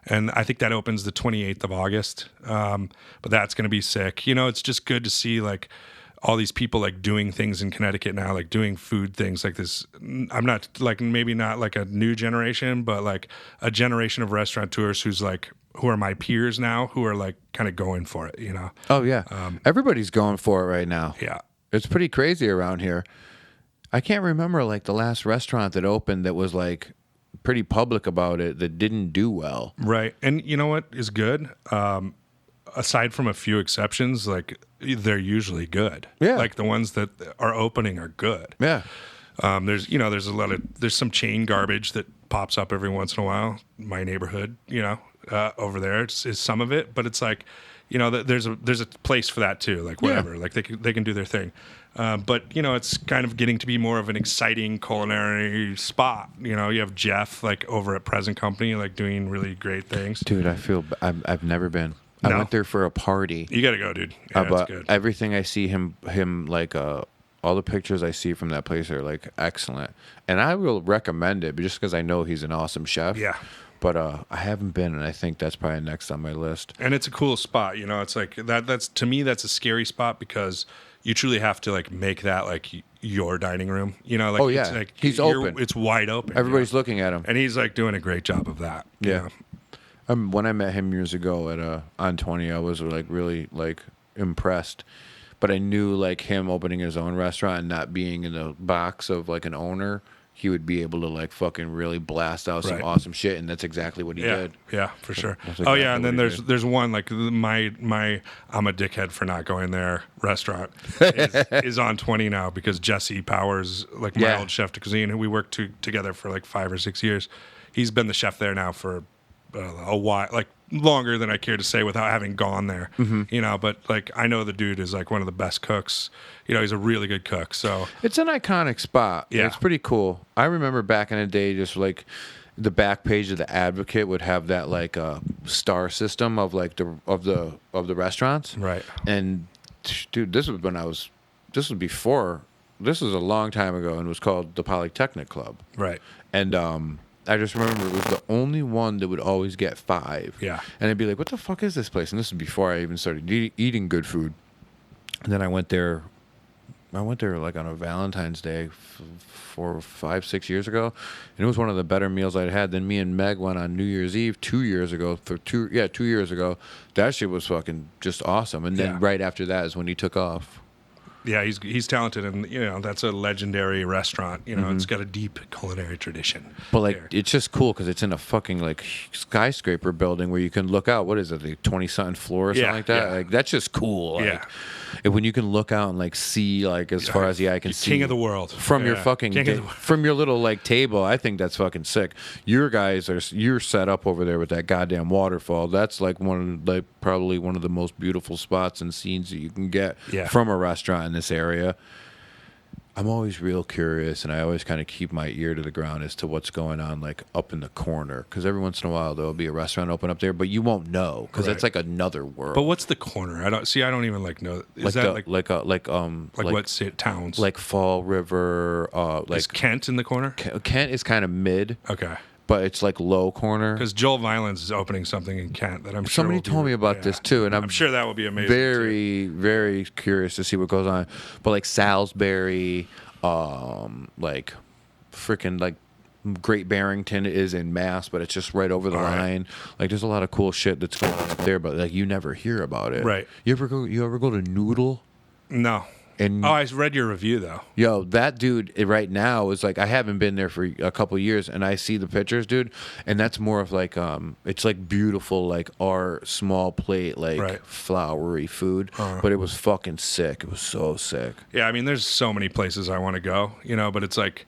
And I think that opens the 28th of August. But that's going to be sick. You know, it's just good to see like all these people like doing things in Connecticut now, like doing food things like this. I'm not like, maybe not like a new generation, but like a generation of restaurateurs who are my peers now, who are like kind of going for it, you know? Oh yeah, everybody's going for it right now. Yeah. It's pretty crazy around here. I can't remember like the last restaurant that opened that was like pretty public about it that didn't do well. Right. And you know what is good? Aside from a few exceptions, like they're usually good. Yeah. Like the ones that are opening are good. Yeah. There's some chain garbage that pops up every once in a while. My neighborhood, over there is some of it, but it's like, there's a place for that too. Like whatever, like they can do their thing. But it's kind of getting to be more of an exciting culinary spot. You have Jeff like over at Present Company, like doing really great things. Dude, I've never been. I No? went there for a party. You got to go, dude. Yeah, But it's good. everything I see him like all the pictures I see from that place are like excellent, and I will recommend it, but just because I know he's an awesome chef. Yeah. But I haven't been, and I think that's probably next on my list. And it's a cool spot, it's like that's to me that's a scary spot because you truly have to like make that like your dining room, like Oh, yeah. it's like He's open. It's wide open. Everybody's looking at him. and he's like doing a great job of that. Yeah. When I met him years ago at on 20, I was like really like impressed. But I knew like him opening his own restaurant and not being in the box of like an owner, he would be able to like fucking really blast out some Right. awesome shit, and that's exactly what he Yeah, did. yeah, for sure. that's Oh exactly yeah, and then what he there's one like my I'm a dickhead for not going there restaurant is on 20 now because Jesse Powers, like my Yeah. old chef de cuisine, who we worked together for like 5 or 6 years, he's been the chef there now for a while, like longer than I care to say without having gone there. But like I know the dude is like one of the best cooks. He's a really good cook. So It's an iconic spot. Yeah. It's pretty cool. I remember back in the day, just like the back page of the Advocate would have that like star system of like of the restaurants. Right. And dude, this was before. This was a long time ago, and it was called the Polytechnic Club. right. And I just remember it was the only one that would always get 5. Yeah. And I'd be like, what the fuck is this place? And this is before I even started eating good food. And then I went there like on a Valentine's Day 4, 5, 6 years ago. And it was one of the better meals I'd had. Then me and Meg went on New Year's Eve 2 years ago. 2 years ago. That shit was fucking just awesome. And then Yeah. right after that is when he took off. Yeah, he's talented, and that's a legendary restaurant. It's got a deep culinary tradition. But like, there. it's just cool because it's in a fucking like skyscraper building where you can look out. What is it, like 20-something floor or something Yeah, like that? yeah. Like that's just cool. Like, Yeah. and when you can look out and like see like as far as the eye can see, King of the world from your Yeah. fucking King of the world. from your little like table. I think that's fucking sick. You're set up over there with that goddamn waterfall. That's like probably one of the most beautiful spots and scenes that you can get Yeah. from a restaurant in this area. I'm always real curious, and I always kind of keep my ear to the ground as to what's going on, like up in the corner. Because every once in a while there'll be a restaurant open up there, but you won't know because that's Right. like another world. But what's the corner? I don't even like know. Is like that like what towns? like Fall River, is like Kent in the corner? Kent is kind of mid, Okay, but it's like low corner. because Joel Violence is opening something in Kent that I'm sure. Somebody will be- told me about yeah. this too, and I'm sure that will be amazing. too. very, very curious to see what goes on. But like Salisbury, like freaking like Great Barrington is in Mass, but it's just right over the All right. line. Like there's a lot of cool shit that's going on up there, but like you never hear about it. Right. You ever go to Noodle? No. And Oh, I read your review though. yo, that dude right now is like, I haven't been there for a couple of years, and I see the pictures, dude, and that's more of like it's like beautiful, like art, small plate, like Right. flowery food, but it was fucking sick. It was so sick. Yeah, I mean, there's so many places I want to go, but it's like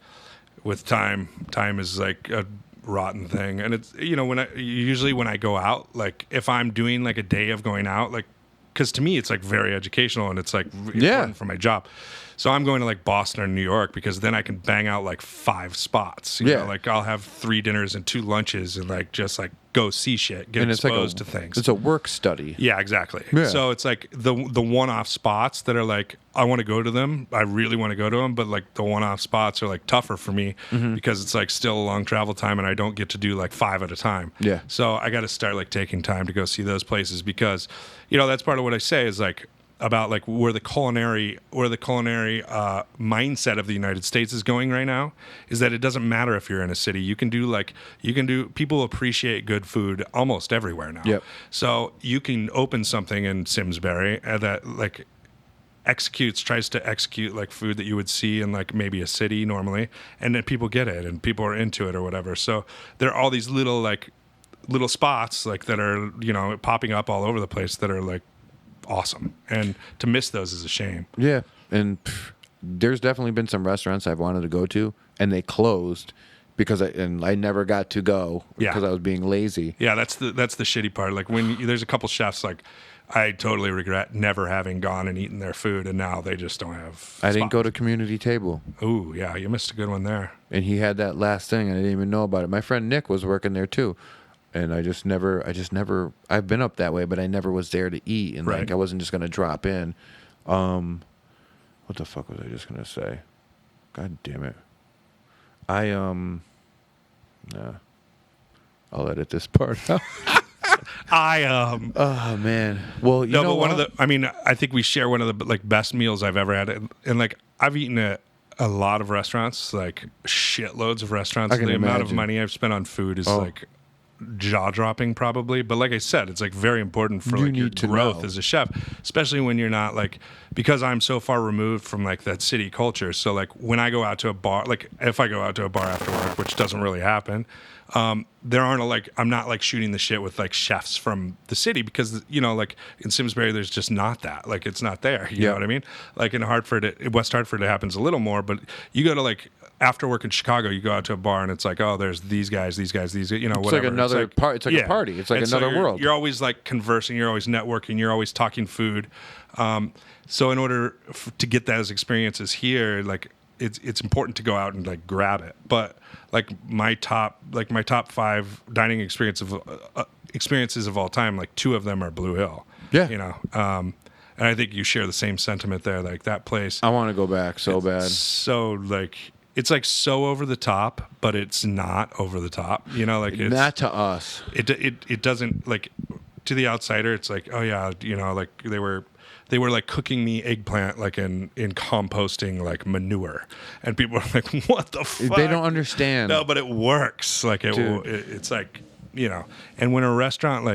with time is like a rotten thing, and it's when I go out, like if I'm doing like a day of going out, like because to me it's like very educational and it's like Yeah. important for my job. So I'm going to like Boston or New York because then I can bang out like 5 spots. You Yeah. know, like I'll have 3 dinners and 2 lunches and like just like go see shit, get And it's like exposed to things. It's a work study. Yeah, exactly. Yeah. So it's like the one-off spots that are like I want to go to them. I really want to go to them, but like the one-off spots are like tougher for me Mm-hmm. because it's like still a long travel time and I don't get to do like 5 at a time. Yeah. So I got to start like taking time to go see those places because that's part of what I say is like about like where the culinary mindset of the United States is going right now is that it doesn't matter if you're in a city. You can do people appreciate good food almost everywhere now. Yep. So you can open something in Simsbury that like tries to execute like food that you would see in like maybe a city normally, and then people get it and people are into it or whatever. So there are all these little spots like that are popping up all over the place that are like awesome, and to miss those is a shame. Yeah, and there's definitely been some restaurants I've wanted to go to, and they closed because I never got to go because I was being lazy. Yeah, that's the shitty part. Like when there's a couple chefs like I totally regret never having gone and eaten their food, and now they just don't have. I didn't go to Community Table. Ooh, yeah, you missed a good one there. And he had that last thing, and I didn't even know about it. My friend Nick was working there too, and I just never. I've been up that way, but I never was there to eat, and Right. like I wasn't just gonna drop in. What the fuck was I just gonna say? God damn it! Nah. I'll edit this part out. Oh man. Well, you know but what? I think we share one of the like best meals I've ever had, and like I've eaten at a lot of restaurants, like shitloads of restaurants. I can The amount of imagine. money I've spent on food is Oh. like jaw dropping, probably. But like I said, it's like very important for You like your need to growth know. as a chef, especially when you're not like because I'm so far removed from like that city culture. So like when I go out to a bar, like if I go out to a bar after work, which doesn't really happen. There aren't I'm not like shooting the shit with like chefs from the city because like in Simsbury there's just not that, like it's not there. You know what I mean? Like in West Hartford it happens a little more, but you go to like after work in Chicago, you go out to a bar and it's like, oh, there's these guys, It's whatever. like another part. It's like yeah. a party. It's like And so another world. You're always like conversing. You're always networking. You're always talking food. So in order to get those experiences here, like it's important to go out and like grab it. But like my top 5 dining experiences of all time, like 2 of them are Blue Hill. Yeah. And I think you share the same sentiment there. Like that place. I want to go back so bad. So like it's like so over the top, but it's not over the top. Like it's Not to us. it doesn't like to the outsider. It's like, oh yeah, like they were like cooking me eggplant like in composting like manure, and people are like, what the fuck? They don't understand. No, but it works. Like Dude. it's like and when a restaurant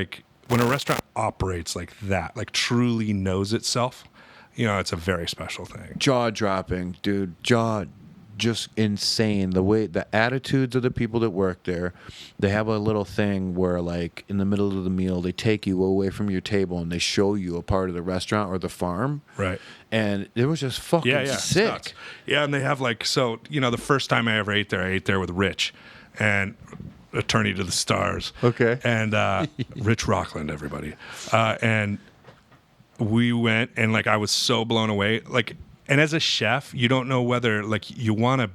operates like that, like truly knows itself, it's a very special thing. Jaw dropping, dude. Just insane. The attitudes of the people that work there. They have a little thing where, like, in the middle of the meal, they take you away from your table and they show you a part of the restaurant or the farm. Right. And it was just fucking Yeah, it's sick. nuts. Yeah, and they have like the first time I ever ate there, I ate there with Rich, and Attorney to the Stars. Okay. And Rich Rockland, everybody, and we went, and like I was so blown away, like. And as a chef, you don't know whether like you want to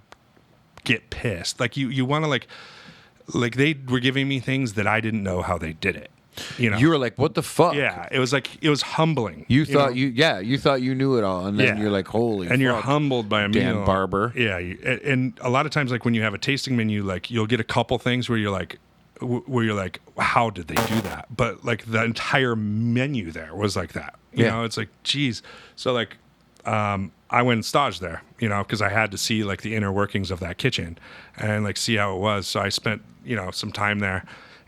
get pissed. Like you want to like they were giving me things that I didn't know how they did it. You were like, what the fuck? Yeah, it was humbling. You thought know? you thought you knew it all, and then Yeah. you're like, holy and fuck. you're humbled by a Dan meal. Barber. Yeah, and a lot of times, like when you have a tasting menu, like you'll get a couple things where you're like, how did they do that? But like the entire menu there was like that. You know, it's like, geez. So like, I went and staged there, because I had to see like the inner workings of that kitchen and like see how it was. So I spent, some time there,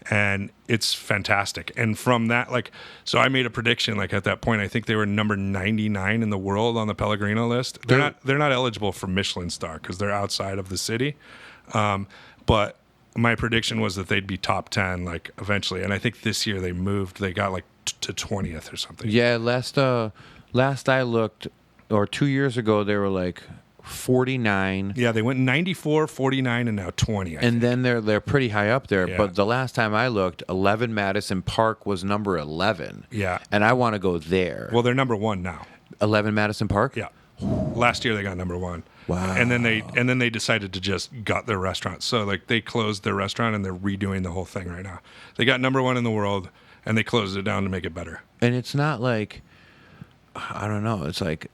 and it's fantastic. And from that, like, so I made a prediction, like at that point, I think they were number 99 in the world on the Pellegrino list. They're not eligible for Michelin star because they're outside of the city. But my prediction was that they'd be top 10, like eventually. And I think this year they got like to 20th or something. Yeah, last I looked, or 2 years ago, they were like $49. Yeah, they went 94, 49, and now 20. I And think. then they're pretty high up there. Yeah. But the last time I looked, 11 Madison Park was number 11. Yeah. And I want to go there. Well, they're number 1 now. 11 Madison Park? Yeah. Last year they got number 1. Wow. And then they decided to just gut their restaurant. So like they closed their restaurant and they're redoing the whole thing right now. They got number 1 in the world and they closed it down to make it better. And it's not like, I don't know, it's like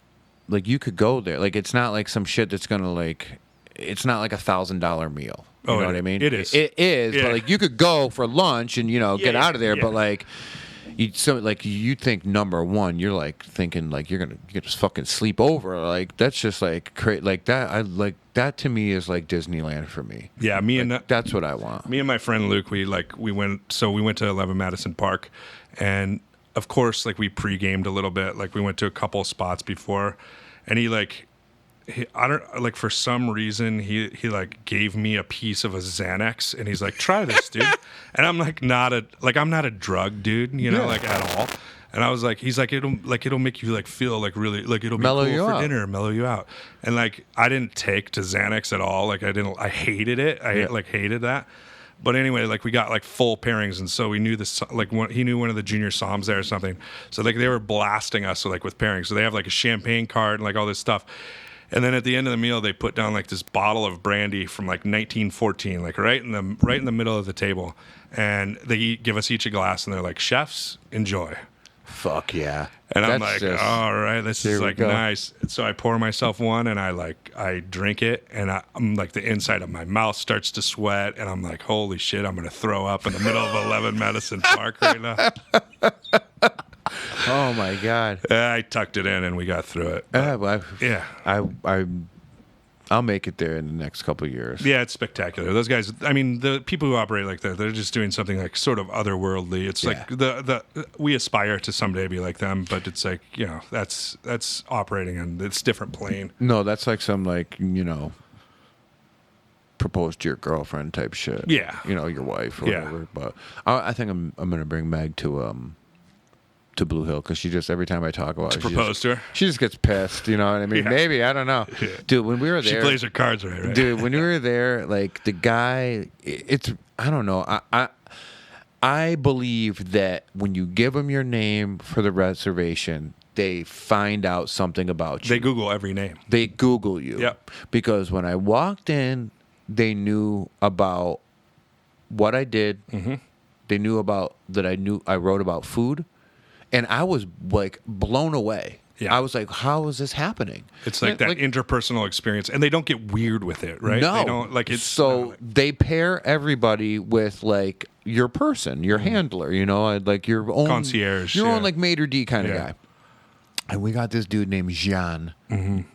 you could go there. Like, it's not like some shit that's going to like, it's not like $1,000 meal. You know what I mean? It is. It is. Yeah. But like, you could go for lunch and, get out of there. yeah. But like, you think number 1, you're like thinking like you're gonna just fucking sleep over. Like, that's just like like that. I like that to me is like Disneyland for me. Yeah, That's what I want. me and my friend Luke, we went to 11 Madison Park, and of course, like we pre-gamed a little bit. Like we went to a couple spots before, and I don't like for some reason he like gave me a piece of a Xanax, and he's like, try this, dude. And I'm like, I'm not a drug dude, like at all. And I was like, he's like, it'll make you like feel like really like it'll be Mellow cool you for out. dinner, mellow you out. And like I didn't take to Xanax at all. Like I hated it. I hated that. But anyway, like we got like full pairings, and so we knew this. Like he knew one of the junior somms there or something. So like they were blasting us with pairings. So they have like a champagne card and like all this stuff. And then at the end of the meal, they put down like this bottle of brandy from like 1914, like right in the middle of the table, and they give us each a glass, and they're like, "Chefs, enjoy." Fuck yeah. And I'm That's like, just- all right, this Here is we like go. nice. So I pour myself one, and I drink it, and I'm like, the inside of my mouth starts to sweat, and I'm like, holy shit, I'm gonna throw up in the middle of 11 Madison Park right now. Oh my God. I tucked it in, and we got through it. Yeah. I'll make it there in the next couple of years. Yeah, it's spectacular. Those guys, I mean, the people who operate like that, they're just doing something like sort of otherworldly. It's like we aspire to someday be like them, but it's like, that's operating on this different plane. No, that's like some propose to your girlfriend type shit. Yeah. Your wife or Yeah. whatever. But I think I'm gonna bring Meg to Blue Hill because she just every time I talk about it, Propose to her. she just gets pissed. You know what I mean? Yeah. Maybe, I don't know, dude. When we were She there, plays her cards right? dude. When we were there, like the guy, it's I don't know. I believe that when you give them your name for the reservation, they find out something about you. They Google every name. They Google you. Yep. Because when I walked in, they knew about what I did. Mm-hmm. They knew about that I wrote about food. And I was like blown away. Yeah. I was like, how is this happening? It's like that interpersonal experience, and they don't get weird with it, right? No. They don't like it's so they pair everybody with like your person, your handler, like your own Concierge, your yeah. own like maitre d kind of Yeah. guy. And we got this dude named Gian,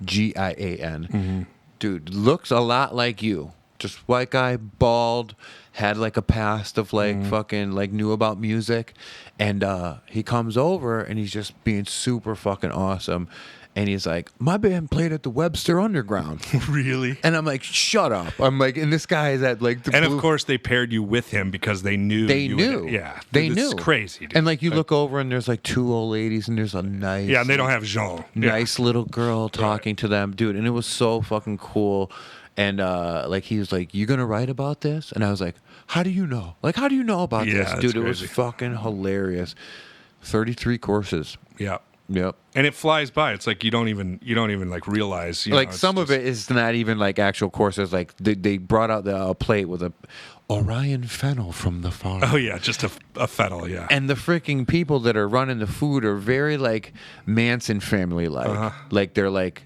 Gian. Dude, looks a lot like you. Just white guy, bald, had like a past of like fucking like knew about music, and he comes over and he's just being super fucking awesome, and he's like, my band played at the Webster Underground. really. And I'm like, shut up. I'm like, and this guy is at like the And Blue- of course, they paired you with him because they knew. they you knew. Would, yeah, They it's knew. crazy, dude. And like you look over and there's like two old ladies and there's a nice yeah, and they don't have Jean. Yeah. nice little girl talking to them, dude, and it was so fucking cool. And like he was like, you gonna write about this? And I was like, how do you know? Like, how do you know about Yeah, this? that's Dude, it was crazy. fucking hilarious. 33 courses. Yeah. Yep. And it flies by. It's like you don't even like realize. Like some of it is not even like actual courses. Like they brought out the plate with a Orion fennel from the farm. Oh yeah, just a fennel. Yeah. And the freaking people that are running the food are very like Manson family like. Uh-huh. Like they're like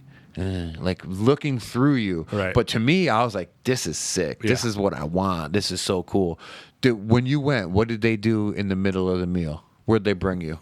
looking through you. Right. But to me, I was like, this is sick. This Yeah. is what I want. This is so cool. Dude, when you went, what did they do in the middle of the meal? Where'd they bring you?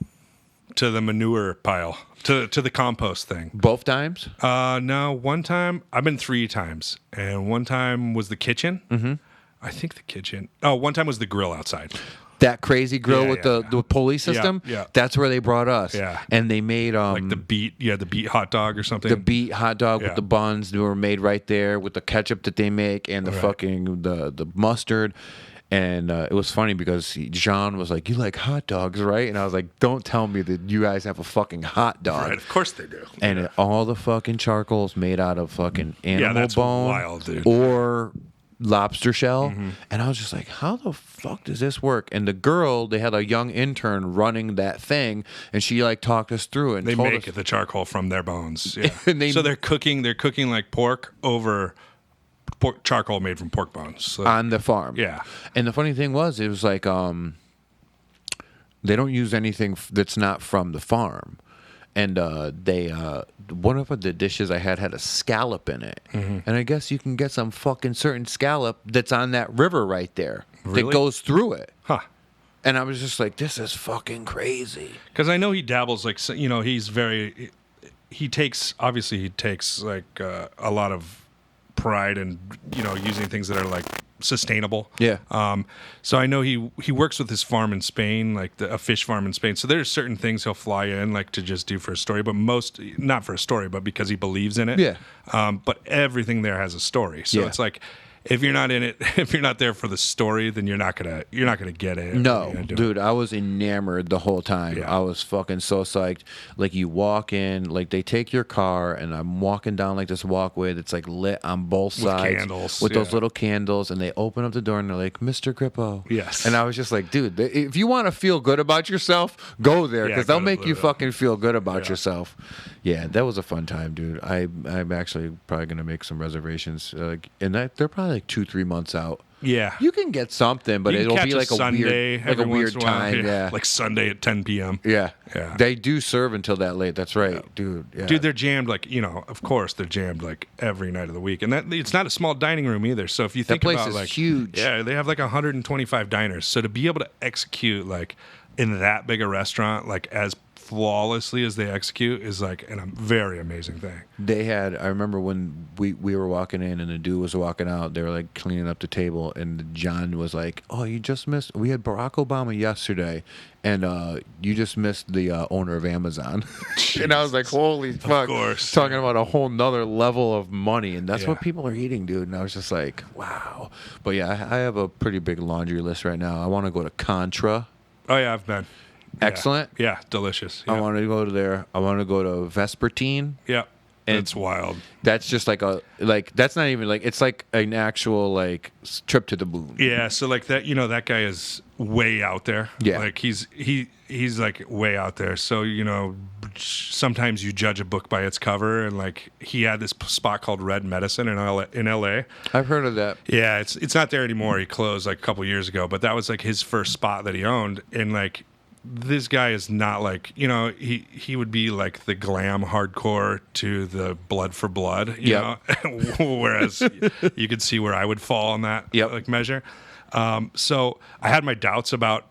To the manure pile, to the compost thing. Both times? No, one time I've been 3 times, and one time was the kitchen. Mm-hmm. I think the kitchen. Oh, one time was the grill outside. That crazy grill Yeah, with yeah, the pulley system? yeah. That's where they brought us. Yeah. And they made Like the beet hot dog or something. the beet hot dog Yeah. with the buns. They were made right there with the ketchup that they make and the Right. fucking the mustard. And it was funny because John was like, "You like hot dogs, right?" And I was like, "Don't tell me that you guys have a fucking hot dog." Right, of course they do. And all the fucking charcoal's made out of fucking animal that's bone wild, dude. or lobster shell. And I was just like, how the fuck does this work? And the girl, they had a young intern running that thing, and she like talked us through it and They told make us, the charcoal from their bones. Yeah. And so they're cooking like pork over charcoal made from pork bones. So, on the farm. yeah. And the funny thing was, it was like they don't use anything that's not from the farm. And they one of the dishes I had a scallop in it, and I guess you can get some fucking certain scallop that's on that river right there Really? that goes through it. Huh. And I was just like, this is fucking crazy. Because I know he dabbles, like, you know, he takes like a lot of pride in, you know, using things that are like sustainable. Yeah. So I know he works with this farm in Spain, like a fish farm in Spain. So there's certain things he'll fly in like to just do for a story, but not for a story, but because he believes in it. Yeah. But everything there has a story. So Yeah. it's like, if you're not in it, if you're not there for the story, then you're not gonna get it. No, You're gonna do it. dude, I was enamored the whole time. Yeah. I was fucking so psyched. Like, you walk in, like, they take your car, and I'm walking down, like, this walkway that's, like, lit on both sides. candles, With those yeah. little candles, and they open up the door, and they're like, Mr. Grippo. Yes. And I was just like, dude, if you want to feel good about yourself, go there, Yeah, because go they'll to make you Blue Hill. fucking feel good about Yeah. yourself. Yeah, that was a fun time, dude. I'm actually probably going to make some reservations. And they're probably, like, 2-3 months out. Yeah. You can get something, but You can it'll catch be like a Sunday weird, every once in a while. time. Yeah, Like Sunday at 10 p.m. yeah, Yeah. They do serve until that late. That's right, dude. Yeah. Dude, they're jammed like, you know, of course they're jammed like every night of the week. And that it's not a small dining room either. So if you think place about is like huge. Yeah, they have like 125 diners. So to be able to execute like in that big a restaurant like as flawlessly as they execute is like a very amazing thing. They had. I remember when we were walking in and the dude was walking out. They were like cleaning up the table, and John was like, "Oh, you just missed. We had Barack Obama yesterday, and you just missed the owner of Amazon." And I was like, "Holy fuck!" course. Talking about a whole nother level of money, and that's Yeah. what people are eating, dude. And I was just like, "Wow." But yeah, I have a pretty big laundry list right now. I want to go to Contra. Oh yeah, I've been. Yeah. Excellent. Yeah, delicious. I Yeah. want to go to there. I want to go to Vespertine. Yeah. And- It's wild. That's just like that's not even like, it's like an actual like trip to the moon. Yeah, so like that, you know, that guy is way out there. Yeah. Like he's like way out there. So, you know, sometimes you judge a book by its cover, and like he had this spot called Red Medicine in LA. I've heard of that. Yeah, it's not there anymore. He closed like a couple years ago, but that was like his first spot that he owned. And like this guy is not like, you know, he would be like the glam hardcore to the blood for blood, you Yep. know, whereas you could see where I would fall on that Yep. like measure. So I had my doubts about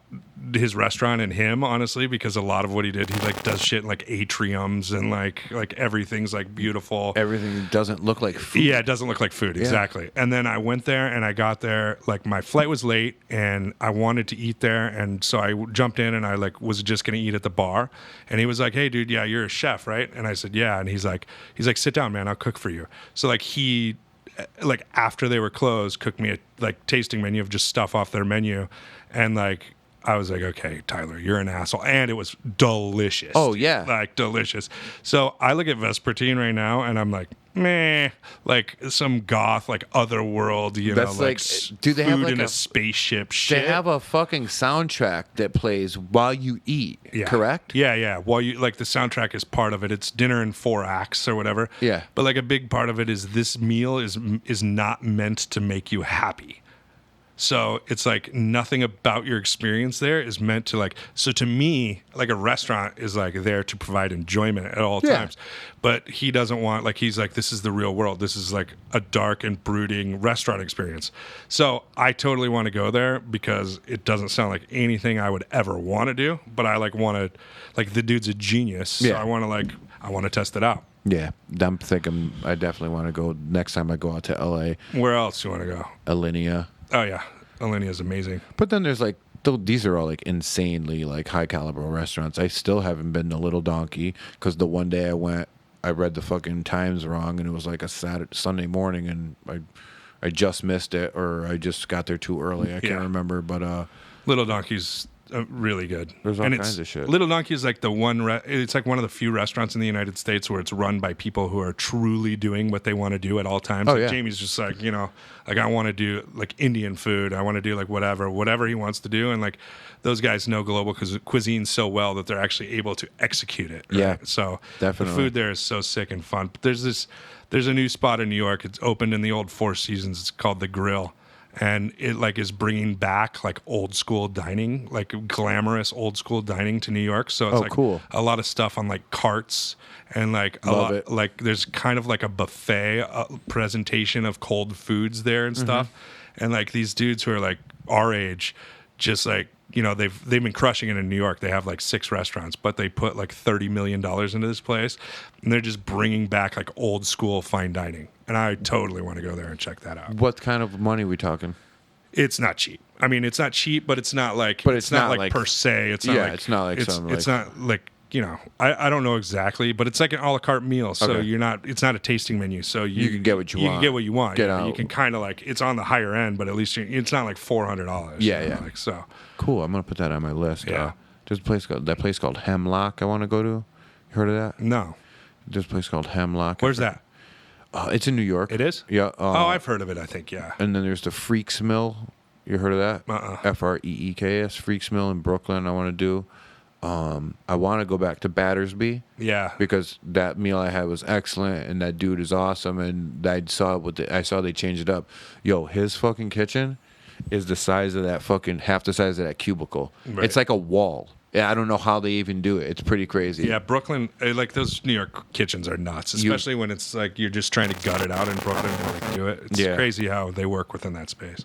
his restaurant and him, honestly, because a lot of what he did, he like does shit in like atriums and like everything's like beautiful. Everything doesn't look like food. Yeah, it doesn't look like food, exactly. And then I went there and I got there, like my flight was late and I wanted to eat there, and so I jumped in and I like was just gonna eat at the bar, and he was like, "Hey, dude, yeah, you're a chef, right?" And I said, "Yeah," and he's like, "Sit down, man, I'll cook for you." So like he, like after they were closed, cooked me a like tasting menu of just stuff off their menu, and like I was like, okay, Tyler, you're an asshole. And it was delicious. Oh, yeah. Like, delicious. So I look at Vespertine right now, and I'm like, meh. Like, some goth, like, otherworld, you That's know, like, do they food have like in a a spaceship shit. They have a fucking soundtrack that plays while you eat, Yeah. correct? Yeah, yeah. Well, you like the soundtrack is part of it. It's dinner in 4 acts or whatever. Yeah. But like a big part of it is this meal is not meant to make you happy. So it's like nothing about your experience there is meant to like. So to me, like a restaurant is like there to provide enjoyment at all Yeah. times. But he doesn't want like he's like this is the real world. This is like a dark and brooding restaurant experience. So I totally want to go there because it doesn't sound like anything I would ever want to do. But I like want to like the dude's a genius. So Yeah. I want to test it out. Yeah, I'm thinking I definitely want to go next time I go out to LA, Where else do you want to go? Alinea. Oh yeah, Alinea is amazing. But then there's like, these are all like insanely like high caliber restaurants. I still haven't been to Little Donkey because the one day I went, I read the fucking times wrong and it was like a Sunday morning, and I I just missed it or I just got there too early. I can't Yeah. remember, but Little Donkey's really good. There's all And kinds of shit. Little Donkey is like the one. It's like one of the few restaurants in the United States where it's run by people who are truly doing what they want to do at all times. Oh, like yeah. Jamie's just like, you know, like I want to do like Indian food. I want to do like whatever he wants to do, and like those guys know global cuisine so well that they're actually able to execute it. Right? Yeah, So definitely. the food there is so sick and fun. But there's a new spot in New York. It's opened in the old Four Seasons. It's called The Grill. And it like is bringing back like old school dining, like glamorous old school dining to New York. So it's Oh, like cool. a lot of stuff on like carts and like a Love lot, it. like there's kind of like a buffet presentation of cold foods there and stuff. And like these dudes who are like our age, just like, you know, they've been crushing it in New York. They have like 6 restaurants, but they put like $30 million into this place, and they're just bringing back like old school fine dining. And I totally want to go there and check that out. what kind of money we talking? It's not cheap. I mean, it's not cheap, but it's not like. But it's not like, like- per se. It's not Yeah, like. it's not like some, It's like- not like, you know. I don't know exactly, but it's like an a la carte meal. So Okay. you're not. It's not a tasting menu. So you can get what you You want. can get what you want. Get you know, out. You can kind of like. It's on the higher end, but at least it's not like $400. Yeah, you know, yeah. Like so. Cool. I'm gonna put that on my list. Yeah. There's a place called Hemlock. I want to go to. You heard of that? No. There's a place called Hemlock. Where's that? It's in New York. It is. Yeah. Oh, I've heard of it. I think. Yeah. And then there's the Freaks Mill. You heard of that? Freeks Freaks Mill in Brooklyn. I want to do. I want to go back to Battersby Yeah. because that meal I had was excellent and that dude is awesome. And I saw they changed it up. Yo, his fucking kitchen is the size of that fucking half the size of that cubicle. Right. It's like a wall. Yeah, I don't know how they even do it. It's pretty crazy. Yeah, Brooklyn, like those New York kitchens are nuts, especially when it's like you're just trying to gut it out in Brooklyn and like do it. It's Yeah. crazy how they work within that space.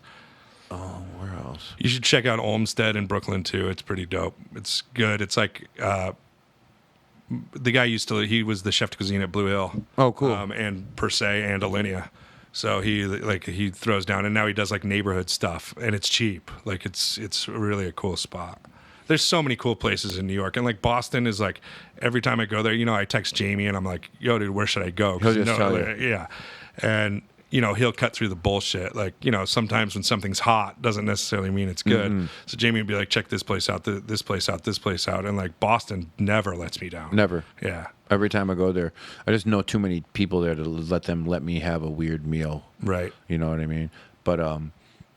Where else? You should check out Olmsted in Brooklyn too. It's pretty dope. It's good. It's like the guy he was the chef de cuisine at Blue Hill. Oh, cool. And Per Se and Alinea. So he throws down, and now he does like neighborhood stuff, and it's cheap. Like it's really a cool spot. There's so many cool places in New York, and like Boston is like every time I go there, you know, I text Jamie and I'm like, "Yo, dude, where should I go?" 'Cause, He'll just tell you. Yeah, and you know, he'll cut through the bullshit. Like, you know, sometimes when something's hot doesn't necessarily mean it's good. So Jamie would be like, check this place out, this place out, this place out. And like Boston never lets me down. Never. Yeah. Every time I go there, I just know too many people there to let me have a weird meal. Right. You know what I mean? But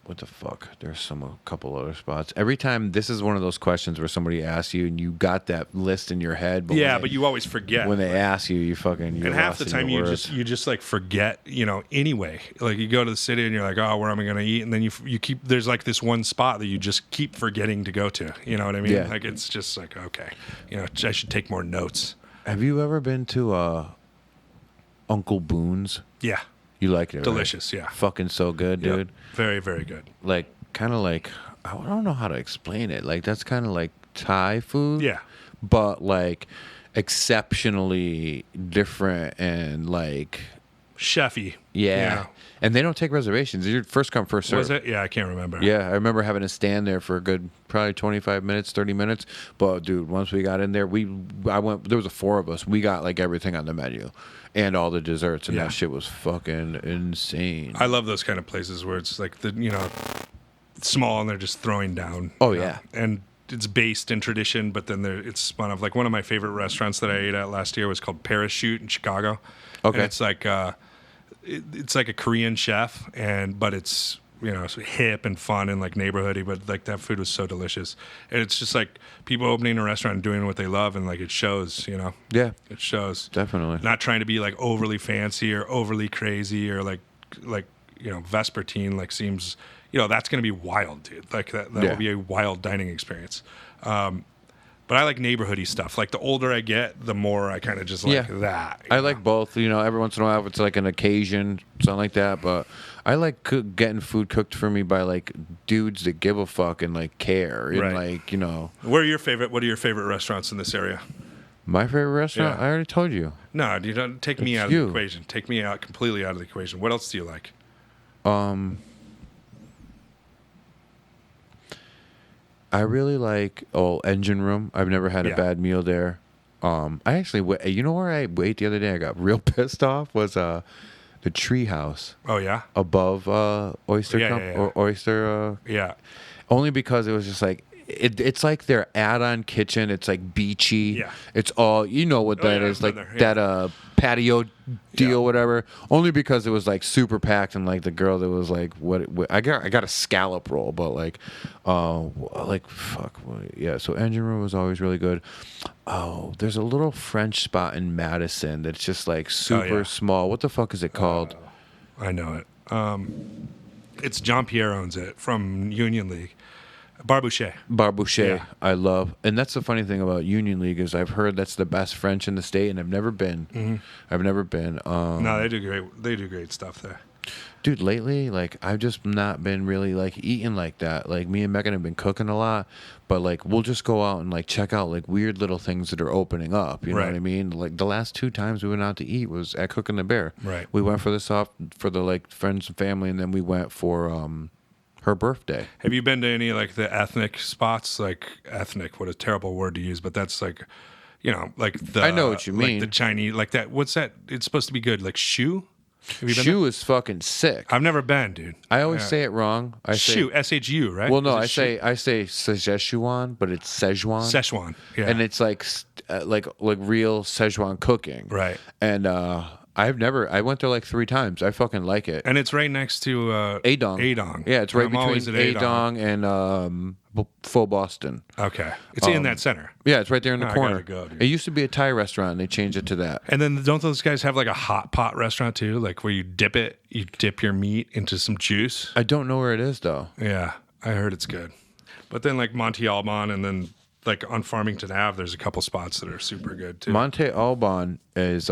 what the fuck? There's a couple other spots. Every time, this is one of those questions where somebody asks you and you got that list in your head. But Yeah, but you always forget. when they ask you, you and half the time you just like forget, you know, anyway. Like you go to the city and you're like, oh, where am I going to eat? And then you keep, there's like this one spot that you just keep forgetting to go to. You know what I mean? Yeah. Like it's just like, okay, you know, I should take more notes. Have you ever been to Uncle Boone's? Yeah. You like it, right? Delicious. Yeah. Fucking so good, Yep. dude. Very, very good. Like, kind of like, I don't know how to explain it. Like, that's kind of like Thai food. Yeah. But, like, exceptionally different and, like, Chefy. yeah. And they don't take reservations. You're first come, first serve. Was it? Yeah, I can't remember. Yeah, I remember having to stand there for a good probably 25 minutes, 30 minutes. But dude, once we got in there, there was 4 of us. We got like everything on the menu and all the desserts, and Yeah. that shit was fucking insane. I love those kind of places where it's like small and they're just throwing down. Oh, you know, yeah. and it's based in tradition, but then it's spun off. Like one of my favorite restaurants that I ate at last year was called Parachute in Chicago. Okay. And it's like it's like a Korean chef, but it's, you know, so hip and fun and like neighborhoody, but like that food was so delicious. And it's just like people opening a restaurant and doing what they love, and like it shows, you know. Yeah, It shows. definitely. Not trying to be like overly fancy or overly crazy or like you know, Vespertine like seems, you know, that's going to be wild, dude. Like that Yeah. will be a wild dining experience. But I like neighborhoody stuff. Like the older I get, the more I kind of just like Yeah. that. you I know? like both. You know, every once in a while, if it's like an occasion, something like that. But I like getting food cooked for me by like dudes that give a fuck and like care and Right. like, you know. What are your favorite restaurants in this area? My favorite restaurant? Yeah. I already told you. No, you don't take me It's out you. of the equation. Take me out completely out of the equation. What else do you like? I really like Engine Room. I've never had Yeah. a bad meal there. I actually, you know where I ate the other day? I got real pissed off. Was the Tree House Oh yeah. above Oyster Yeah, Company yeah, yeah. or Oyster. Yeah. Only because it was just like it's like their add-on kitchen. It's like beachy. Yeah. It's all you know what Oh, that yeah, is, I've like been there, that patio deal, Yeah. whatever. Only because it was like super packed and like the girl that was like, what I got a scallop roll, but like fuck, yeah. So engine room was always really good. Oh, there's a little French spot in Madison that's just like super yeah. small. What the fuck is it called? I know it. It's Jean Pierre owns it from Union League. Barbouche. Barbouche, Yeah. I love, and that's the funny thing about Union League is I've heard that's the best French in the state, and I've never been. Mm-hmm. I've never been. No, they do great. They do great stuff there. Dude, lately, like I've just not been really like eating like that. Like me and Megan have been cooking a lot, but like we'll just go out and like check out like weird little things that are opening up. You know Right. what I mean? Like the last 2 times we went out to eat was at Cooking the Bear. Right. We went for the like friends and family, and then we went for her birthday. Have you been to any like the ethnic spots? Like ethnic, what a terrible word to use, but that's like, like the. I know what you mean. Like the Chinese, like that. What's that? It's supposed to be good. Like Shu. Have you been Shoe is fucking sick. there? I've never been, dude. I always say it wrong. I say Shu, SHU, right? Well, no, Is it I say Szechuan, but it's Szechuan. Szechuan. Yeah. And it's like like real Szechuan cooking. Right. And I went there like 3 times. I fucking like it. And it's right next to Adong. Adong. Yeah, it's right I'm always between at Adong. Adong and Full Boston. Okay. It's in that center. Yeah, it's right there in the I corner. gotta go, dude. It used to be a Thai restaurant, and they changed it to that. And then don't those guys have like a hot pot restaurant too? Like where you dip your meat into some juice? I don't know where it is though. Yeah, I heard it's good. But then like Monte Alban and then like on Farmington Ave, there's a couple spots that are super good too. Monte Alban is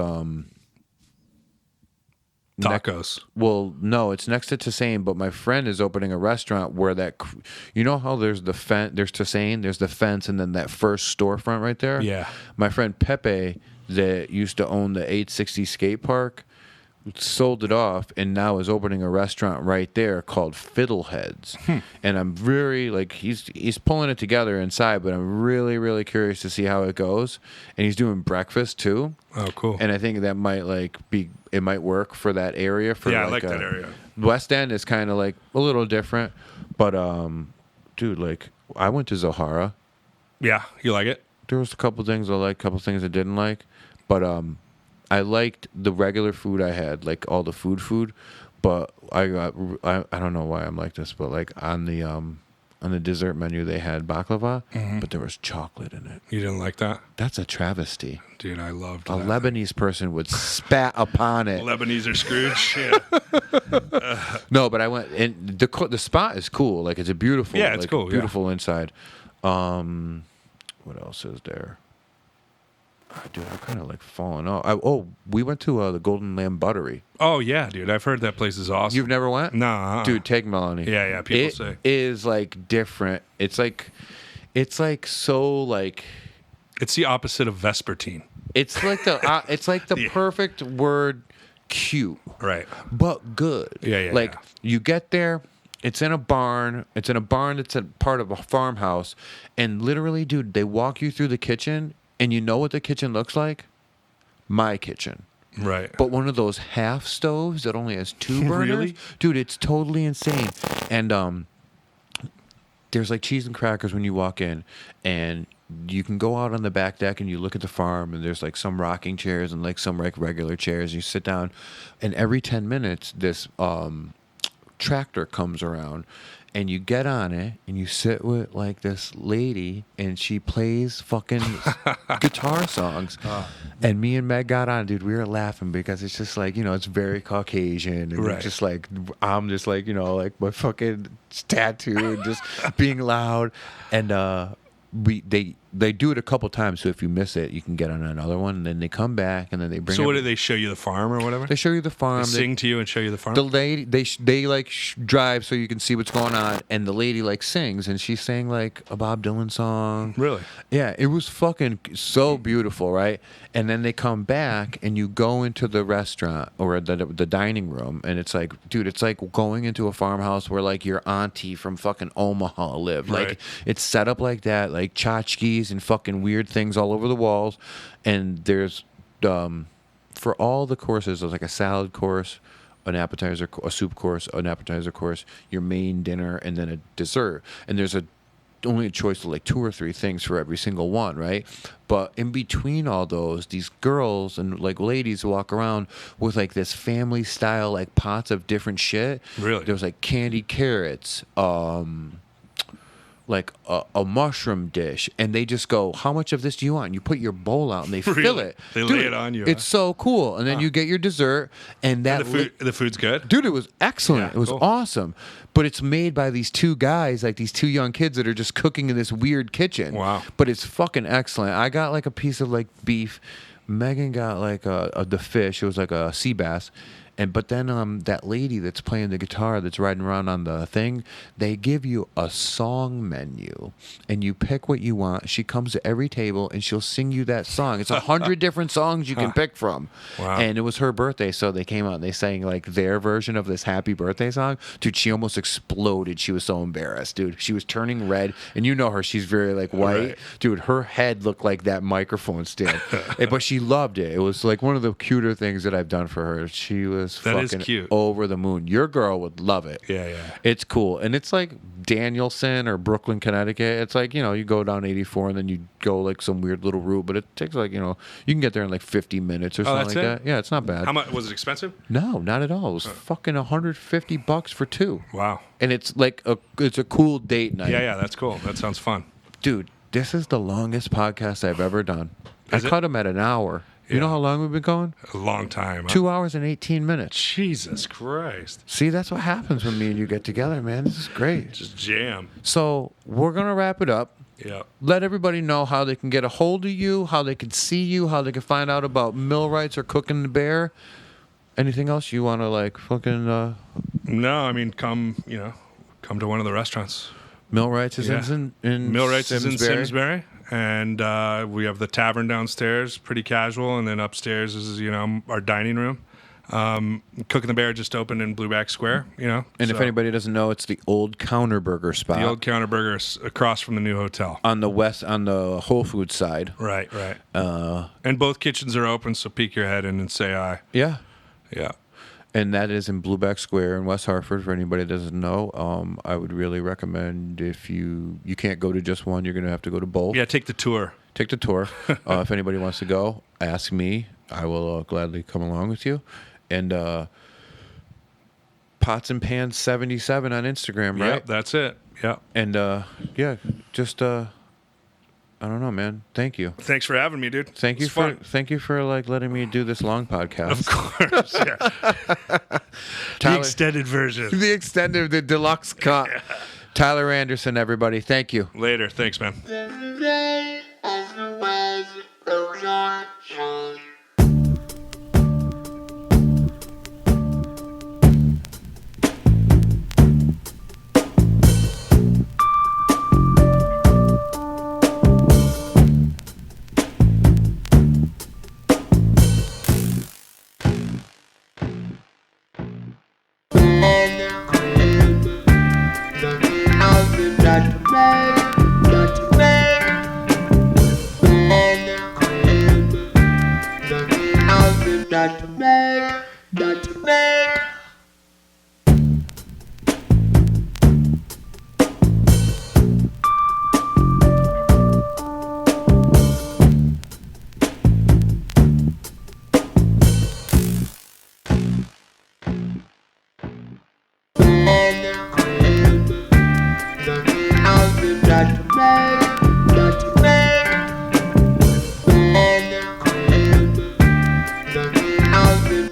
Tacos. Well, no, it's next to Toussaint, but my friend is opening a restaurant where you know how there's the fence, there's Toussaint, there's the fence, and then that first storefront right there? Yeah. My friend Pepe, that used to own the 860 skate park, sold it off and now is opening a restaurant right there called Fiddleheads. And I'm very like he's pulling it together inside, but I'm really, really curious to see how it goes. And he's doing breakfast too. Oh, cool. And I think that might it might work for that area. For Yeah, I like that area. West End is kind of like a little different, but dude, like I went to Zohara. Yeah, you like it? There was a couple things I liked, a couple things I didn't like, but I liked the regular food I had, like all the food, but I don't know why I'm like this, but like on the dessert menu they had baklava, but there was chocolate in it. You didn't like that? That's a travesty. Dude, I loved A that. Lebanese person would spat upon it. Lebanese or Scrooge? Yeah. No, but I went, and the spot is cool. Like it's a beautiful, Yeah, it's like, cool, yeah. beautiful inside. What else is there? Dude, I'm kind of like falling off. We went to the Golden Lamb Buttery. Oh, yeah, dude. I've heard that place is awesome. You've never went? Nah. Dude, take Melanie. Yeah, people It say. is like different. It's like so like It's the opposite of Vespertine. it's like the Yeah. perfect word, cute, Right. but good. Yeah, Like yeah. you get there, it's in a barn. It's in a barn that's a part of a farmhouse, and literally, dude, they walk you through the kitchen, and you know what the kitchen looks like? My kitchen. Right. But one of those half stoves that only has 2 burners. Really? Dude, it's totally insane. And there's like cheese and crackers when you walk in, and you can go out on the back deck and you look at the farm, and there's like some rocking chairs and like some like regular chairs. You sit down, and every 10 minutes this tractor comes around, and you get on it and you sit with like this lady, and she plays fucking guitar songs. And me and Meg got on, dude. We were laughing because it's just like, it's very Caucasian, and Right. it's just like I'm just like, like my fucking tattoo and just being loud. And they do it a couple times, so if you miss it, you can get on another one, and then they come back, and then they bring. So what, do they show you the farm or whatever? They show you the farm. They sing to you and show you the farm? The lady, they like drive so you can see what's going on, and the lady like sings, and she sang like a Bob Dylan song. Really? Yeah, it was fucking so beautiful, right? And then they come back, and you go into the restaurant or the dining room, and it's like, dude, it's like going into a farmhouse where like your auntie from fucking Omaha lived. Right. Like it's set up like that, like tchotchkes and fucking weird things all over the walls, and there's for all the courses, there's like a salad course, an appetizer, a soup course, an appetizer course, your main dinner, and then a dessert. And there's only a choice of like 2 or 3 things for every single one, right? But in between all those, these girls and like ladies walk around with like this family style like pots of different shit. Really? There was like candied carrots, like a mushroom dish, and they just go, how much of this do you want? And you put your bowl out and they fill Really? it. They lay it on you, It's so cool. And then you get your dessert, and that The food's good. dude, it was excellent. Yeah, it was cool. awesome. But it's made by these 2 guys, like these 2 young kids that are just cooking in this weird kitchen. Wow. But it's fucking excellent. I got like a piece of like beef. Megan got like the fish. It was like a sea bass. But then that lady that's playing the guitar that's riding around on the thing, they give you a song menu, and you pick what you want. She comes to every table and she'll sing you that song. It's 100 different songs you can pick from. Wow. And it was her birthday, so they came out and they sang like their version of this happy birthday song. Dude, she almost exploded. She was so embarrassed, dude. She was turning red, and you know her. She's very like white. Right. Dude, her head looked like that microphone stand. But she loved it. It was like one of the cuter things that I've done for her. She was That is fucking cute. over the moon. Your girl would love it. Yeah. It's cool. And it's like Danielson or Brooklyn, Connecticut. It's like, you go down 84 and then you go like some weird little route, but it takes like, you can get there in like 50 minutes or something that's like it? that. Yeah, it's not bad. How much was it expensive? No, not at all. It was fucking $150 for 2. Wow. And it's like it's a cool date night. Yeah, that's cool. That sounds fun. Dude, this is the longest podcast I've ever done. Is I it? cut them at an hour. You know Yeah. how long we've been going? A long time. Huh? 2 hours and 18 minutes. Jesus Christ. See, that's what happens when me and you get together, man. This is great. Just jam. So we're going to wrap it up. Yeah. Let everybody know how they can get a hold of you, how they can see you, how they can find out about Millwrights or Cooking the Bear. Anything else you want to like fucking... No, I mean, come to one of the restaurants. Millwrights is Yeah. in Millwrights is in Simsbury? Simsbury. And we have the tavern downstairs, pretty casual. And then upstairs is, our dining room. Cooking the Bear just opened in Blueback Square, And if anybody doesn't know, it's the old Counter Burger spot. The old Counter Burger across from the new hotel. on the Whole Foods side. Right. And both kitchens are open, so peek your head in and say hi. Yeah. Yeah. And that is in Blueback Square in West Hartford. For anybody that doesn't know, I would really recommend if you can't go to just one, you're going to have to go to both. Yeah, take the tour. Take the tour. If anybody wants to go, ask me. I will gladly come along with you. And Pots and Pans 77 on Instagram, right? Yep, that's it. Yeah. And yeah, just I don't know, man. Thank you. Thanks for having me, dude. Thank you It's for fun. thank you for like letting me do this long podcast. Of course. Yeah. The Tyler- extended version. The extended, the deluxe cut. Tyler Anderson, everybody. Thank you. Later. Thanks, man.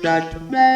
Dr. Mac.